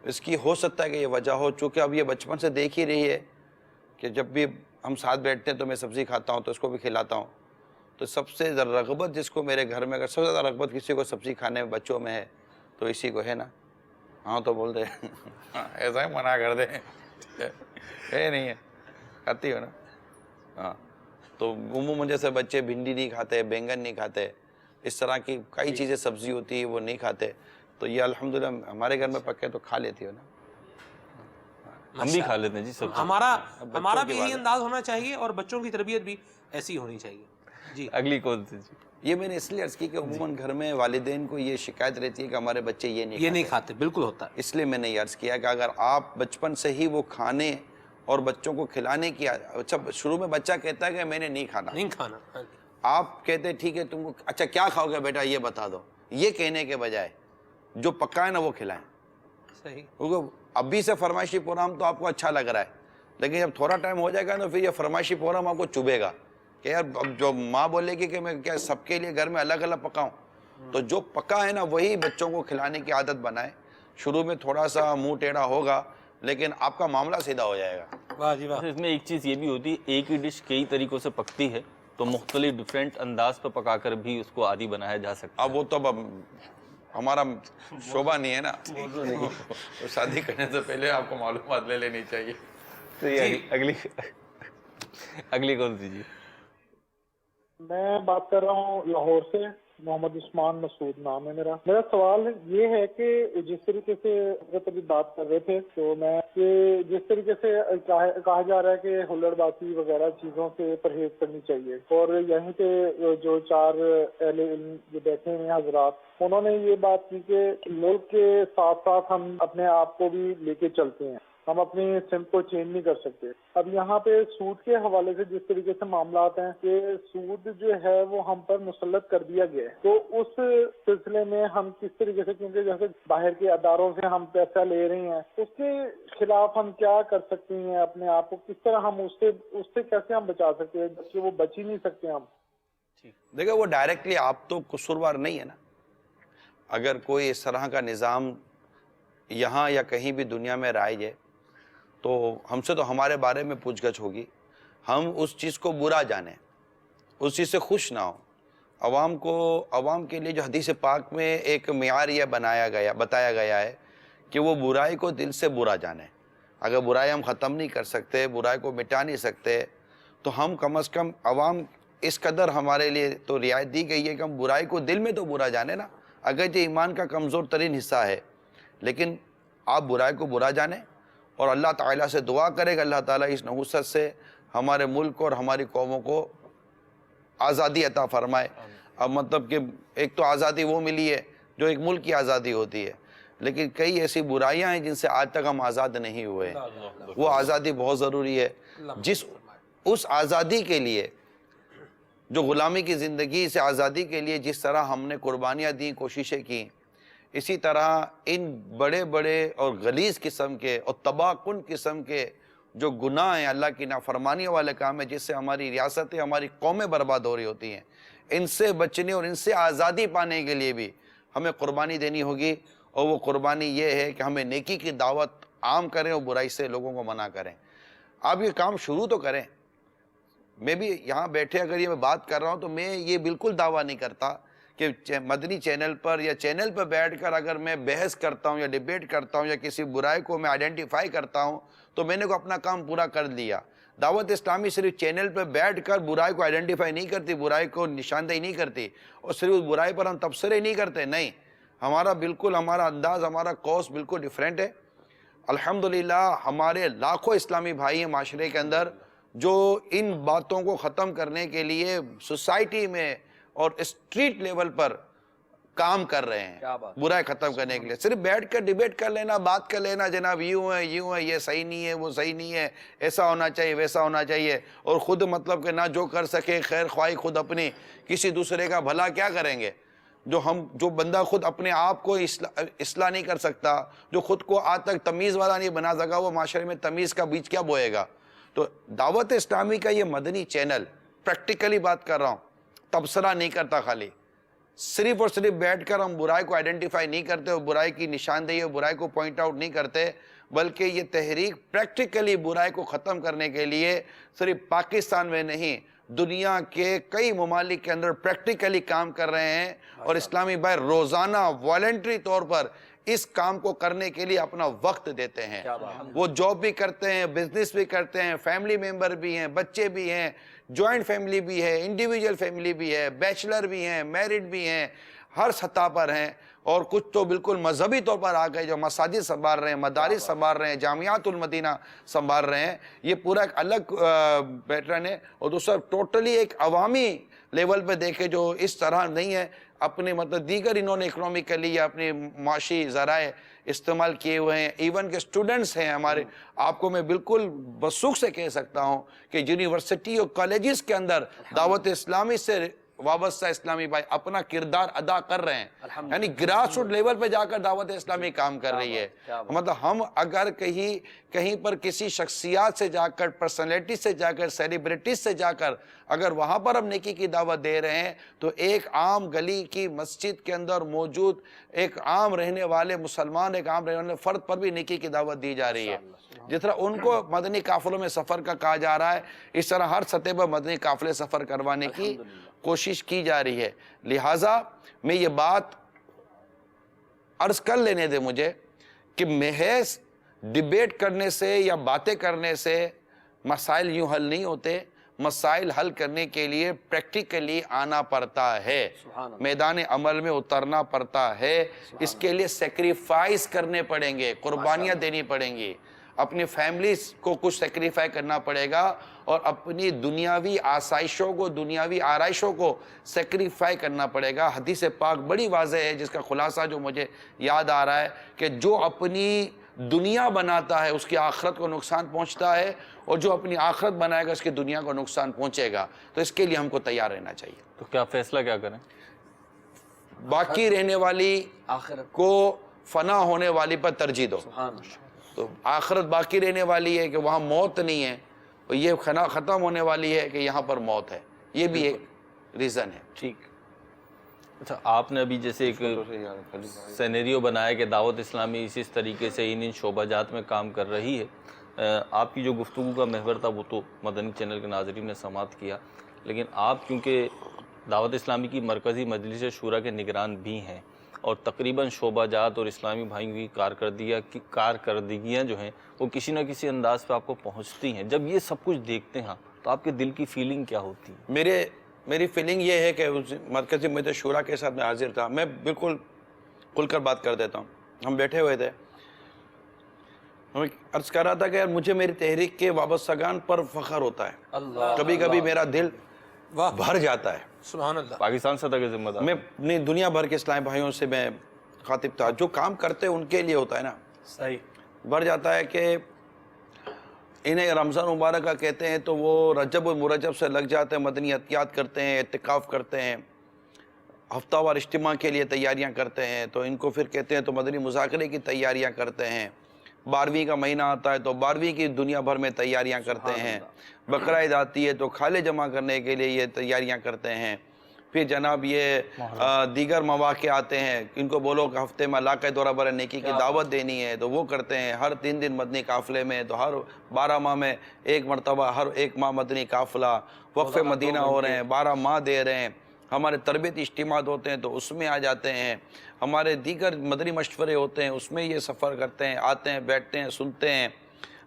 اس کی ہو سکتا ہے کہ یہ وجہ ہو, چونکہ اب یہ بچپن سے دیکھ ہی رہی ہے کہ جب بھی ہم ساتھ بیٹھتے ہیں تو میں سبزی کھاتا ہوں تو اس کو بھی کھلاتا ہوں. تو سب سے رغبت جس کو میرے گھر میں, اگر سب سے زیادہ رغبت کسی کو سبزی کھانے میں بچوں میں ہے تو اسی کو ہے نا. ہاں تو بول دے ایسا ہی منع کر دے, ہے نہیں ہے, کھاتی ہو نا. ہاں تو عموماً جیسے بچے بھنڈی نہیں کھاتے, بینگن نہیں کھاتے, اس طرح کی کئی چیزیں سبزی ہوتی ہے وہ نہیں کھاتے. تو یہ الحمدللہ ہمارے گھر میں پکے تو کھا لیتی ہو نا. ہم بھی کھا لیتے ہیں جی سب. ہمارا بھی یہی انداز ہونا چاہیے اور بچوں کی تربیت بھی ایسی ہونی چاہیے. جی اگلی کون سی جی؟ یہ میں نے اس لیے عرض کی کہ عموماً گھر میں والدین کو یہ شکایت رہتی ہے کہ ہمارے بچے یہ نہیں کھاتے. بالکل ہوتا ہے. اس لیے میں نے یہ عرض کیا کہ اگر آپ بچپن سے ہی وہ کھانے اور بچوں کو کھلانے کی اچھا شروع میں بچہ کہتا ہے کہ میں نے نہیں کھانا. آپ کہتے ٹھیک ہے تم کو اچھا کیا کھاؤ گے بیٹا یہ بتا دو. یہ کہنے کے بجائے جو پکا ہے نا وہ کھلائیں. صحیح. کیونکہ ابھی سے فرمائشی پروگرام تو آپ کو اچھا لگ رہا ہے لیکن جب تھوڑا ٹائم ہو جائے گا تو پھر یہ فرمائشی پروگرام آپ کو چبھے گا کہ یار اب جو ماں بولے گی کہ میں کیا سب کے لیے گھر میں الگ الگ پکاؤں. تو جو پکا ہے نا وہی بچوں کو کھلانے کی عادت بنائے. شروع میں تھوڑا سا منہ ٹیڑھا ہوگا لیکن آپ کا معاملہ سیدھا ہو جائے گا. واہ جی واہ. اس میں ایک چیز یہ بھی ہوتی ہے ایک ہی ڈش کئی طریقوں سے پکتی ہے تو مختلف ڈیفرنٹ انداز پہ پکا کر بھی اس کو عادی بنایا جا سکتا ہے. اب وہ تو اب ہمارا شعبہ نہیں ہے نا. تو شادی کرنے سے پہلے آپ کو معلومات لے لینی چاہیے. تو یہ اگلی کون سی جی؟ میں بات کر رہا ہوں لاہور سے. محمد عثمان مسعود نام ہے میرا سوال یہ ہے کہ جس طریقے سے حضرت ابھی بات کر رہے تھے تو میں کہ جس طریقے سے کہا جا رہا ہے کہ ہلڑ باتی وغیرہ چیزوں سے پرہیز کرنی چاہیے اور یہیں پہ جو 4 اہل علم جو بیٹھے ہیں حضرات انہوں نے یہ بات کی کہ ملک کے ساتھ ساتھ ہم اپنے آپ کو بھی لے کے چلتے ہیں, ہم اپنی سمت کو چینج نہیں کر سکتے. اب یہاں پہ سود کے حوالے سے جس طریقے سے معاملات ہیں کہ سود جو ہے وہ ہم پر مسلط کر دیا گیا ہے, تو اس سلسلے میں ہم کس طریقے سے, کیونکہ جیسے باہر کے اداروں سے ہم پیسہ لے رہے ہیں, اس کے خلاف ہم کیا کر سکتے ہیں, اپنے آپ کو کس طرح ہم اس سے کیسے ہم بچا سکتے ہیں جبکہ وہ بچ ہی نہیں سکتے ہم. دیکھو وہ ڈائریکٹلی آپ تو قصوروار نہیں ہے نا. اگر کوئی اس طرح کا نظام یہاں یا کہیں بھی دنیا میں رائج ہے تو ہم سے تو ہمارے بارے میں پوچھ گچھ ہوگی. ہم اس چیز کو برا جانیں, اس چیز سے خوش نہ ہوں. عوام کے لیے جو حدیث پاک میں ایک معیار یہ بتایا گیا ہے کہ وہ برائی کو دل سے برا جانیں. اگر برائی ہم ختم نہیں کر سکتے, برائی کو مٹا نہیں سکتے, تو ہم کم از کم عوام اس قدر ہمارے لیے تو رعایت دی گئی ہے کہ ہم برائی کو دل میں تو برا جانیں نا. اگرچہ ایمان کا کمزور ترین حصہ ہے لیکن آپ برائی کو برا جانیں اور اللہ تعالیٰ سے دعا کرے کہ اللہ تعالیٰ اس نحوست سے ہمارے ملک اور ہماری قوموں کو آزادی عطا فرمائے. اب مطلب کہ ایک تو آزادی وہ ملی ہے جو ایک ملک کی آزادی ہوتی ہے, لیکن کئی ایسی برائیاں ہیں جن سے آج تک ہم آزاد نہیں ہوئے. وہ آزادی بہت ضروری ہے. اس آزادی کے لیے جو غلامی کی زندگی سے آزادی کے لیے جس طرح ہم نے قربانیاں دیں, کوششیں کی, اسی طرح ان بڑے بڑے اور غلیظ قسم کے اور تباہ کن قسم کے جو گناہ ہیں, اللہ کی نافرمانی والے کام ہیں جس سے ہماری ریاستیں, ہماری قومیں برباد ہو رہی ہوتی ہیں, ان سے بچنے اور ان سے آزادی پانے کے لیے بھی ہمیں قربانی دینی ہوگی. اور وہ قربانی یہ ہے کہ ہمیں نیکی کی دعوت عام کریں اور برائی سے لوگوں کو منع کریں. آپ یہ کام شروع تو کریں. میں بھی یہاں بیٹھے اگر یہ میں بات کر رہا ہوں تو میں یہ بالکل دعویٰ نہیں کرتا کہ مدنی چینل پر یا چینل پر بیٹھ کر اگر میں بحث کرتا ہوں یا ڈیبیٹ کرتا ہوں یا کسی برائی کو میں آئیڈینٹیفائی کرتا ہوں تو میں نے کو اپنا کام پورا کر لیا. دعوت اسلامی صرف چینل پر بیٹھ کر برائی کو آئیڈینٹیفائی نہیں کرتی, برائی کو نشاندہی نہیں کرتی اور صرف اس برائی پر ہم تبصرے نہیں کرتے. نہیں, ہمارا انداز, ہمارا کوس بالکل ڈیفرینٹ ہے. الحمدللہ ہمارے لاکھوں اسلامی بھائی ہیں معاشرے کے اندر جو ان باتوں کو ختم کرنے کے لیے سوسائٹی میں اور اسٹریٹ لیول پر کام کر رہے ہیں, برائی ختم کرنے کے لیے. صرف بیٹھ کر ڈیبیٹ کر لینا, بات کر لینا, جناب یوں ہے, یہ صحیح نہیں ہے, وہ صحیح نہیں ہے, ایسا ہونا چاہیے, ویسا ہونا چاہیے, اور خود مطلب کہ نہ جو کر سکے خیر خواہی خود اپنی, کسی دوسرے کا بھلا کیا کریں گے. جو بندہ خود اپنے آپ کو اصلاح نہیں کر سکتا, جو خود کو آج تک تمیز والا نہیں بنا سکا, وہ معاشرے میں تمیز کا بیج کیا بوئے گا. تو دعوت اسلامی کا یہ مدنی چینل پریکٹیکلی بات کر رہا ہوں, تبصرہ نہیں کرتا, خالی صرف اور صرف بیٹھ کر ہم برائی کو آئیڈینٹیفائی نہیں کرتے اور برائی کی نشاندہی اور برائی کو پوائنٹ آؤٹ نہیں کرتے, بلکہ یہ تحریک پریکٹیکلی برائی کو ختم کرنے کے لیے صرف پاکستان میں نہیں دنیا کے کئی ممالک کے اندر پریکٹیکلی کام کر رہے ہیں. اور اسلامی بھائی روزانہ والنٹری طور پر اس کام کو کرنے کے لیے اپنا وقت دیتے ہیں. وہ جاب بھی کرتے ہیں, بزنس بھی کرتے ہیں, فیملی ممبر بھی ہیں, بچے بھی ہیں, جوائنٹ فیملی بھی ہے, انڈیویجول فیملی بھی ہے, بیچلر بھی ہیں, میرڈ بھی ہیں, ہر سطح پر ہیں. اور کچھ تو بالکل مذہبی طور پر آ گئے جو مساجد سنبھال رہے ہیں، مدارس سنبھال رہے ہیں، جامعات المدینہ سنبھال رہے ہیں. یہ پورا ایک الگ پیٹرن ہے. اور دوسرا ٹوٹلی ایک عوامی لیول پہ دیکھے جو اس طرح نہیں ہے، اپنے مطلب دیگر انہوں نے اکنومیکلی یا اپنے معاشی ذرائع استعمال کیے ہوئے ہیں. ایون کہ اسٹوڈنٹس ہیں ہمارے، آپ کو میں بالکل بسوخ سے کہہ سکتا ہوں کہ یونیورسٹی اور کالجز کے اندر دعوت اسلامی سے وابستہ اسلامی بھائی اپنا کردار ادا کر رہے ہیں. یعنی گراس روٹ لیول پہ جا کر دعوت اسلامی کام کر رہی ہے. مطلب ہم اگر کہیں پر کسی شخصیات سے جا کر، پرسنالٹی سے جا کر، سیلیبریٹیز سے جا کر اگر وہاں پر ہم نیکی کی دعوت دے رہے ہیں تو ایک عام گلی کی مسجد کے اندر موجود ایک عام رہنے والے مسلمان، ایک عام رہنے والے فرد پر بھی نیکی کی دعوت دی جا رہی ہے. جس طرح ان کو مدنی قافلوں میں سفر کا کہا جا رہا ہے، اس طرح ہر سطح پر مدنی قافلے سفر کروانے کی کوشش کی جا رہی ہے. لہٰذا میں یہ بات عرض کر لینے دے مجھے کہ محض ڈیبیٹ کرنے سے یا باتیں کرنے سے مسائل یوں حل نہیں ہوتے. مسائل حل کرنے کے لیے پریکٹیکلی آنا پڑتا ہے، میدان عمل میں اترنا پڑتا ہے. اس کے لیے سیکریفائز کرنے پڑیں گے، قربانیاں دینی پڑیں گی. اپنی فیملیز کو کچھ سیکریفائی کرنا پڑے گا اور اپنی دنیاوی آسائشوں کو، دنیاوی آرائشوں کو سیکریفائی کرنا پڑے گا. حدیث پاک بڑی واضح ہے جس کا خلاصہ جو مجھے یاد آ رہا ہے کہ جو اپنی دنیا بناتا ہے اس کی آخرت کو نقصان پہنچتا ہے، اور جو اپنی آخرت بنائے گا اس کی دنیا کو نقصان پہنچے گا. تو اس کے لیے ہم کو تیار رہنا چاہیے. تو کیا فیصلہ کیا کریں؟ باقی رہنے والی آخرت کو فنا ہونے والی پر ترجیح دو. تو آخرت باقی رہنے والی ہے کہ وہاں موت نہیں ہے، اور یہ ختم ہونے والی ہے کہ یہاں پر موت ہے. یہ بھی ایک ریزن ہے. ٹھیک. اچھا، آپ نے ابھی جیسے ایک سینیریو بنایا کہ دعوت اسلامی اس طریقے سے ان شعبہ جات میں کام کر رہی ہے. آپ کی جو گفتگو کا محور تھا وہ تو مدنی چینل کے ناظرین نے سماعت کیا، لیکن آپ کیونکہ دعوت اسلامی کی مرکزی مجلس شورا کے نگران بھی ہیں اور تقریباً شعبہ جات اور اسلامی بھائیوں کی کارکردگیاں جو ہیں وہ کسی نہ کسی انداز پہ آپ کو پہنچتی ہیں. جب یہ سب کچھ دیکھتے ہیں تو آپ کے دل کی فیلنگ کیا ہوتی ہے؟ میری فیلنگ یہ ہے کہ مرکزی مجلس شورا کے ساتھ میں حاضر تھا. میں بالکل کھل کر بات کر دیتا ہوں. ہم بیٹھے ہوئے تھے، ہمیں عرض کر رہا تھا کہ یار مجھے میری تحریک کے وابستگان پر فخر ہوتا ہے. کبھی کبھی میرا دل بھر جاتا ہے. سبحان اللہ. پاکستان سطح کے ذمہ دار میں اپنی دنیا بھر کے اسلامی بھائیوں سے میں خاطب تھا. جو کام کرتے ان کے لیے ہوتا ہے نا، صحیح بھر جاتا ہے کہ انہیں رمضان مبارک کا کہتے ہیں تو وہ رجب و مرجب سے لگ جاتے ہیں، مدنی عطیات کرتے ہیں، اعتکاف کرتے ہیں، ہفتہ وار اجتماع کے لیے تیاریاں کرتے ہیں. تو ان کو پھر کہتے ہیں تو مدنی مذاکرے کی تیاریاں کرتے ہیں. 12ویں کا مہینہ آتا ہے تو 12ویں کی دنیا بھر میں تیاریاں کرتے ہیں. بقرعید آتی ہے تو کھالے جمع کرنے کے لیے یہ تیاریاں کرتے ہیں. پھر جناب یہ دیگر مواقع آتے ہیں، ان کو بولو کہ ہفتے میں علاقہ دورہ برائے نیکی کی دعوت دینی ہے تو وہ کرتے ہیں. ہر 3 دن مدنی قافلے میں، تو ہر 12 ماہ میں ایک مرتبہ، ہر 1 ماہ مدنی قافلہ. وقف مدینہ ہو رہے ہیں، 12 ماہ دے رہے ہیں. ہمارے تربیتی اجتماعات ہوتے ہیں تو اس میں آ جاتے ہیں. ہمارے دیگر مدنی مشورے ہوتے ہیں اس میں یہ سفر کرتے ہیں، آتے ہیں، بیٹھتے ہیں، سنتے ہیں.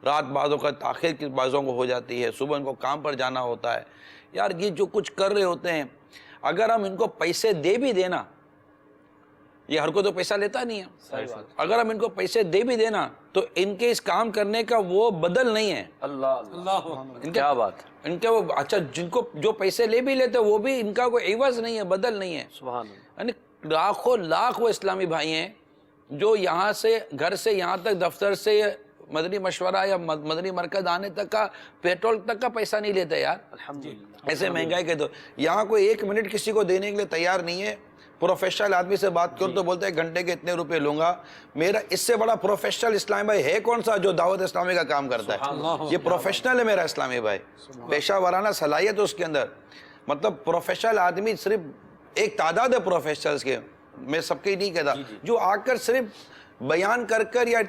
رات بعضوں کا تاخیر کی بعضوں کو ہو جاتی ہے، صبح ان کو کام پر جانا ہوتا ہے. یار یہ جو کچھ کر رہے ہوتے ہیں، اگر ہم ان کو پیسے دے بھی دینا، یہ ہر کوئی تو پیسہ لیتا نہیں ہے، اگر ہم ان کو پیسے دے بھی دینا تو ان کے اس کام کرنے کا وہ بدل نہیں ہے. اللہ کیا بات. ان کے وہ اچھا جن کو جو پیسے لے بھی لیتے وہ بھی ان کا کوئی عوض نہیں ہے، بدل نہیں ہے. سبحان اللہ. یعنی لاکھوں لاکھ وہ اسلامی بھائی ہیں جو یہاں سے، گھر سے یہاں تک، دفتر سے مدنی مشورہ یا مدنی مرکز آنے تک کا پیٹرول تک کا پیسہ نہیں لیتے یار. الحمدللہ. ایسے مہنگائی کے تو یہاں کوئی 1 منٹ کسی کو دینے کے لیے تیار نہیں ہے. پروفیشنل آدمی سے بات کرو تو بولتے ہیں گھنٹے کے اتنے روپے لوں گا. میرا اس سے بڑا پروفیشنل اسلامی بھائی ہے کون سا جو دعوت اسلامی کا کام کرتا ہے؟ یہ پروفیشنل ہے میرا اسلامی بھائی، پیشہ ورانہ صلاحیت ہے اس کے اندر. مطلب پروفیشنل آدمی صرف ایک تعداد ہے پروفیشنلز کے، میں سب کے نہیں کہتا، جو آ کر صرف بیان کر یا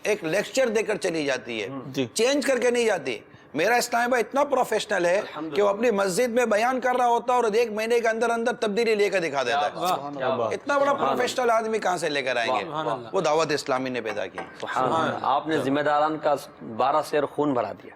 ایک لیکچر دے کر چلی جاتی ہے، چینج کر کے نہیں جاتی. میرا اسلامی بھائی اتنا پروفیشنل ہے کہ وہ اپنی مسجد میں بیان کر رہا ہوتا ہے اور 1 مہینے کے اندر اندر تبدیلی لے کر دکھا دیتا ہے. اتنا بڑا پروفیشنل آدمی کہاں سے لے کر آئیں گے؟ وہ دعوت اسلامی نے پیدا کی. آپ نے ذمہ داران کا 12 سیر خون بھرا دیا.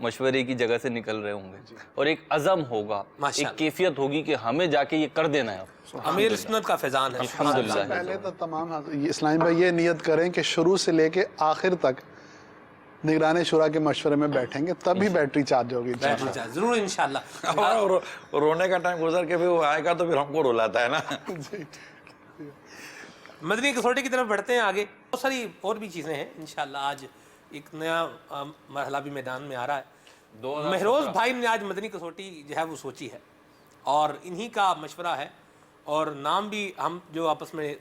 مشورے کی جگہ سے نکل رہے ہوں گے اور ایک عزم ہوگا, ایک کیفیت ہوگی کہ ہمیں جا کے یہ کر دینا ہے. امیر سنت کا فیضان ہے الحمدللہ. پہلے تو تمام اسلامی بھائی یہ نیت کریں کہ شروع سے لے کے آخر تک نگران شورا کے مشورے میں بیٹھیں گے, تب ہی بیٹری چارج ہوگی. ضرور انشاءاللہ. اور رونے کا ٹائم گزر کے بھی وہ آئے گا تو پھر ہم کو رلاتا ہے نا. مدنی کسوٹی کی طرف بڑھتے ہیں آگے. بہت ساری اور بھی چیزیں ہیں انشاءاللہ. آج ایک نیا مرحلہ بھی میدان میں آ رہا ہے. مہروز بھائی نے آج مدنی کسوٹی جو ہے وہ سوچی ہے اور انہی کا مشورہ ہے, اور نام بھی ہم جو آپس میں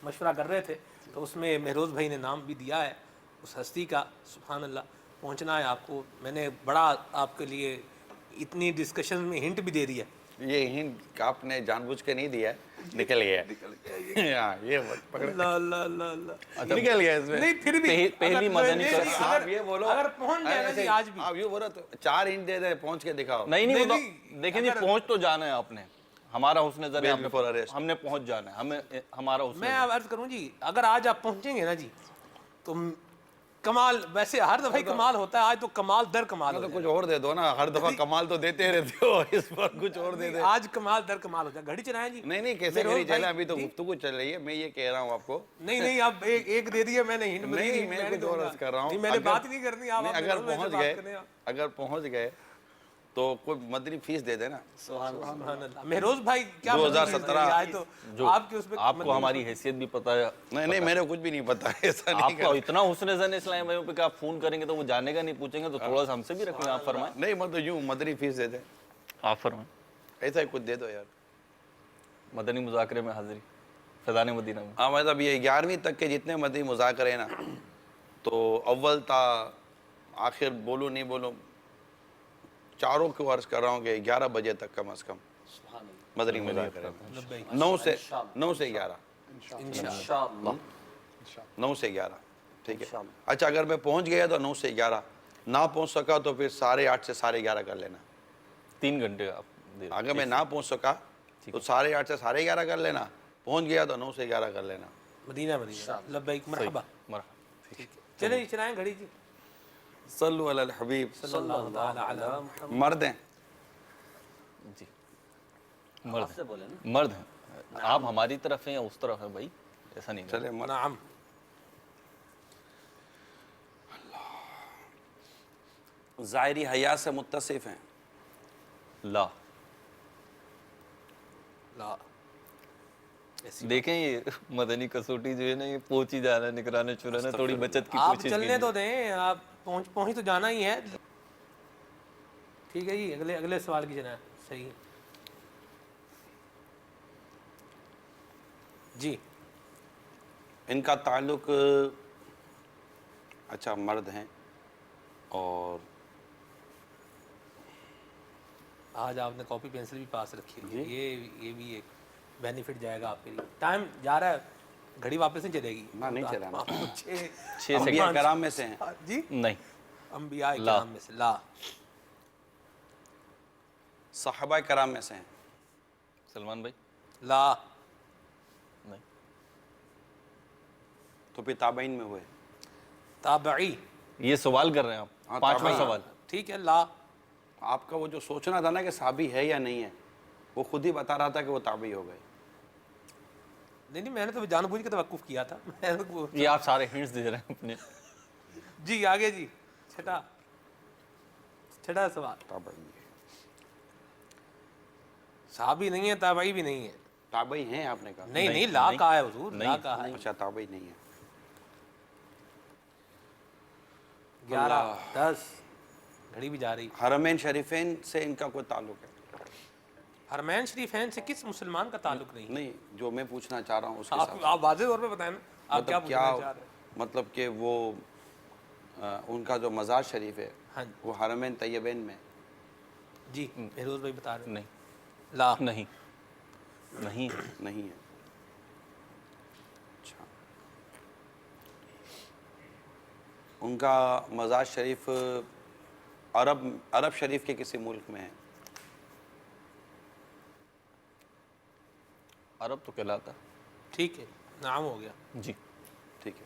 مشورہ کر رہے تھے تو اس میں مہروز بھائی نے نام بھی دیا ہے اس ہستی کا. سبحان اللہ, پہنچنا ہے آپ کو. میں نے بڑا آپ کے لیے اتنی ڈسکشن میں ہنٹ بھی دے دیا. یہ ہنٹ آپ نے جان بوجھ کے نہیں دیا ہے, نکل گیا ہے. یہ پکڑ نکل گیا اس میں. نہیں پھر بھی پہلی مدنی آپ یہ بولو, اگر پہنچ جائے نا جی آج بھی, آپ یہ بولو تو 4 ہنٹ دے دے, پہنچ کے دکھاؤ. نہیں دیکھیں جی, پہنچ تو جانا ہے آپ نے. ہمارا حسن ظن ہم نے پہنچ جانا ہے, ہمیں ہمارا حسن. میں عرض کروں جی, اگر آج آپ پہنچیں گے نا جی تو کمال, ویسے ہر دفعہ کمال ہوتا ہے, آج تو کمال در کمال ہو تو جائے. کچھ اور دے دو نا, ہر دفعہ کمال تو دیتے رہتے ہو, اس پر کچھ اور دے دے. آج کمال در کمال ہو جائے. گھڑی چلائیں جی. نہیں کیسے گھڑی چلے, ابھی تو گفتگو چل رہی ہے. میں یہ کہہ رہا ہوں آپ کو. نہیں اب ایک دے دیا میں نے ہنٹ. نہیں میں کچھ اور عرض کر رہا ہوں. میں نے بات نہیں کرنی. اگر پہنچ گئے تو کوئی مدنی فیس دے دے نا. سبحان اللہ. مہروز بھائی کیا 2017 آپ کے اس پہ آپ کو ہماری حیثیت بھی پتہ ہے. نہیں میرے کچھ بھی نہیں پتا, ایسا آپ نہیں. کو اتنا حسن ظن اسلامی بھائیوں پہ کہ آپ فون کریں گے تو وہ جانے گا نہیں, پوچھیں گے تو تھوڑا سا ہم سے بھی رکھیں. آپ فرمائیں. نہیں مطلب یوں مدنی فیس دے دیں, آپ فرمائیں. ایسا ہی کچھ دے دو یار. مدنی مذاکرے میں حاضری فیضان مدینہ میں. ہاں مطلب یہ 11ویں تک کے جتنے مدنی مذاکرے ہیں نا, تو اول تا آخر بولو نہیں بولو, چاروں کو عرض کر رہا ہوں کہ 11 بجے تک کم از کم مدنی مذاکرے. 9 سے 11 9 سے 11 ٹھیک ہے. اچھا اگر میں پہنچ گیا تو 9 سے 11, نہ پہنچ سکا تو پھر 8:30 سے 11:30 کر لینا. 3 گھنٹے آپ دے. اگر میں نہ پہنچ سکا تو 8:30 سے 11:30 کر لینا, پہنچ گیا تو 9 سے 11 کر لینا. مدینہ لبیک مرحبا. چلیں چلائیں گھڑی جی. صلو علی الحبیب صلی اللہ تعالی علی محمد. مرد ہیں جی مرد ہیں. آپ ہماری طرف ہیں یا اس طرف ہیں بھائی, ایسا نہیں. چلے مرد. نعم. ظاہری حیا سے متصف ہیں. لا دیکھیں یہ مدنی کسوٹی جو ہے نا, یہ پہنچ ہی جانا ہے. نگران شورا نے تھوڑی بچت کی آپ کوشش چلنے تو دیں, آپ پہنچ تو جانا ہی ہے. ٹھیک ہے جی, اگلے سوال کی جناب. صحیح ہے جی. ان کا تعلق, اچھا مرد ہیں اور آج آپ نے کاپی پینسل بھی پاس رکھی ہے. یہ بھی ایک بینیفٹ جائے گا آپ کے لیے. ٹائم جا رہا ہے, گھڑی واپس نہیں چلے گی. نہیں چلانا. 6 انبیاء کرام میں سے ہیں جی. نہیں. انبیاء کرام میں سے. لا. صحابہ کرام میں سے ہیں. سلمان بھائی. لا. نہیں. تو پھر تابعین میں ہوئے. تابعی. یہ سوال کر رہے ہیں آپ, 5واں سوال. ٹھیک ہے. لا. آپ کا وہ جو سوچنا تھا نا کہ صحابی ہے یا نہیں ہے, وہ خود ہی بتا رہا تھا کہ وہ تابعی ہو گئے. نہیں میں نے تو جان بوجھ کے توقف کیا تھا. یہ آپ سارے ہنٹس دے رہے ہیں اپنے. جی آگے جی. چھٹا سوال. صحابی نہیں ہے, تابعی بھی نہیں ہے. تابعی ہیں آپ نے کہا. نہیں لا کہا ہے حضور. لا کہا ہے. اچھا تابعی نہیں ہے. 11 10 گھڑی بھی جا رہی. حرمین شریفین سے ان کا کوئی تعلق ہے. حرمین شریفین سے کس مسلمان کا تعلق نہیں؟ نہیں جو میں پوچھنا چاہ رہا ہوں اس کے ساتھ آپ واضح طور پہ بتائیں نا, آپ کیا پوچھنا چاہ رہے ہیں. مطلب کہ وہ ان کا جو مزار شریف ہے وہ حرمین طیبین میں. جی مہروز بھائی بتا رہے ہیں. نہیں. لا. نہیں ہے. اچھا ان کا مزار شریف عرب شریف کے کسی ملک میں ہے. عرب تو کہلاتا. ٹھیک ہے, نعم ہو گیا. جی ٹھیک ہے.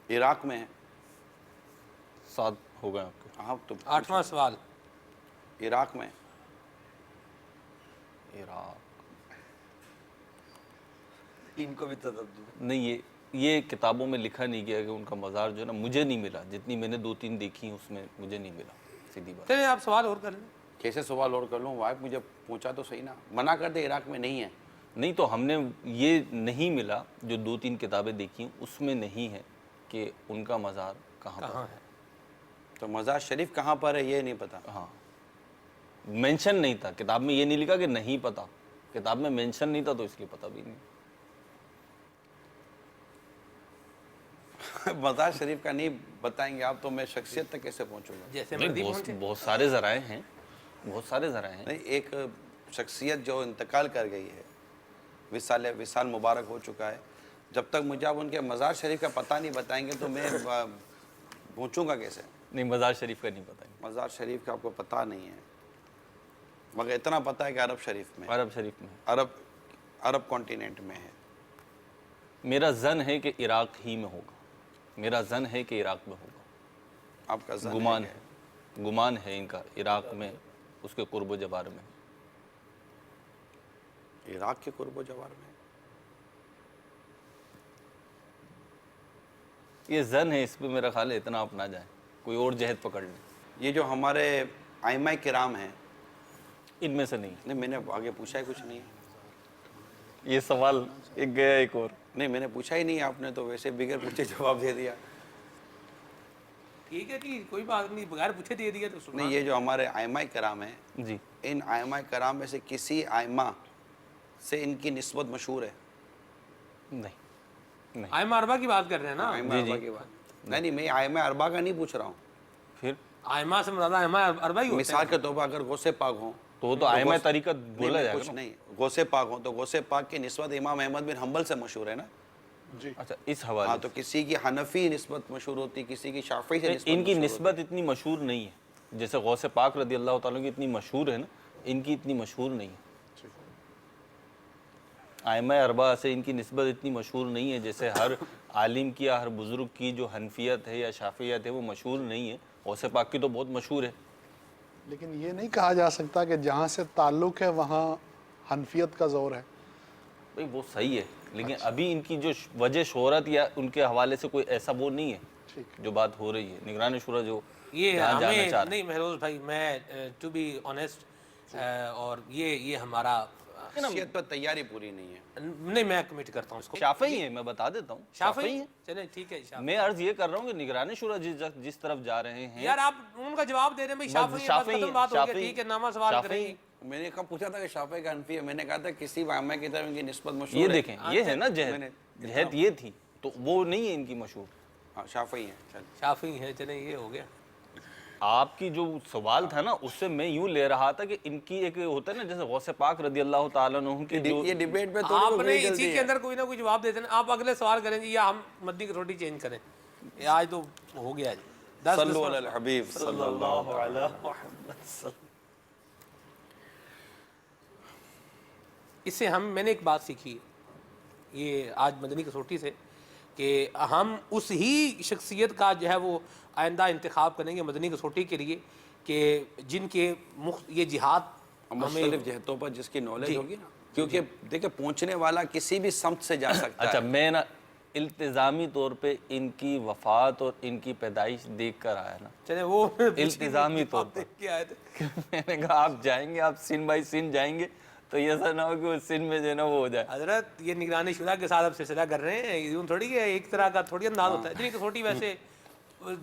عراق میں ہے. 7 ہو گئے آپ کے. آپ تو 8واں سوال. عراق میں عراق ان کو بھی نہیں, یہ کتابوں میں لکھا نہیں گیا کہ ان کا مزار جو ہے نا, مجھے نہیں ملا. جتنی میں نے 2-3 دیکھی اس میں مجھے نہیں ملا, سیدھی بات. چلیں آپ سوال اور کر لیں. کیسے سوال اور کر لوں واقف, مجھے پوچھا تو صحیح نا, منع کر دے عراق میں نہیں ہے. نہیں تو ہم نے یہ نہیں ملا, جو 2-3 کتابیں دیکھی ہیں اس میں نہیں ہے کہ ان کا مزار کہاں پر کہاں ہے؟ تو مزار شریف کہاں پر ہے یہ نہیں پتا. ہاں, مینشن نہیں تھا کتاب میں, یہ نہیں لکھا کہ نہیں پتا, کتاب میں مینشن نہیں تھا تو اس لیے پتا بھی نہیں. مزار شریف کا نہیں بتائیں گے آپ تو میں شخصیت تک کیسے پہنچوں گا. جیسے نہیں, مردی پہنچے. بہت سارے ذرائع ہیں, بہت سارے ذرائع ہیں. نہیں, ایک شخصیت جو انتقال کر گئی ہے, وصال مبارک ہو چکا ہے, جب تک مجھے آپ ان کے مزار شریف کا پتہ نہیں بتائیں گے تو میں پہنچوں گا کیسے. نہیں, مزار شریف کا نہیں پتا. مزار شریف کا آپ کو پتہ نہیں ہے, مگر اتنا پتہ ہے کہ عرب شریف میں, عرب شریف میں, عرب کانٹیننٹ میں ہے. میرا ظن ہے کہ عراق ہی میں ہوگا, میرا ظن ہے کہ عراق میں ہوگا. آپ کا ظن گمان ہے, گمان ہے ان کا عراق میں, اس کے قرب و جوار میں. عراق کے قرب و جوار میں یہ ظن ہے, اس پہ میرا خیال ہے اتنا آپ نہ جائیں, کوئی اور جہد پکڑ لیں. یہ جو ہمارے ائمہ کرام ہیں, ان میں سے نہیں. نہیں میں نے آگے پوچھا ہی کچھ نہیں. یہ سوال ایک گیا ایک اور. نہیں میں نے پوچھا ہی نہیں, آپ نے تو ویسے بغیر پوچھے جواب دے دیا. ٹھیک ہے جی, کوئی بات نہیں, بغیر پوچھے دے دیا تو سنا. نہیں, یہ جو ہمارے ائمہ کرام ہیں, جی, ان ائمہ کرام میں سے کسی ائمہ سے ان کی نسبت مشہور ہے؟ نہیں. ائمہ اربعہ کی بات کر رہے ہیں نا. ائمہ اربعہ کی بات نہیں, میں ائمہ اربعہ کا نہیں پوچھ رہا ہوں. پھر ائمہ سے مراد ائمہ اربعہ ہی ہوتے ہیں. مثال کے طور پر اگر غوث پاک ہوں تو وہ تو ائمہ طریقت بولا جائے کچھ گا. نہیں, غوث پاک ہوں تو غوث پاک کی نسبت امام احمد بن حنبل سے مشہور ہے نا. اچھا, اس حوالے ہاں, تو کسی کی حنفی نسبت مشہور ہوتی, کسی کی شافعی سے نسبت ان کی مشہور نسبت اتنی مشہور نہیں ہے, جیسے غوث پاک رضی اللہ تعالیٰ کی اتنی مشہور ہے نا, ان کی اتنی مشہور نہیں ہے. ائمہ اربعہ سے ان کی نسبت اتنی مشہور نہیں ہے, جیسے ہر عالم کی یا ہر بزرگ کی جو حنفیت ہے یا شافعیت ہے وہ مشہور نہیں ہے. غوث پاک کی تو بہت مشہور ہے. لیکن یہ نہیں کہا جا سکتا کہ جہاں سے تعلق ہے وہاں حنفیت کا زور ہے. بھئی وہ صحیح ہے, لیکن ابھی ان کی جو وجہ شہرت یا ان کے حوالے سے کوئی ایسا وہ نہیں ہے جو بات ہو رہی ہے. نگران شورا جو یہ جہاں جانا ہمیں چاہ رہے نہیں, مہروز بھائی, میں ٹو بی آنیسٹ, اور یہ ہمارا شخصیت پر تیاری پوری نہیں ہے. نہیں, میں کمٹ کرتا ہوں اس کو. شافعی ہیں, میں بتا دیتا ہوں, شافعی ہیں. چلیں ٹھیک ہے. میں عرض یہ کر رہا ہوں کہ نگران شورا جس طرف جا رہے ہیں, یار آپ ان کا جواب دے رہے ہیں بھائی, شافعی ختم بات ہو گیا, ٹھیک ہے, نامہ سوال کریں گے. میں نے کب پوچھا تھا کہ شافعی کا حنفی ہے, میں نے کہا تھا کسی ائمہ کی طرف ان کی نسبت مشہور ہے. یہ دیکھیں, یہ ہے نا جہد یہ تھی, تو وہ نہیں ہے ان کی مشہور. ہاں, شافعی ہیں. شافعی ہیں, چلیں یہ ہو گیا. آپ کی جو سوال تھا نا, اس سے میں یوں لے رہا تھا کہ ان کی ایک ہوتا ہے نا, جیسے غوث پاک رضی اللہ تعالیٰ عنہ کی جو یہ ڈیبیٹ پہ آپ نے اسی کے اندر کوئی نہ کوئی جواب دیتے ہیں. آپ اگلے سوال کریں جی, یا ہم مدنی کی روٹی چینج کریں. آج تو ہو گیا جی. صلو علی الحبیب صلی اللہ علیہ وسلم. اس سے میں نے ایک بات سیکھی یہ آج مدنی کسوٹی سے, کہ ہم اس ہی شخصیت کا جو ہے وہ آئندہ انتخاب کریں گے مدنی کسوٹی کے لیے, کہ جن کے یہ جہاد مختلف جہتوں پر جس کی نالج ہوگی نا, کیونکہ دیکھیں پہنچنے والا کسی بھی سمت سے جا سکتا ہے. اچھا, میں نا التزامی طور پہ ان کی وفات اور ان کی پیدائش دیکھ کر آیا نا, چلے وہ التزامی طور پر میں نے کہا آپ جائیں گے, آپ سن بائی سن جائیں گے, تو یہ ایسا نہ ہو کہ وہ سن میں جو ہے نا وہ ہو جائے. حضرت یہ نگرانی شورا کے ساتھ اب سلسلہ کر رہے ہیں, یوں تھوڑی ہے, ایک طرح کا تھوڑی انداز ہوتا ہے. اتنی کسوٹی ویسے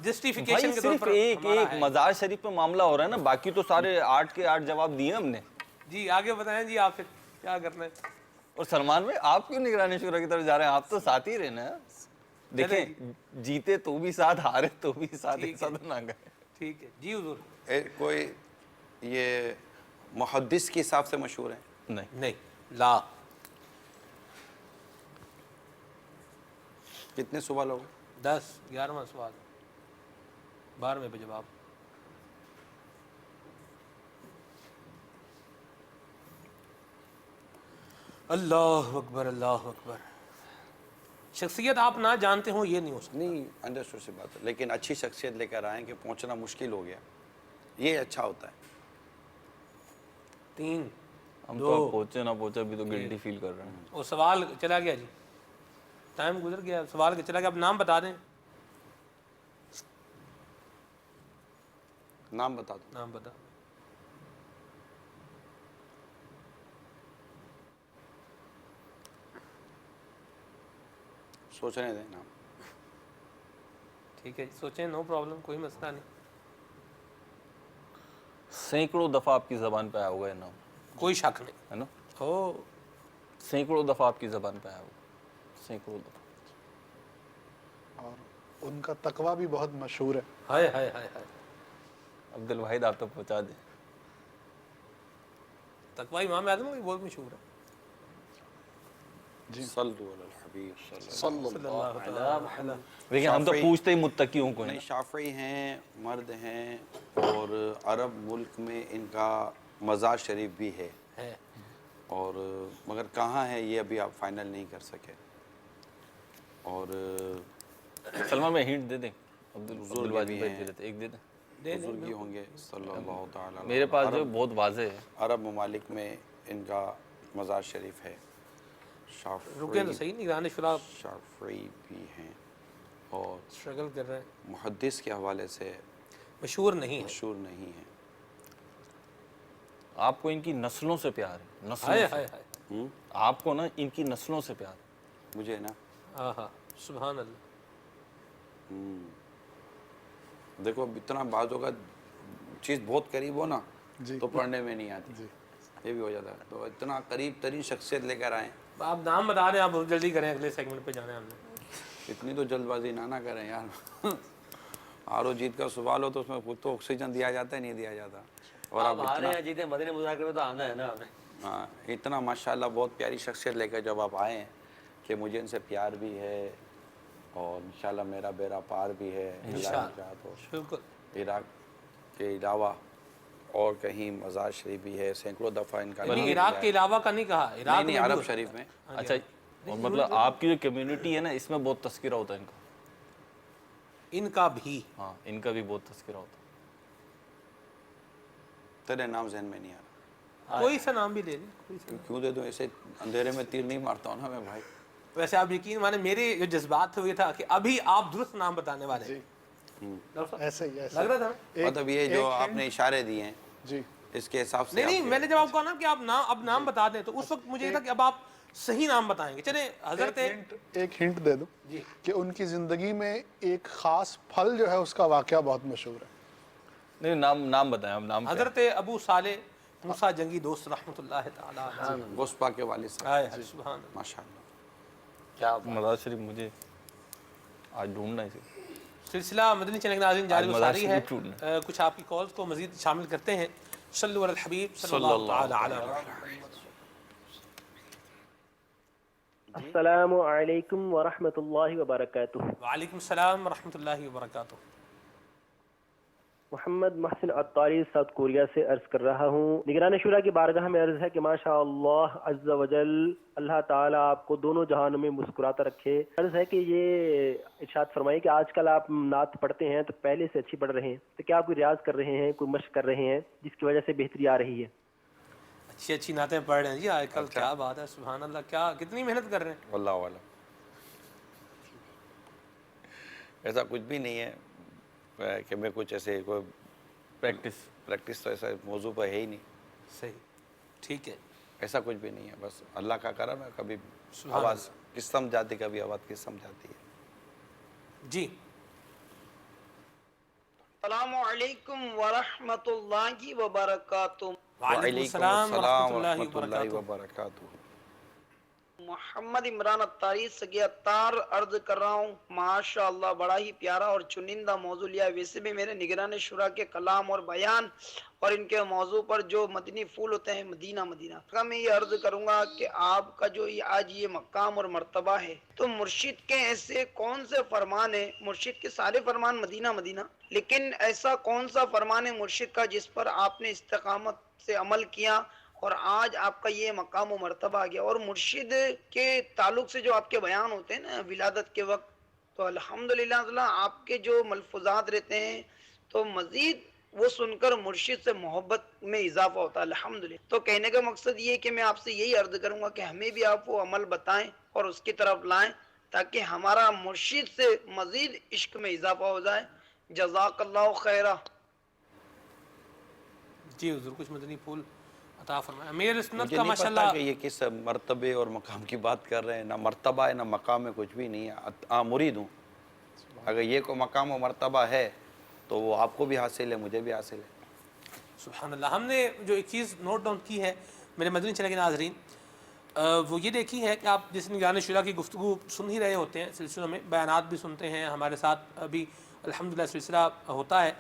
جسٹیفیکیشن کے طور صرف پر ایک مزار شریف پہ معاملہ ہو رہا ہے نا, باقی تو سارے 8 کے 8 جواب دیے ہم نے. جی آگے بتائیں جی, آپ پھر کیا کرنا ہے. اور سلمان بھائی, آپ کیوں نگرانی شورا کی طرف جا رہے ہیں؟ آپ تو ساتھ ہی رہنا ہے. دیکھیں, جیتے تو بھی ساتھ, ہارے تو بھی ساتھ, ایک ساتھ نہ گئے. ٹھیک ہے جی حضور. کوئی یہ محدث کے حساب سے مشہور ہے؟ نہیں, لا. کتنے سوال ہو گئے؟ 10, 11واں سوال, 12ویں پہ جواب. اللہ اکبر, اللہ اکبر. شخصیت آپ نہ جانتے ہوں یہ نہیں ہو سکتا. نہیں انڈرسٹوڈ سی بات ہے، لیکن اچھی شخصیت لے کر آئیں کہ پہنچنا مشکل ہو گیا، یہ اچھا ہوتا ہے. 3 ہم تو پہنچے نہ پہنچے ابھی تو گلٹی فیل کر رہے ہیں. اور سوال چلا گیا جی، ٹائم گزر گیا، سوال چلا گیا. اب نام بتا دیں. نام بتا دو. نام بتا. سوچنے دیں نام. ٹھیک ہے سوچیں، نو پرابلم، کوئی مسئلہ نہیں. سینکڑوں دفعہ آپ کی زبان پہ آیا ہوگا یہ نام، کوئی شک نہیں ہے نا؟ سینکڑوں دفعہ آپ کی زبان پہ آیا ہوگا، سینکڑوں دفعہ. اور ان کا تقویٰ بھی بہت مشہور ہے. ہائے ہائے ہائے ہائے. عبد الواحد آپ تک پہنچا دیں. تقوی امام اعظم کی بہت مشہور ہے. صلو علی الحبیب صلی اللہ علیہ وسلم. لیکن ہم تو پوچھتے ہی متقیوں کو ہیں. نہیں، شافعی ہیں، مرد ہیں، اور عرب ملک میں ان کا مزار شریف بھی ہے، اور مگر کہاں ہے یہ ابھی آپ فائنل نہیں کر سکے. اور سلمہ میں ہنٹ دے دیں، عبد الواحد بھی بھائی ہیں، دے دیتے، ایک دے دیں. بزرگی ہوں گے صلی اللہ تعالیٰ علیہ. میرے پاس جو بہت واضح ہے. عرب ممالک میں ان کا مزار شریف ہے. رکیں تو صحیح، نگران شورا شافعی بھی ہیں، اور اسٹرگل کر رہے ہیں. محدث کے حوالے سے مشہور نہیں ہے. مشہور نہیں ہیں. آپ کو ان کی نسلوں سے پیار ہے، نسلوں ہائے سے. ہائے ہائے. آپ کو نا ان کی نسلوں سے پیار ہے. مجھے نا آہا سبحان اللہ. دیکھو اتنا بعضوں کا چیز بہت قریب ہو نا تو پڑھنے میں نہیں آتی، یہ بھی ہو جاتا ہے. تو اتنا قریب ترین شخصیت لے کر آئیں. آپ نام بتا دیں، آپ بہت جلدی کریں، اگلے سیگمنٹ پہ جانا ہے ہم نے. اتنی تو جلد بازی نہ کریں یار. ہار و جیت کا سوال ہو تو اس میں خود تو آکسیجن دیا جاتا ہے نہیں دیا جاتا. اور آپ ہارے ہیں جیتے مدنی مذاکرے میں تو آنا ہے نا ہمیں. ہاں اتنا ماشاءاللہ بہت پیاری شخصیت لے کر جب آپ آئے ہیں کہ مجھے ان سے پیار بھی ہے، اور انشاءاللہ میرا بیڑا پار بھی ہے. بالکل. عراق کے علاوہ اور کہیں مزار شریف بھی ہے، سینکڑوں دفعہ ان کا نہیں، عراق کے علاوہ کا نہیں کہا، عراق نہیں عرب شریف میں. اچھا، اور مطلب آپ کی جو کمیونٹی ہے نا اس میں بہت تذکرہ ہوتا ہے ان کا. ان کا بھی. ہاں ان کا بھی بہت تذکرہ ہوتا ہے. تیرے نام ذہن میں نہیں آ رہا. کوئی سا نام بھی لے لیں. کیوں دے دوں؟ ایسے اندھیرے میں تیر نہیں مارتا ہوں نا میں بھائی. ویسے آپ یقین مانے میرے جو جذبات تھے وہ یہ تھا کہ ابھی آپ درست نام بتانے والے ہیں. ایسے ہی لگ رہا تھا مطلب یہ جو آپ نے اشارے دیے ہیں جی اس کے حساب سے. نہیں، میں نے جب آپ کہا نا کہ آپ اب نام بتا دیں تو اس وقت مجھے یہ تھا کہ اب آپ صحیح نام بتائیں گے. چلیں حضرت ایک ہنٹ دے دوں کہ ان کی زندگی میں ایک خاص پھل جو ہے اس کا واقعہ بہت مشہور ہے. نہیں نام بتائیں اب. نام حضرت ابو صالح موسیٰ جنگی دوست رحمۃ اللہ تعالی علیہ. گوشت پاک کے والد صاحب. ہائے ہائے سبحان اللہ. ماشاءاللہ. کیا مزار شریف مجھے آج ڈھونڈنا ہے. سلسلہ مدنی چینل کے ناظرین جاری و ساری ہے. مزار شریف کچھ آپ کی کالز کو مزید شامل کرتے ہیں. صلو علی الحبیب صلی اللہ تعالی علیہ وسلم. السلام علیکم ورحمۃ اللہ وبرکاتہ. وعلیکم السلام ورحمۃ اللہ وبرکاتہ. محمد محسن عطاری ساؤتھ کوریا سے عرض کر رہا ہوں. نگران شورا کی بارگاہ میں عرض ہے کہ ماشاء اللہ عز و جل اللہ تعالیٰ آپ کو دونوں جہانوں میں مسکراتا رکھے. عرض ہے کہ یہ ارشاد فرمائیے کہ آج کل آپ نعت پڑھتے ہیں تو پہلے سے اچھی پڑھ رہے ہیں، تو کیا آپ کوئی ریاض کر رہے ہیں، کوئی مشق کر رہے ہیں جس کی وجہ سے بہتری آ رہی ہے؟ اچھی نعتیں پڑھ رہے ہیں جی آج کل. کیا بات ہے، سبحان اللہ. کیا کتنی محنت کر رہے ہیں. واللہ والا ایسا کچھ بھی نہیں ہے کہ میں کچھ ایسے کوئی پریکٹس تو ایسا موضوع پہ ہے ہی نہیں. صحیح، ٹھیک ہے. ایسا کچھ بھی نہیں ہے، بس اللہ کا کرم ہے. کبھی آواز کس سمجھ جاتی، کبھی آواز کس سمجھ جاتی ہے. جی السلام علیکم ورحمۃ اللہ وبرکاتہ. وعلیکم السلام ورحمۃ اللہ وبرکاتہ. محمد عمران عطاری سگے عطار عرض کر رہا ہوں. ماشاء اللہ بڑا ہی پیارا اور چنندہ موضوع لیا. ویسے بھی میرے نگران شورا کے کلام اور بیان اور ان کے موضوع پر جو مدنی پھول ہوتے ہیں مدینہ مدینہ میں یہ عرض کروں گا کہ آپ کا جو آج یہ مقام اور مرتبہ ہے تو مرشد کے ایسے کون سے فرمان ہیں؟ مرشد کے سارے فرمان مدینہ مدینہ، لیکن ایسا کون سا فرمان ہے مرشد کا جس پر آپ نے استقامت سے عمل کیا اور آج آپ کا یہ مقام و مرتبہ آ گیا. اور مرشد کے تعلق سے جو آپ کے بیان ہوتے ہیں نا ولادت کے وقت، تو الحمدللہ آپ کے جو ملفوظات رہتے ہیں تو مزید وہ سن کر مرشد سے محبت میں اضافہ ہوتا ہے الحمدللہ. تو کہنے کا مقصد یہ ہے کہ میں آپ سے یہی عرض کروں گا کہ ہمیں بھی آپ وہ عمل بتائیں اور اس کی طرف لائیں تاکہ ہمارا مرشد سے مزید عشق میں اضافہ ہو جائے. جزاک اللہ خیرہ. جی حضور کچھ مدنی پھول عطا فرمائے. امیر سنت مجھے کا نہیں ماشاء پتا اللہ کہ یہ کس مرتبے اور مقام کی بات کر رہے ہیں. نہ مرتبہ ہے نہ مقام ہے، کچھ بھی نہیں ہے. مرید ہوں. اگر یہ کوئی مقام و مرتبہ ہے تو وہ آپ کو بھی حاصل ہے، مجھے بھی حاصل ہے. سبحان اللہ. ہم نے جو ایک چیز نوٹ ڈاؤن کی ہے میرے مدنی چینل کے ناظرین، وہ یہ دیکھی ہے کہ آپ جس نگران شورا کی گفتگو سن ہی رہے ہوتے ہیں، سلسلوں میں بیانات بھی سنتے ہیں، ہمارے ساتھ ابھی الحمدللہ سلسلہ ہوتا ہے،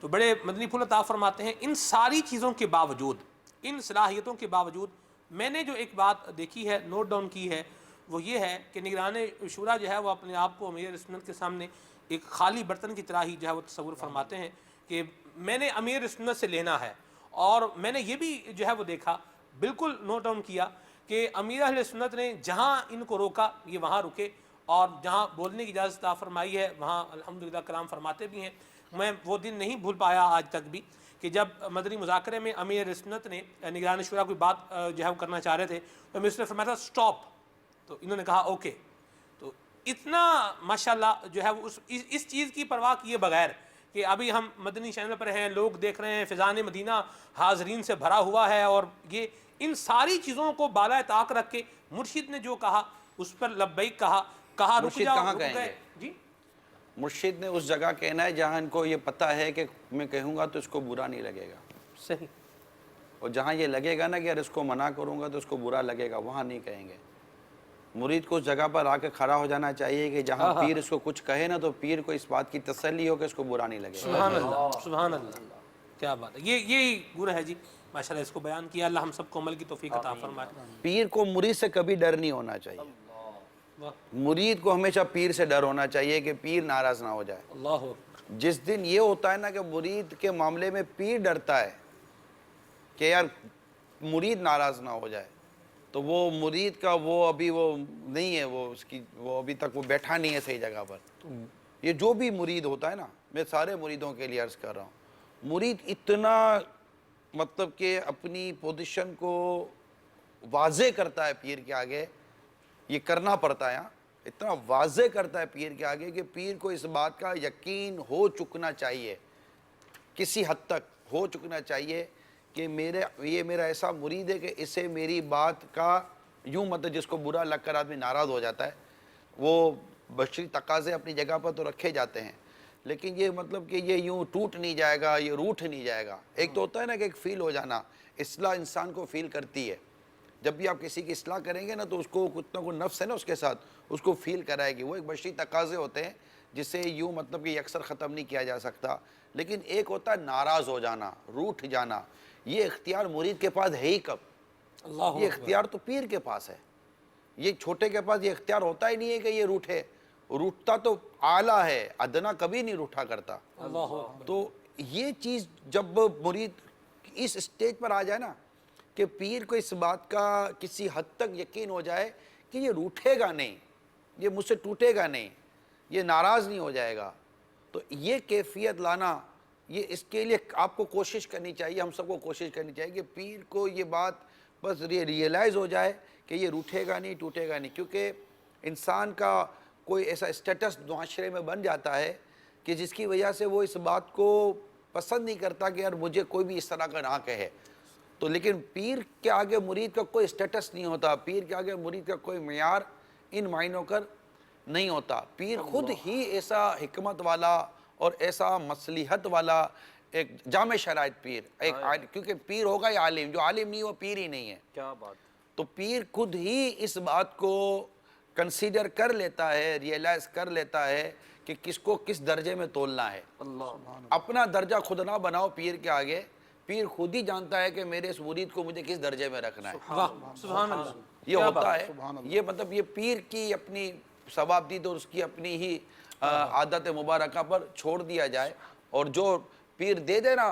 تو بڑے مدنی پھول عطا فرماتے ہیں. ان ساری چیزوں کے باوجود، ان صلاحیتوں کے باوجود میں نے جو ایک بات دیکھی ہے، نوٹ ڈاؤن کی ہے، وہ یہ ہے کہ نگران شورا جو ہے وہ اپنے آپ کو امیر سنت کے سامنے ایک خالی برتن کی طرح ہی جو ہے وہ تصور فرماتے ہیں کہ میں نے امیر سنت سے لینا ہے. اور میں نے یہ بھی جو ہے وہ دیکھا، بالکل نوٹ ڈاؤن کیا کہ امیر اہل سنت نے جہاں ان کو روکا یہ وہاں رکے، اور جہاں بولنے کی اجازت عطا فرمائی ہے وہاں الحمدللہ کلام فرماتے بھی ہیں. میں وہ دن نہیں بھول پایا آج تک بھی کہ جب مدنی مذاکرے میں امیر سنت نے نگران شورا کوئی بات جو ہے وہ کرنا چاہ رہے تھے تو امیر سنت نے فرمایا تھا سٹاپ، تو انہوں نے کہا اوکے. تو اتنا ماشاءاللہ جو ہے وہ اس چیز کی پرواہ کیے بغیر کہ ابھی ہم مدنی چینل پر ہیں، لوگ دیکھ رہے ہیں، فضان مدینہ حاضرین سے بھرا ہوا ہے، اور یہ ان ساری چیزوں کو بالائے طاق رکھ کے مرشد نے جو کہا اس پر لبیک کہا رک مرشد جاؤ کہاں رک کہیں گئے. گے؟ جی مرشد نے اس جگہ کہنا ہے جہاں ان کو یہ پتہ ہے کہ میں کہوں گا تو اس کو برا نہیں لگے گا. صحیح. اور جہاں یہ لگے گا نا کہ اگر اس کو منع کروں گا تو اس کو برا لگے گا، وہاں نہیں کہیں گے. مرید کو اس جگہ پر آ کے کھڑا ہو جانا چاہیے کہ جہاں پیر اس کو کچھ کہے نا تو پیر کو اس بات کی تسلی ہو کہ اس کو برا نہیں لگے گا. سبحان اللہ سبحان اللہ، کیا بات ہے. یہی گر ہے جی ماشاءاللہ، اس کو بیان کیا. اللہ ہم سب کو عمل کی توفیق عطا فرمائے. پیر کو مرید سے کبھی ڈر نہیں ہونا چاہیے. مرید کو ہمیشہ پیر سے ڈر ہونا چاہیے کہ پیر ناراض نہ ہو جائے. اللہ اکبر. جس دن یہ ہوتا ہے نا کہ مرید کے معاملے میں پیر ڈرتا ہے کہ یار مرید ناراض نہ ہو جائے، تو وہ مرید کا وہ ابھی وہ نہیں ہے، وہ ابھی تک وہ بیٹھا نہیں ہے صحیح جگہ پر. یہ جو بھی مرید ہوتا ہے نا، میں سارے مریدوں کے لیے عرض کر رہا ہوں، مرید اتنا مطلب کہ اپنی پوزیشن کو واضح کرتا ہے پیر کے آگے، یہ کرنا پڑتا ہے، اتنا واضح کرتا ہے پیر کے آگے کہ پیر کو اس بات کا یقین ہو چکنا چاہیے، کسی حد تک ہو چکنا چاہیے کہ یہ میرا ایسا مرید ہے کہ اسے میری بات کا یوں مطلب جس کو برا لگ کر آدمی ناراض ہو جاتا ہے. وہ بشری تقاضے اپنی جگہ پر تو رکھے جاتے ہیں، لیکن یہ مطلب کہ یہ یوں ٹوٹ نہیں جائے گا، یہ روٹھ نہیں جائے گا. ایک تو ہوتا ہے نا کہ ایک فیل ہو جانا، اصلاح انسان کو فیل کرتی ہے. جب بھی آپ کسی کی اصلاح کریں گے نا تو اس کو کتنا کوئی نفس ہے نا اس کے ساتھ، اس کو فیل کرائے گی. وہ ایک بشری تقاضے ہوتے ہیں جسے یوں مطلب کہ اکثر ختم نہیں کیا جا سکتا. لیکن ایک ہوتا ہے ناراض ہو جانا، روٹھ جانا. یہ اختیار مرید کے پاس ہے ہی کب؟ یہ اختیار تو پیر کے پاس ہے. یہ چھوٹے کے پاس یہ اختیار ہوتا ہی نہیں ہے کہ یہ روٹھے. روٹتا تو اعلیٰ ہے، ادنا کبھی نہیں روٹھا کرتا. تو یہ چیز جب مرید اس اسٹیج پر آ جائے نا کہ پیر کو اس بات کا کسی حد تک یقین ہو جائے کہ یہ روٹھے گا نہیں، یہ مجھ سے ٹوٹے گا نہیں، یہ ناراض نہیں ہو جائے گا، تو یہ کیفیت لانا، یہ اس کے لیے آپ کو کوشش کرنی چاہیے، ہم سب کو کوشش کرنی چاہیے کہ پیر کو یہ بات بس ریئلائز ہو جائے کہ یہ روٹھے گا نہیں، ٹوٹے گا نہیں. کیونکہ انسان کا کوئی ایسا اسٹیٹس معاشرے میں بن جاتا ہے کہ جس کی وجہ سے وہ اس بات کو پسند نہیں کرتا کہ یار مجھے کوئی بھی اس طرح کا نہ کہے. تو لیکن پیر کے آگے مرید کا کوئی اسٹیٹس نہیں ہوتا، پیر کے آگے مرید کا کوئی معیار ان معنوں کر نہیں ہوتا. پیر خود ہی ایسا حکمت والا اور ایسا مصلحت والا ایک جامع شرائط پیر، کیونکہ پیر ہوگا یا عالم، جو عالم نہیں وہ پیر ہی نہیں ہے. کیا بات. تو پیر خود ہی اس بات کو کنسیڈر کر لیتا ہے، ریئلائز کر لیتا ہے کہ کس کو کس درجے میں تولنا ہے. اپنا درجہ خود نہ بناؤ پیر کے آگے، پیر خود ہی جانتا ہے کہ میرے اس مرید کو مجھے کس درجے میں رکھنا ہے. سبحان اللہ. یہ ہوتا ہے، یہ مطلب یہ پیر کی اپنی ثواب دید اور اس کی اپنی ہی عادت مبارکہ پر چھوڑ دیا جائے. اور جو پیر دے دے نا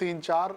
3-4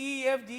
E F G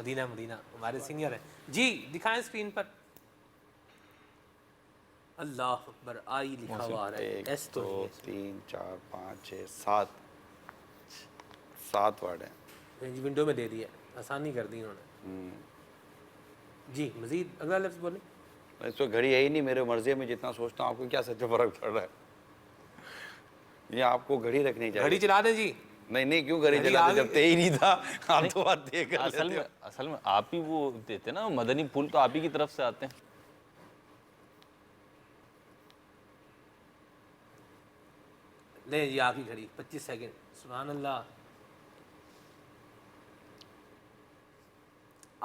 مدینہ مدینہ ہمارے سینئر ہیں جی. دکھائیں اسکرین پر. اللہ اکبر. آئی لکھا ہوا آ رہا ہے, 1 ایس تو 2 نہیں 3 4 5 6 7 ورڈ ہیں. ہے جی. ونڈو میں دے دیا, آسانی کر دی انہوں نے. جی مزید اگلا لفظ بولیں. اس پہ گھڑی ہے ہی نہیں, میرے مرضی میں جتنا سوچتا ہوں آپ کو کیا سچ فرق پڑ رہا ہے. یہ آپ کو گھڑی رکھنی چاہیے. گھڑی چلا دیں جی. نہیں کیوں گھڑی چلاتے, جب تے ہی نہیں تھا آپ تو بات دے کر اصل میں آپ ہی وہ دیتے نا, مدنی پھول تو آپ ہی کی طرف سے آتے ہیں. لیں جی آپ کی گھڑی 25 سیکنڈ. سبحان اللہ.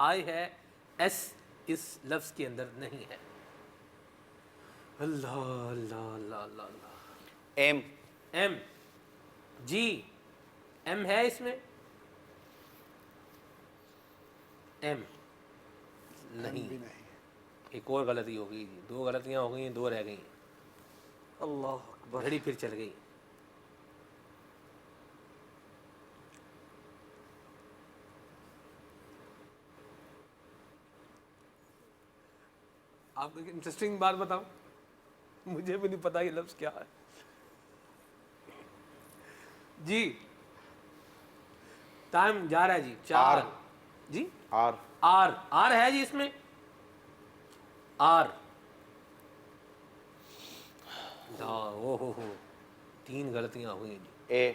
آئی ہے, ایس اس لفظ کے اندر نہیں ہے. اللہ اللہ اللہ اللہ اللہ. ایم. ایم. جی ایم ہے اس میں. ایم نہیں. ایک اور غلطی ہو گئی جی. 2 غلطیاں ہو گئی ہیں, 2 رہ گئی ہیں. اللہ اکبر. گھڑی پھر چل گئی. آپ کو ایک انٹرسٹنگ بات بتاؤں, مجھے بھی نہیں پتا یہ لفظ کیا ہے جی. ٹائم جا رہا ہے جی. 4 جی. آر. آر. آر ہے جی اس میں. آر. او ہو 3 غلطیاں ہوئی ہیں جی. اے.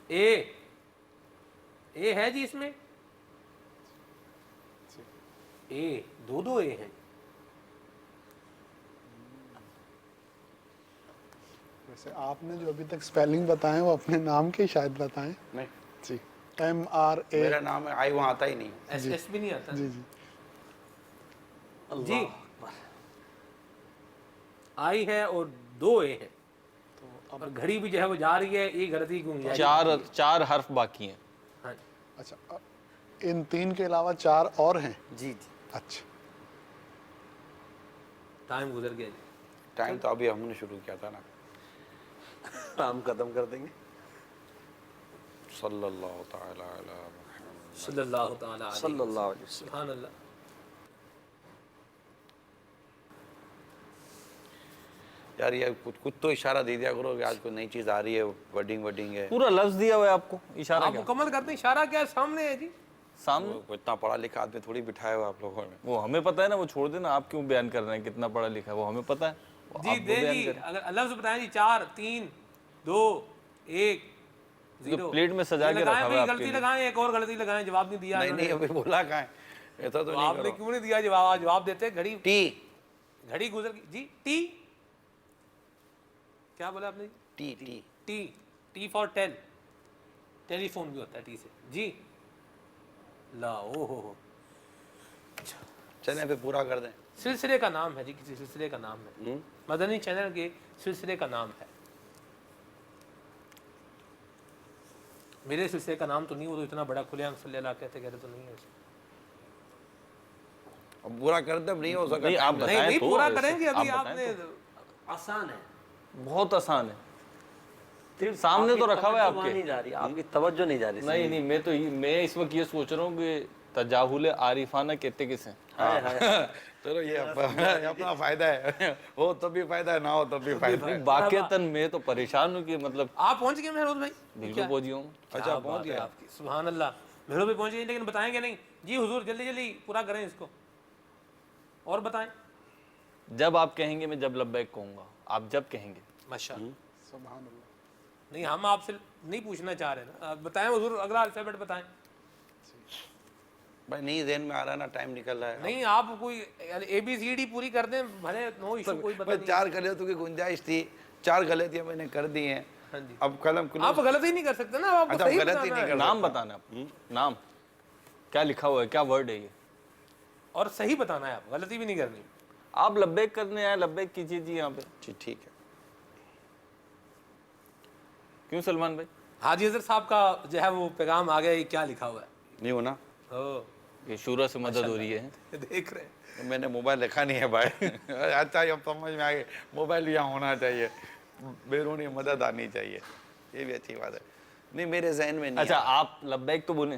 اے. اے ہے جی اس میں. اے 2 اے ہیں. ویسے آپ نے جو ابھی تک سپیلنگ بتائے وہ اپنے نام کے شاید بتائیں. نہیں جی. ایم آر اے. میرا نام ہے, آئی وہاں آتا ہی نہیں. ایس ایس بھی نہیں آتا. جی جی. جی آئی ہے اور 2 اے ہیں. اور گھڑی بھی جو ہے وہ جا رہی ہے. ایک غلطی کیوں نہیں جائے. 4 حرف باقی ہیں. ہاں اچھا, ان 3 کے علاوہ 4 اور ہیں. جی جی. اچھا. ٹائم گزر گیا جی. ٹائم تو ابھی ہم نے شروع کیا تھا نا. ہم ختم کر دیں گے. صلی اللہ تعالی علی محمد. صلی اللہ تعالی علیہ صلی اللہ علیہ وسلم. سبحان اللہ. یار یہ کچھ تو اشارہ دے دیا کرو کہ آج کوئی نئی چیز آ رہی ہے, وڈنگ ہے. پورا لفظ دیا ہوا ہے آپ کو, اشارہ آپ کیا مکمل کرتے ہیں. اشارہ کیا ہے, سامنے ہے جی. سامنے. وہ اتنا پڑھا لکھا آدمی تھوڑی بٹھایا ہوا آپ لوگوں نے. وہ ہمیں پتہ ہے نا, وہ چھوڑ دینا. آپ کیوں بیان کر رہے ہیں کتنا پڑھا لکھا ہے, وہ ہمیں پتہ ہے. جی دے جی. اگر لفظ بتائیں جی. 4 3 2 1 0. پلیٹ میں سجا کے رکھا ہوا ہے آپ کے غلطی لیے. لگائیں, ایک اور غلطی لگائیں. جواب نہیں دیا نہیں ابھی بولا کہاں ہے, ایسا تو آپ نہیں نے کرو. کیوں نہیں دیا جواب. جواب دیتے. گھڑی ٹی. گھڑی گزر گئی جی. ٹی. کیا بولا آپ نے. T. T. T. T for tell. Telephone بھی ہوتا ہے ٹی سے جی. لا او ہو. چلیں پھر پورا کر دیں. سلسلے کا نام ہے جی. کسی سلسلے کا نام ہے. مدنی چینل کے سلسلے کا نام ہے. میرے سلسلے کا نام تو نہیں. وہ تو اتنا بڑا کھلے عام صلی اللہ کہتے تو نہیں ہے. اب پورا کر دیں, نہیں ہو سکتا. نہیں آپ بتائیں نہیں تو. پورا کریں گے ابھی. آپ بتائیں نے تو. آسان ہے. بہت آسان ہے. سامنے تو رکھا ہوا ہے آپ کے. نہیں جا رہی, آپ کی توجہ نہیں جا رہی. نہیں میں اس وقت یہ سوچ رہا ہوں کہ تجاہل عارفانہ کہتے کس ہیں. چلو یہ اپنا فائدہ ہے. ہو تب بھی فائدہ ہے, نہ ہو تب بھی فائدہ ہے. واقعتاً میں تو پریشان ہوں کہ مطلب. آپ پہنچ گئے مہروز بھائی. بالکل پہنچ گیا ہوں. اچھا پہنچ گیا. آپ کی سبحان اللہ. مہروز بھائی پہنچ گئے, لیکن بتائیں گے نہیں جی. حضور جلدی جلدی پورا کریں اس کو, اور بتائیں. جب آپ کہیں گے میں جب لبیک کہوں گا. آپ جب کہیں گے. ماشاءاللہ. سبحان اللہ. نہیں ہم آپ سے نہیں پوچھنا چاہ رہے نا. آپ بتائیں حضور, اگلا الفابیٹ بتائیں. بھائی نہیں ذہن میں آ رہا ہے نا, ٹائم نکل رہا ہے. نہیں آپ کوئی اے بی سی ڈی پوری کر دیں بھلے, نو ایشو. کوئی بتا نہیں. 4 غلطیوں کی گنجائش تھی, 4 غلطیاں میں نے کر دی ہیں. اب قلم آپ غلطی نہیں کر سکتے نا. آپ کو صحیح غلطی نہیں کر. نام بتانا ہے. نام کیا لکھا ہوا ہے, کیا ورڈ ہے یہ, اور صحیح بتانا ہے. آپ غلطی بھی نہیں کرنی. آپ لبیک کرنے آئے, لبیک کیجیے جی یہاں پہ. جی ٹھیک ہے. کیوں سلمان بھائی. حاجی حضرت صاحب کا جو ہے وہ پیغام آ گیا. یہ کیا لکھا ہوا ہے. نہیں ہونا. یہ شورا سے مدد ہو رہی ہے. دیکھ رہے ہیں. میں نے موبائل رکھا نہیں ہے بھائی. اچھا اب سمجھ میں آ گئی, موبائل یہاں ہونا چاہیے, بیرونی مدد آنی چاہیے. یہ بھی اچھی بات ہے. نہیں میرے ذہن میں نہیں. اچھا آپ لبیک تو بولیں,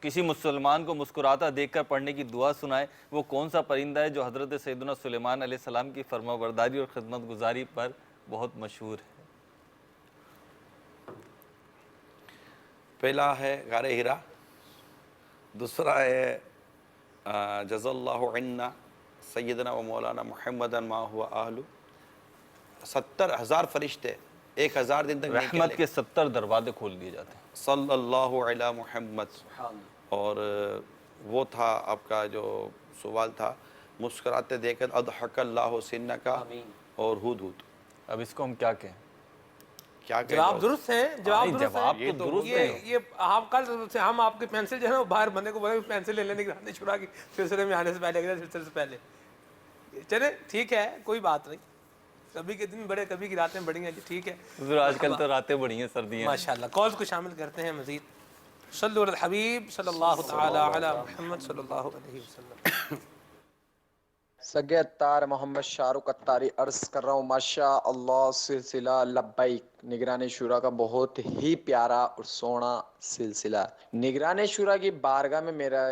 کسی مسلمان کو مسکراتا دیکھ کر پڑھنے کی دعا سنائے، وہ کون سا پرندہ ہے جو حضرت سیدنا سلیمان علیہ السلام کی فرما برداری اور خدمت گزاری پر بہت مشہور ہے؟ پہلا ہے غار ہرا، دوسرا ہے جزا اللہ عنا سیدنا و مولانا محمد ما ہوا اہلو۔ 70,000 فرشتے 1000 دن تک رحمت کے 70 دروازے کھول دیے جاتے ہیں۔ صلی اللہ علی محمد۔ اور وہ تھا آپ کا جو سوال تھا، مسکراتے دیکھ کر اضحک اللہ سنکا اور ہود ہود۔ اب اس کو ہم کیا کہیں؟ کیا کہیں؟ جواب درست ہے، جواب درست ہے۔ تو درست یہ آپ کل سے ہم آپ کے پینسل جو ہے نا وہ باہر بندے کو بولے پینسل لے لینے کی شروع کی سلسلے میں آنے سے پہلے، سلسلے سے پہلے۔ چلے ٹھیک ہے، کوئی بات نہیں، کبھی کے دن بڑے کبھی کی راتیں بڑی ہیں جی، ٹھیک ہے حضور آج کل تو راتیں بڑی ہیں، سردیاں۔ ماشاءاللہ کالز کو شامل کرتے ہیں مزید۔ صلو علی الحبیب صلی اللہ تعالی علی محمد صلی اللہ علیہ وسلم۔ سگے اتار محمد شاہ رخ اتاری عرض کر رہا ہوں ماشاء اللہ سلسلہ لبیک نگران شورا کا بہت ہی پیارا اور سونا سلسلہ۔ نگران شورا کی بارگاہ میں میرا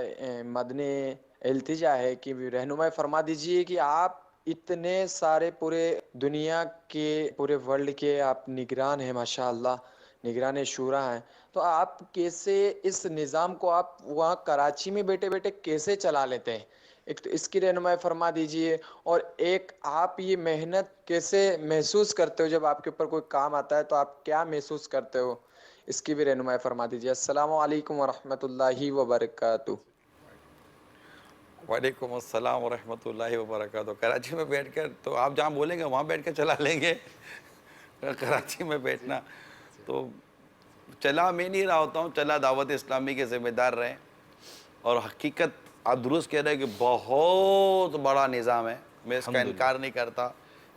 مدنی التجا ہے کہ رہنمائی فرما دیجئے کہ آپ اتنے سارے پورے دنیا کے پورے ورلڈ کے آپ نگران ہیں، ماشاء اللہ نگران شورا ہیں، تو آپ کیسے اس نظام کو آپ وہاں کراچی میں بیٹھے بیٹھے کیسے چلا لیتے ہیں؟ ایک تو اس کی رہنمائی فرما دیجئے، اور ایک آپ یہ محنت کیسے محسوس کرتے ہو؟ جب آپ کے اوپر کوئی کام آتا ہے تو آپ کیا محسوس کرتے ہو؟ اس کی بھی رہنمائی فرما دیجئے۔ السلام علیکم ورحمۃ اللہ وبرکاتہ۔ وعلیکم السلام ورحمۃ اللہ وبرکاتہ۔ کراچی میں بیٹھ کر تو آپ جہاں بولیں گے وہاں بیٹھ کر چلا لیں گے، کراچی میں بیٹھنا تو چلا میں نہیں رہا ہوتا ہوں، چلا دعوت اسلامی کے ذمہ دار رہے، اور حقیقت آپ درست کہہ رہے ہیں کہ بہت بڑا نظام ہے، میں اس کا انکار نہیں کرتا۔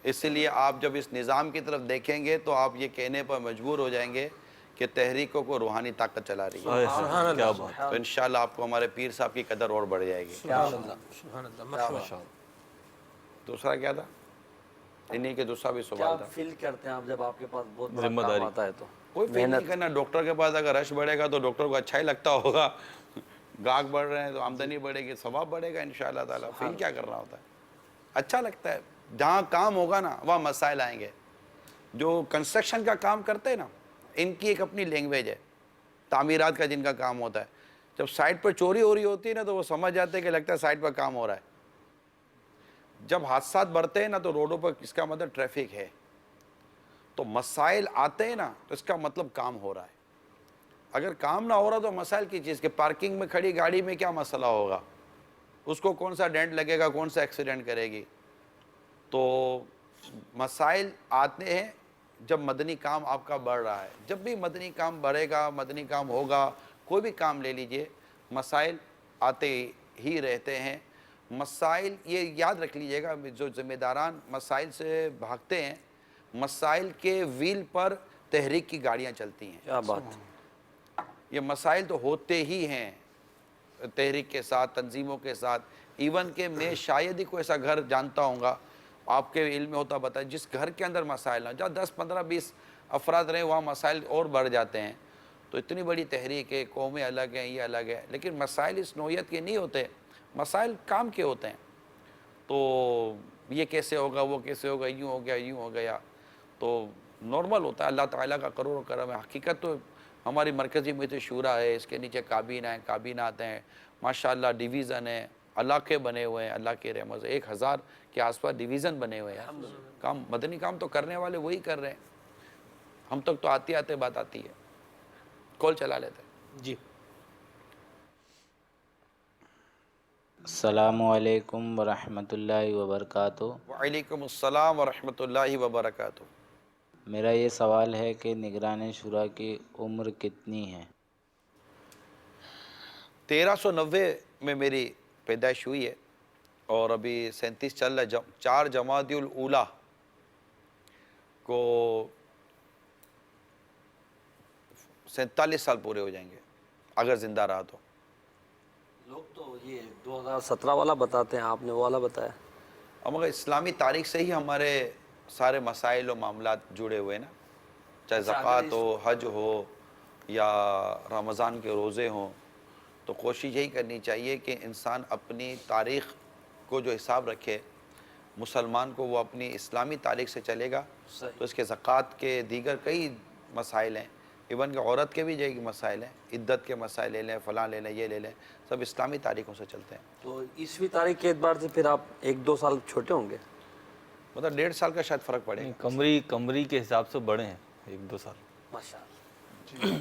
اس لیے آپ جب اس نظام کی طرف دیکھیں گے تو آپ یہ کہنے پر مجبور ہو جائیں گے کہ تحریکوں کو روحانی طاقت چلا رہی ہے۔ کیا بات۔ تو انشاءاللہ آپ کو ہمارے پیر صاحب کی قدر اور بڑھ جائے گی۔ سبحان اللہ۔ دوسرا کیا تھا؟ انہی کے دوسرا بھی سوال تھا۔ فیل کرتے ہیں آپ جب آپ کے پاس بہت بڑا ذمہ کام داری آتا ہے تو؟ کوئی فیل نہیں کرنا، ڈاکٹر کے پاس اگر رش بڑھے گا تو ڈاکٹر کو اچھا ہی لگتا ہوگا، گاہک بڑھ رہے ہیں تو آمدنی بڑھے گی، ثواب بڑھے گا انشاءاللہ تعالیٰ۔ فیل کیا کرنا ہوتا ہے؟ اچھا لگتا ہے، جہاں کام ہوگا نا وہاں مسائل آئیں گے۔ جو کنسٹرکشن کا کام کرتے ہیں نا، ان کی ایک اپنی لینگویج ہے، تعمیرات کا جن کا کام ہوتا ہے، جب سائٹ پر چوری ہو رہی ہوتی ہے نا تو وہ سمجھ جاتے ہیں کہ لگتا ہے سائٹ پر کام ہو رہا ہے۔ جب حادثات بڑھتے ہیں نا تو روڈوں پر اس کا مطلب ٹریفک ہے، تو مسائل آتے ہیں نا تو اس کا مطلب کام ہو رہا ہے۔ اگر کام نہ ہو رہا تو مسائل کی چیز کہ پارکنگ میں کھڑی گاڑی میں کیا مسئلہ ہوگا، اس کو کون سا ڈینٹ لگے گا، کون سا ایکسیڈنٹ کرے گی۔ تو مسائل آتے ہیں جب مدنی کام آپ کا بڑھ رہا ہے۔ جب بھی مدنی کام بڑھے گا، مدنی کام ہوگا، کوئی بھی کام لے لیجئے، مسائل آتے ہی رہتے ہیں۔ مسائل یہ یاد رکھ لیجئے گا، جو ذمہ داران مسائل سے بھاگتے ہیں، مسائل کے ویل پر تحریک کی گاڑیاں چلتی ہیں۔ کیا بات۔ یہ مسائل تو ہوتے ہی ہیں تحریک کے ساتھ، تنظیموں کے ساتھ۔ ایون کہ میں شاید ہی کوئی ایسا گھر جانتا ہوں گا، آپ کے علم میں ہوتا بتائیں، جس گھر کے اندر مسائل نہ، جہاں 10 15 20 افراد رہیں وہاں مسائل اور بڑھ جاتے ہیں۔ تو اتنی بڑی تحریک ہے، قومیں الگ ہیں، یہ الگ ہے، لیکن مسائل اس نوعیت کے نہیں ہوتے، مسائل کام کے ہوتے ہیں۔ تو یہ کیسے ہوگا، وہ کیسے ہوگا، یوں ہو گیا، یوں ہو گیا، تو نارمل ہوتا ہے۔ اللہ تعالیٰ کا کرور و کرم ہے۔ حقیقت تو ہماری مرکزی میت شورا ہے، اس کے نیچے کابینہ ہیں، کابینات ہیں، ماشاءاللہ ڈویژن ہیں، علاقے بنے ہوئے ہیں، اللہ کے رحمت سے 1000 کے آس پاس ڈویژن بنے ہوئے ہیں۔ کام مدنی کام تو کرنے والے وہی کر رہے ہیں، ہم تک تو آتے آتے بات آتی ہے۔ کال چلا لیتے ہیں جی۔ السلام علیکم ورحمۃ اللہ وبرکاتہ۔ وعلیکم السلام ورحمۃ اللہ وبرکاتہ۔ میرا یہ سوال ہے کہ نگران شورا کی عمر کتنی ہے؟ 1390 میں میری پیدائش ہوئی ہے، اور ابھی 37 چل رہا ہے۔ 4 جمادی الاولیٰ کو 47 سال پورے ہو جائیں گے اگر زندہ رہا تو۔ لوگ تو یہ 2017 والا بتاتے ہیں، آپ نے وہ والا بتایا۔ اب مگر اسلامی تاریخ سے ہی ہمارے سارے مسائل و معاملات جڑے ہوئے نا، چاہے زکوٰۃ ہو، حج ہو، یا رمضان کے روزے ہوں، تو تو کوشش یہی کرنی چاہیے کہ انسان اپنی تاریخ کو جو حساب رکھے، مسلمان کو وہ اپنی اسلامی تاریخ سے چلے گا تو اس کے زکوٰۃ کے دیگر کئی مسائل ہیں، ایون کہ عورت کے بھی جو مسائل ہیں، عدت کے مسائل لے لیں، فلاں لے لیں، یہ لے لیں، سب اسلامی تاریخوں سے چلتے ہیں۔ تو عیسوی تاریخ کے اعتبار سے پھر آپ 1-2 سال چھوٹے ہوں گے؟ مطلب 1.5 سال کا شاید فرق پڑے گا۔ قمری کے حساب سے بڑے ہیں 1-2 سال۔ ماشاءاللہ،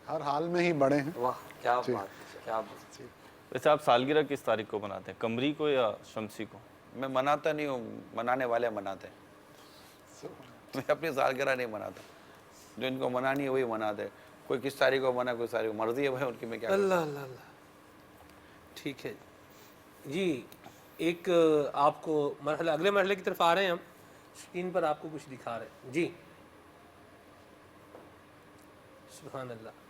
ہر حال میں ہی بڑے ہیں۔ واہ کیا بات ہے، کیا بات ہے۔ ویسے آپ سالگرہ کس تاریخ کو مناتے ہیں، قمری کو یا شمسی کو؟ میں مناتا نہیں ہوں، منانے والے مناتے ہیں، میں اپنی سالگرہ نہیں مناتا، جو ان کو منانی ہے وہی مناتے ہیں، کوئی کس تاریخ کو منا، کوئی تاریخ کو، مرضی ہے بھائی ان کی، میں کیا کروں۔ اللہ اللہ اللہ، ٹھیک ہے جی۔ ایک آپ کو مرحلہ، اگلے مرحلے کی طرف آ رہے ہیں ہم، اسکرین پر آپ کو کچھ دکھا رہے ہیں جی۔ سبحان اللہ،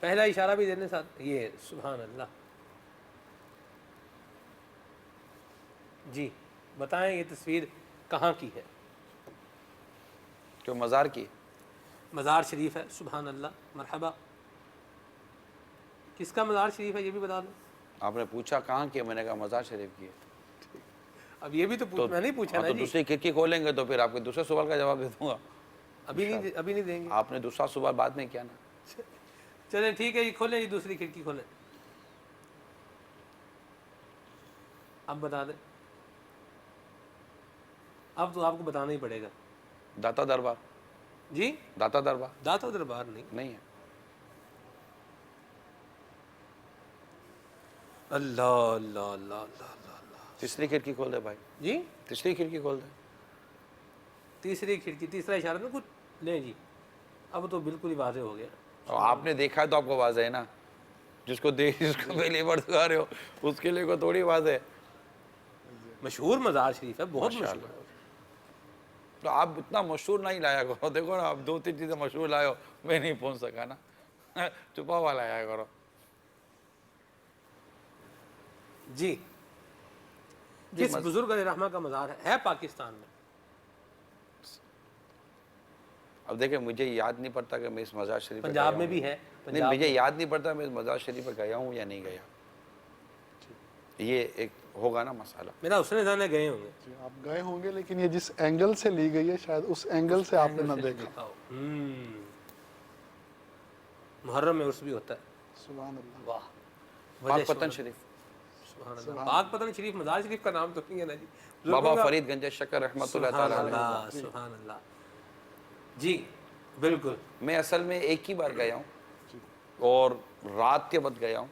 پہلا اشارہ بھی دینے ساتھ، یہ سبحان اللہ جی۔ بتائیں یہ تصویر کہاں کی ہے؟ جو مزار کی، مزار شریف ہے، سبحان اللہ، مرحبا۔ کس کا مزار شریف ہے یہ بھی بتا دیں۔ آپ نے پوچھا کہاں کی ہے، میں نے کہا مزار شریف کی ہے۔ اب یہ بھی تو میں نہیں پوچھا نا تو جی، دوسری کھڑکی کھولیں گے تو پھر آپ کے دوسرے سوال کا جواب دے دوں گا۔ ابھی نہیں دیں گے۔ آپ نے دوسرا سوال بعد میں کیا نا۔ چلیں ٹھیک ہے جی، کھولیں جی دوسری کھڑکی کھولیں، اب بتا دیں۔ اب تو آپ کو بتانا ہی پڑے گا۔ داتا دربار جی، داتا دربار داتا دربار نہیں ہے۔ اللہ اللہ اللہ اللہ اللہ۔ تیسری کھڑکی کھول دے بھائی جی، تیسری کھڑکی کھول دے۔ تیسری کھڑکی، تیسرا اشارہ میں کچھ لیں جی، اب تو بالکل ہی واضح ہو گیا۔ اور آپ نے دیکھا ہے تو آپ کو واضح ہے نا، جس کو پہلی بار دکھا رہے ہو اس کے لیے کو تھوڑی واضح ہے۔ مشہور مزار شریف ہے، بہت مشہور ہے۔ تو آپ اتنا مشہور نہیں لایا کرو، دیکھو نا آپ 2-3 چیزیں مشہور لائے ہو، میں نہیں پہنچ سکا نا، چھپا ہوا لایا کرو۔ جی، کس بزرگ علیہ رحمہ کا مزار ہے پاکستان میں؟ اب دیکھیں مجھے یاد نہیں پڑتا کہ میں اس مزار شریف پنجاب میں بھی ہے، نہیں مجھے یاد نہیں پڑتا میں اس مزار شریف پہ گیا ہوں یا نہیں گیا، یہ ایک ہوگا نا مسئلہ۔ میرا حسن ذہن ہے گئے ہوں گے۔ آپ گئے ہوں گے، لیکن یہ جس اینگل سے لی گئی ہے شاید اس اینگل سے آپ نے نہ دیکھا۔ محرم میں عرس بھی ہوتا ہے، سبحان اللہ۔ واہ، پاک پتن شریف، سبحان اللہ۔ پاک پتن شریف مزار شریف کا نام تو نہیں ہے نا جی، بابا فرید گنج شکر رحمۃ اللہ تعالیٰ علیہ۔ سبحان اللہ جی، بالکل۔ میں اصل میں ایک ہی بار گیا ہوں اور رات کے وقت گیا ہوں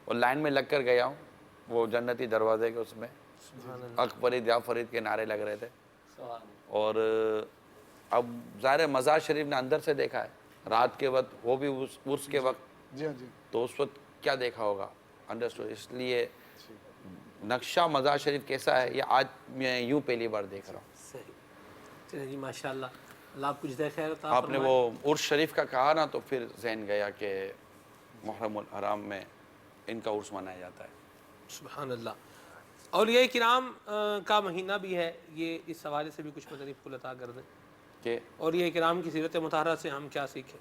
اور لائن میں لگ کر گیا ہوں، وہ جنتی دروازے کے اس میں حق فرید یا فرید کے نعرے لگ رہے تھے۔ اور اب ظاہر مزار شریف نے اندر سے دیکھا ہے رات کے وقت، وہ بھی اس عرس کے وقت، جی ہاں جی، تو اس وقت کیا دیکھا ہوگا انڈرسٹوڈ، اس لیے نقشہ مزار شریف کیسا ہے یہ آج میں یوں پہلی بار دیکھ رہا ہوں۔ صحیح، چلیں جی، ماشاءاللہ، اللہ آپ کچھ دے خیر عطا آپ نے فرمائے۔ وہ عرس شریف کا کہا نا تو پھر ذہن گیا کہ محرم الحرام میں ان کا عرس منایا جاتا ہے۔ سبحان اللہ۔ اولیاء کرام کا مہینہ بھی ہے، یہ اس حوالے سے بھی کچھ مدنی پھول عطا کر دیں کہ اولیاء کرام کی سیرت مطہرہ سے ہم کیا سیکھیں۔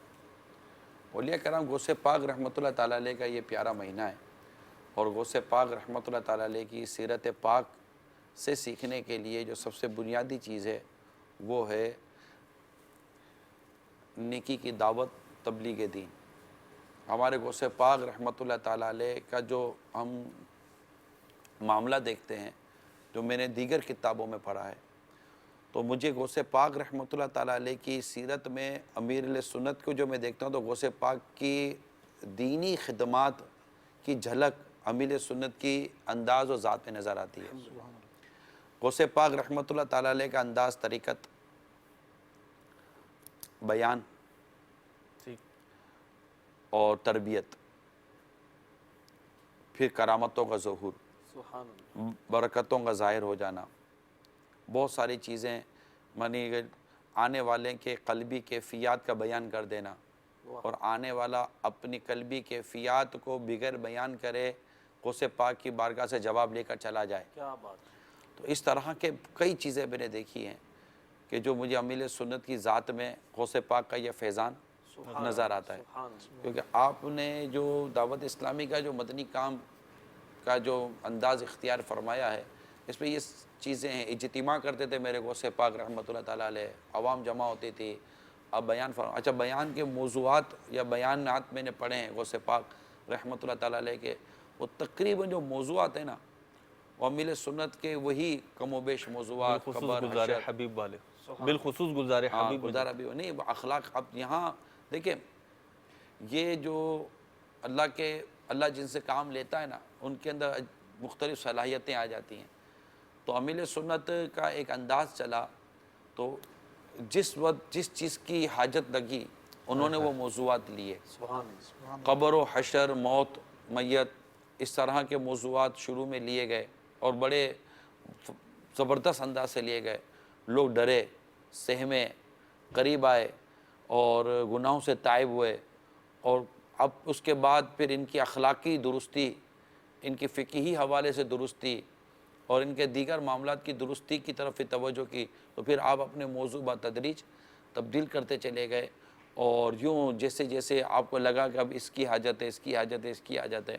اولیاء کرام غوث پاک رحمۃ اللہ تعالیٰ علیہ کا یہ پیارا مہینہ ہے، اور غوث پاک رحمۃ اللہ تعالیٰ علیہ کی سیرت پاک سے سیکھنے کے لیے جو سب سے بنیادی چیز ہے وہ ہے نیکی کی دعوت، تبلیغ دین۔ ہمارے غوث پاک رحمۃ اللہ تعالیٰ علیہ کا جو ہم معاملہ دیکھتے ہیں، جو میں نے دیگر کتابوں میں پڑھا ہے، تو مجھے غوث پاک رحمۃ اللہ تعالیٰ علیہ کی سیرت میں امیر علیہ سنت کو جو میں دیکھتا ہوں تو غوث پاک کی دینی خدمات کی جھلک امیر علیہ سنت کی انداز و ذات میں نظر آتی ہے۔ غوث پاک رحمۃ اللہ تعالیٰ علیہ کا انداز، طریقت، بیان اور تربیت، پھر کرامتوں کا ظہور، برکتوں کا ظاہر ہو جانا، بہت ساری چیزیں مانی آنے والے کے قلبی کیفیات کا بیان کر دینا، اور آنے والا اپنی قلبی کیفیات کو بغیر بیان کرے غوث پاک کی بارگاہ سے جواب لے کر چلا جائے۔ کیا بات ہے۔ تو اس طرح کے کئی چیزیں میں نے دیکھی ہیں کہ جو مجھے امیر سنت کی ذات میں غوث پاک کا یہ فیضان نظر آتا ہے، کیونکہ آپ نے جو دعوت اسلامی کا جو مدنی کام کا جو انداز اختیار فرمایا ہے، اس میں یہ چیزیں ہیں. اجتماع کرتے تھے میرے غوث پاک رحمۃ اللہ تعالیٰ علیہ، عوام جمع ہوتی تھی، اب بیان اچھا بیان کے موضوعات یا بیانات میں نے پڑھے ہیں غوث پاک رحمۃ اللہ تعالیٰ علیہ کے، وہ تقریباً جو موضوعات ہیں نا وہ امیل سنت کے وہی کم و بیش موضوعات، بالخصوص گلزار حبیب والے، بالخصوص گلزار حبیب گلزار حبیب نہیں اخلاق. اب یہاں دیکھیں یہ جو اللہ جن سے کام لیتا ہے نا ان کے اندر مختلف صلاحیتیں آ جاتی ہیں. تو امیل سنت کا ایک انداز چلا تو جس وقت جس چیز کی حاجت لگی انہوں نے وہ موضوعات لیے. قبر و حشر، موت، میت، اس طرح کے موضوعات شروع میں لیے گئے اور بڑے زبردست انداز سے لیے گئے. لوگ ڈرے، سہمے، قریب آئے اور گناہوں سے تائب ہوئے. اور اب اس کے بعد پھر ان کی اخلاقی درستی، ان کی فقہی حوالے سے درستی اور ان کے دیگر معاملات کی درستی کی طرف توجہ کی. تو پھر آپ اپنے موضوع بتدریج تبدیل کرتے چلے گئے اور یوں جیسے جیسے آپ کو لگا کہ اب اس کی حاجت ہے، اس کی حاجت ہے، اس کی حاجت ہے.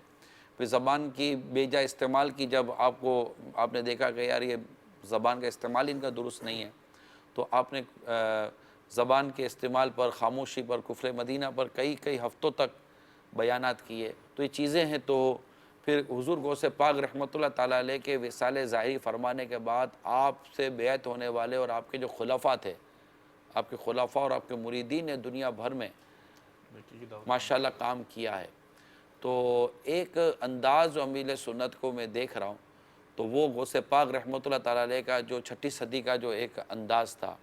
پھر زبان کی بیجا استعمال کی جب آپ نے دیکھا کہ یار یہ زبان کا استعمال ان کا درست نہیں ہے، تو آپ نے زبان کے استعمال پر، خاموشی پر، کفر مدینہ پر کئی ہفتوں تک بیانات کیے. تو یہ چیزیں ہیں. تو پھر حضور غوث پاک رحمۃ اللہ تعالیٰ علیہ کے وصال ظاہری فرمانے کے بعد آپ سے بیعت ہونے والے اور آپ کے جو خلفاء تھے، آپ کے خلفاء اور آپ کے مریدین نے دنیا بھر میں ماشاءاللہ کام کیا ہے. تو ایک انداز جو امیل سنت کو میں دیکھ رہا ہوں تو وہ غوث پاک رحمۃ اللہ تعالیٰ علیہ کا جو 6 صدی کا جو ایک انداز تھا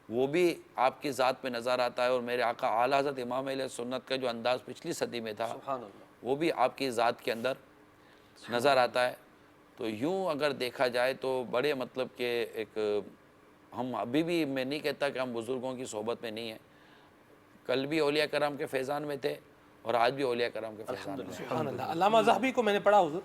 وہ بھی آپ کی ذات میں نظر آتا ہے. اور میرے آقا اعلیٰ حضرت امام اہل سنت کا جو انداز پچھلی صدی میں تھا وہ بھی آپ کی ذات کے اندر نظر آتا ہے. تو یوں اگر دیکھا جائے تو بڑے مطلب کہ ایک ہم ابھی بھی، میں نہیں کہتا کہ ہم بزرگوں کی صحبت میں نہیں ہیں، کل بھی اولیاء کرام کے فیضان میں تھے اور آج بھی اولیاء کرام کے فیضان میں. سبحان اللہ. علامہ ذہبی کو میں نے پڑھا حضور،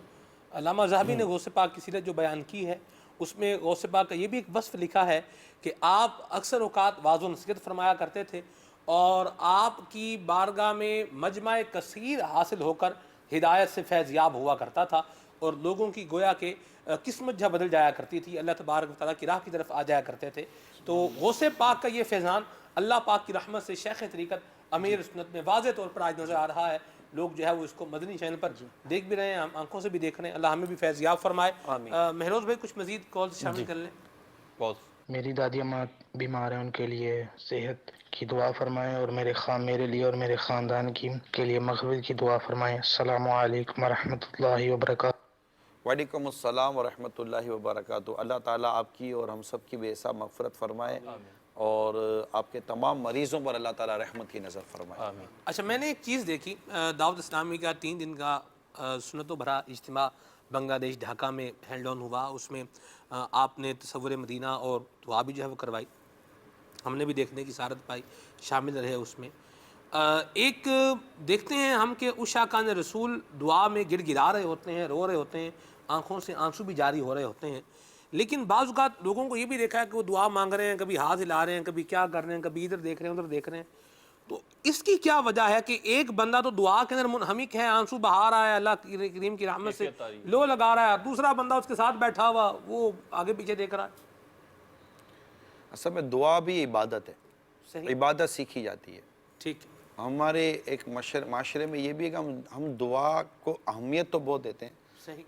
علامہ ذہبی نے غوث پاک کی سیرت جو بیان کی ہے اس میں غوث پاک کا یہ بھی ایک وصف لکھا ہے کہ آپ اکثر اوقات واعظ و نصیحت فرمایا کرتے تھے اور آپ کی بارگاہ میں مجمع کثیر حاصل ہو کر ہدایت سے فیض یاب ہوا کرتا تھا اور لوگوں کی گویا کہ قسمت جہاں بدل جایا کرتی تھی، اللہ تبارک و تعالیٰ کی راہ کی طرف آ جایا کرتے تھے. تو غوث پاک کا یہ فیضان اللہ پاک کی رحمت سے شیخ طریقت امیر سنت میں واضح طور پر آج نظر آ رہا ہے. لوگ جو ہے وہ اس کو مدنی چینل پر دیکھ بھی رہے ہیں، ہم آنکھوں سے بھی دیکھ رہے ہیں. اللہ ہمیں بھی فیض یاب فرمائے. مہروز بھائی کچھ مزید کالز شامل کر لیں. میری دادی اماں بیمار ہیں، ان کے لیے صحت کی دعا فرمائیں اور میرے لیے اور میرے خاندان کے لیے مغفرت کی دعا فرمائیں. السلام علیکم ورحمۃ اللہ وبرکاتہ. وعلیکم السلام ورحمۃ اللہ وبرکاتہ. اللہ تعالیٰ آپ کی اور ہم سب کی بے حساب مغفرت فرمائے اور آپ کے تمام مریضوں پر اللہ تعالیٰ رحمت کی نظر فرمائے. اچھا، میں نے ایک چیز دیکھی، دعوت اسلامی کا 3 دن کا سنتوں بھرا اجتماع بنگلہ دیش ڈھاکہ میں ہینڈ آن ہوا. اس میں آپ نے تصور مدینہ اور دعا بھی جو ہے وہ کروائی، ہم نے بھی دیکھنے کی سعادت پائی، شامل رہے اس میں. ایک دیکھتے ہیں ہم کہ اشاکان رسول دعا میں گڑ گڑا رہے ہوتے ہیں، رو رہے ہوتے ہیں، آنکھوں سے آنسو بھی جاری ہو رہے ہوتے ہیں. لیکن بعض اوقات لوگوں کو یہ بھی دیکھا ہے کہ وہ دعا مانگ رہے ہیں، کبھی ہاتھ ہلا رہے ہیں، کبھی کیا کر رہے ہیں، کبھی ادھر دیکھ رہے ہیں، ادھر دیکھ رہے ہیں. تو اس کی کیا وجہ ہے کہ ایک بندہ تو دعا کے اندر منہمک ہے، آنسو بہا رہا ہے، اللہ کریم کی رحمت سے لو لگا رہا ہے، دوسرا بندہ اس کے ساتھ بیٹھا ہوا وہ آگے پیچھے دیکھ رہا ہے. اصل میں دعا بھی عبادت ہے، عبادت سیکھی جاتی ہے. ٹھیک. ہمارے ایک معاشرے میں یہ بھی ہے کہ ہم دعا کو اہمیت تو بہت دیتے ہیں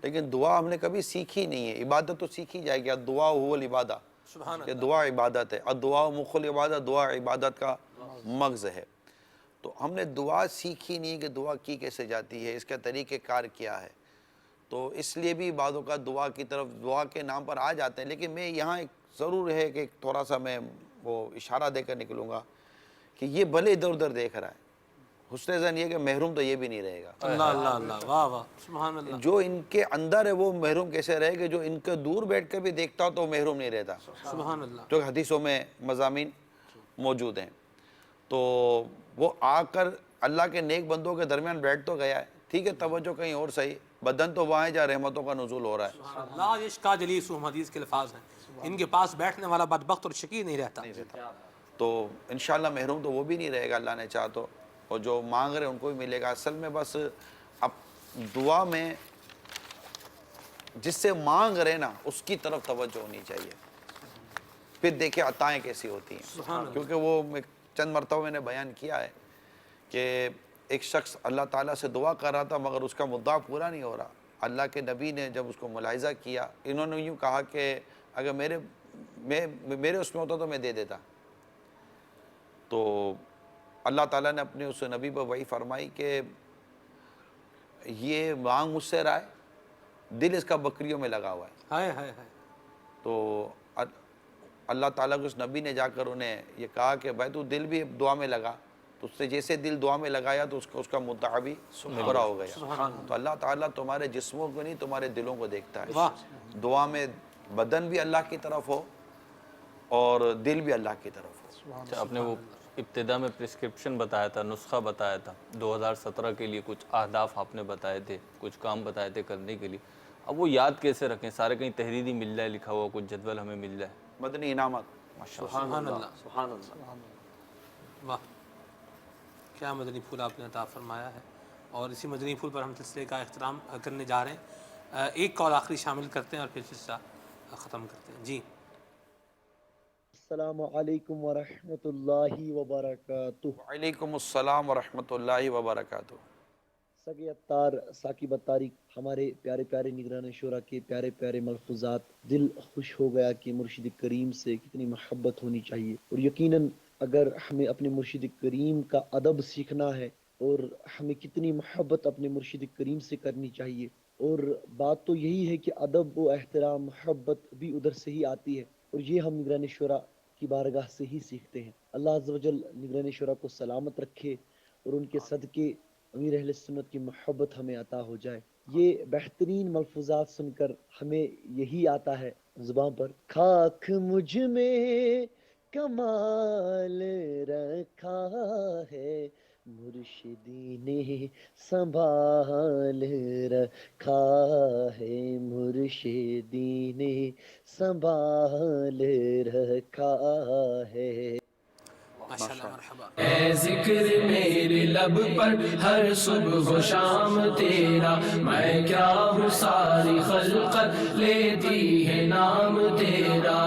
لیکن دعا ہم نے کبھی سیکھی نہیں ہے. عبادت تو سیکھی جائے گی، دعا هو العبادہ، کہ دعا عبادت ہے. الدعاء مخ العبادہ، دعا عبادت کا مغز ہے. تو ہم نے دعا سیکھی نہیں کہ دعا کی کیسے جاتی ہے، اس کا طریقہ کار کیا ہے. تو اس لیے بھی بعضوں کا دعا کی طرف دعا کے نام پر آ جاتے ہیں. لیکن میں یہاں ایک ضرور ہے کہ تھوڑا سا میں وہ اشارہ دے کر نکلوں گا کہ یہ بھلے ادھر ادھر دیکھ رہا ہے، حسن زن یہ کہ محروم تو یہ بھی نہیں رہے گا. اللہ اللہ اللہ، واہ واہ، سبحان اللہ. جو ان کے اندر ہے وہ محروم کیسے رہے کہ جو ان کے دور بیٹھ کر بھی دیکھتا ہو تو محروم نہیں رہتا. سبحان اللہ. جو حدیثوں میں مضامین موجود ہیں. تو وہ آ کر اللہ کے نیک بندوں کے درمیان بیٹھ تو گیا ہے، ٹھیک ہے، توجہ کہیں اور صحیح، بدن تو وہاں ہے جہاں رحمتوں کا نزول ہو رہا ہے. لا یشکا جلیسہم، حدیث کے الفاظ ہیں، ان کے پاس بیٹھنے والا بدبخت اور شقی نہیں رہتا. تو انشاءاللہ محروم تو وہ بھی نہیں رہے گا اللہ نے چاہا تو، اور جو مانگ رہے ان کو بھی ملے گا۔ اصل میں بس اب دعا میں جس سے مانگ رہے نا اس کی طرف توجہ ہونی چاہیے، پھر دیکھیں عطائیں کیسی ہوتی ہیں۔ کیونکہ وہ چند مرتبہ میں نے بیان کیا ہے کہ ایک شخص اللہ تعالیٰ سے دعا کر رہا تھا مگر اس کا مدعا پورا نہیں ہو رہا۔ اللہ کے نبی نے جب اس کو ملاحظہ کیا، انہوں نے یوں کہا کہ اگر میرے اس میں ہوتا تو میں دے دیتا۔ تو اللہ تعالیٰ نے اپنے اس نبی پر وحی فرمائی کہ یہ مانگ مجھ سے رہا ہے، دل اس کا بکریوں میں لگا ہوا ہے۔ تو اللہ تعالیٰ کے اس نبی نے جا کر انہیں یہ کہا کہ بھائی تو دل بھی دعا میں لگا، تو اس سے جیسے دل دعا میں لگایا تو اس کا مدعا بھی پورا ہو گیا۔ تو اللہ تعالیٰ تمہارے جسموں کو نہیں تمہارے دلوں کو دیکھتا ہے۔ دعا میں بدن بھی اللہ کی طرف ہو اور دل بھی اللہ کی طرف ہو۔ آپ نے وہ ابتدا میں پرسکرپشن بتایا تھا، نسخہ بتایا تھا 2017 کے لیے، کچھ اہداف آپ نے بتائے تھے، کچھ کام بتائے تھے کرنے کے لیے، اب وہ یاد کیسے رکھیں؟ سارے کہیں تحریری مل جائے لکھا ہوا، کچھ جدول ہمیں مل جائے۔ مدنی انعامات، سبحان اللہ، سبحان اللہ، واہ کیا مدنی پھول آپ نے عطا فرمایا ہے۔ اور اسی مدنی پھول پر ہم سلسلے کا اختتام کرنے جا رہے ہیں۔ ایک کال آخری شامل کرتے ہیں اور پھر سلسلہ ختم کرتے ہیں۔ جی السلام علیکم ورحمۃ اللہ وبرکاتہ۔ وعلیکم السلام ورحمۃ اللہ وبرکاتہ۔ سگے اتار ثاقب اتاری، ہمارے پیارے پیارے نگران شورا کے پیارے پیارے ملفوظات، دل خوش ہو گیا کہ مرشد کریم سے کتنی محبت ہونی چاہیے، اور یقیناً اگر ہمیں اپنے مرشد کریم کا ادب سیکھنا ہے اور ہمیں کتنی محبت اپنے مرشد کریم سے کرنی چاہیے، اور بات تو یہی ہے کہ ادب و احترام محبت بھی ادھر سے ہی آتی ہے، اور یہ ہم نگران شورا کی بارگاہ سے ہی سیکھتے ہیں۔ اللہ عز و جل نگران شورا کو سلامت رکھے اور ان کے صدقے امیر اہل سنت کی محبت ہمیں عطا ہو جائے۔ یہ بہترین ملفوظات سن کر ہمیں یہی آتا ہے زبان پر، خاک مجھ میں کمال رکھا ہے، مرشدی نے سنبھال رکھا ہے، مرشدی نے سنبھال رکھا ہے۔ اے ذکر میرے لب پر ہر صبح و شام تیرا، میں کیا ہوں ساری خلقت لیتی ہے نام تیرا۔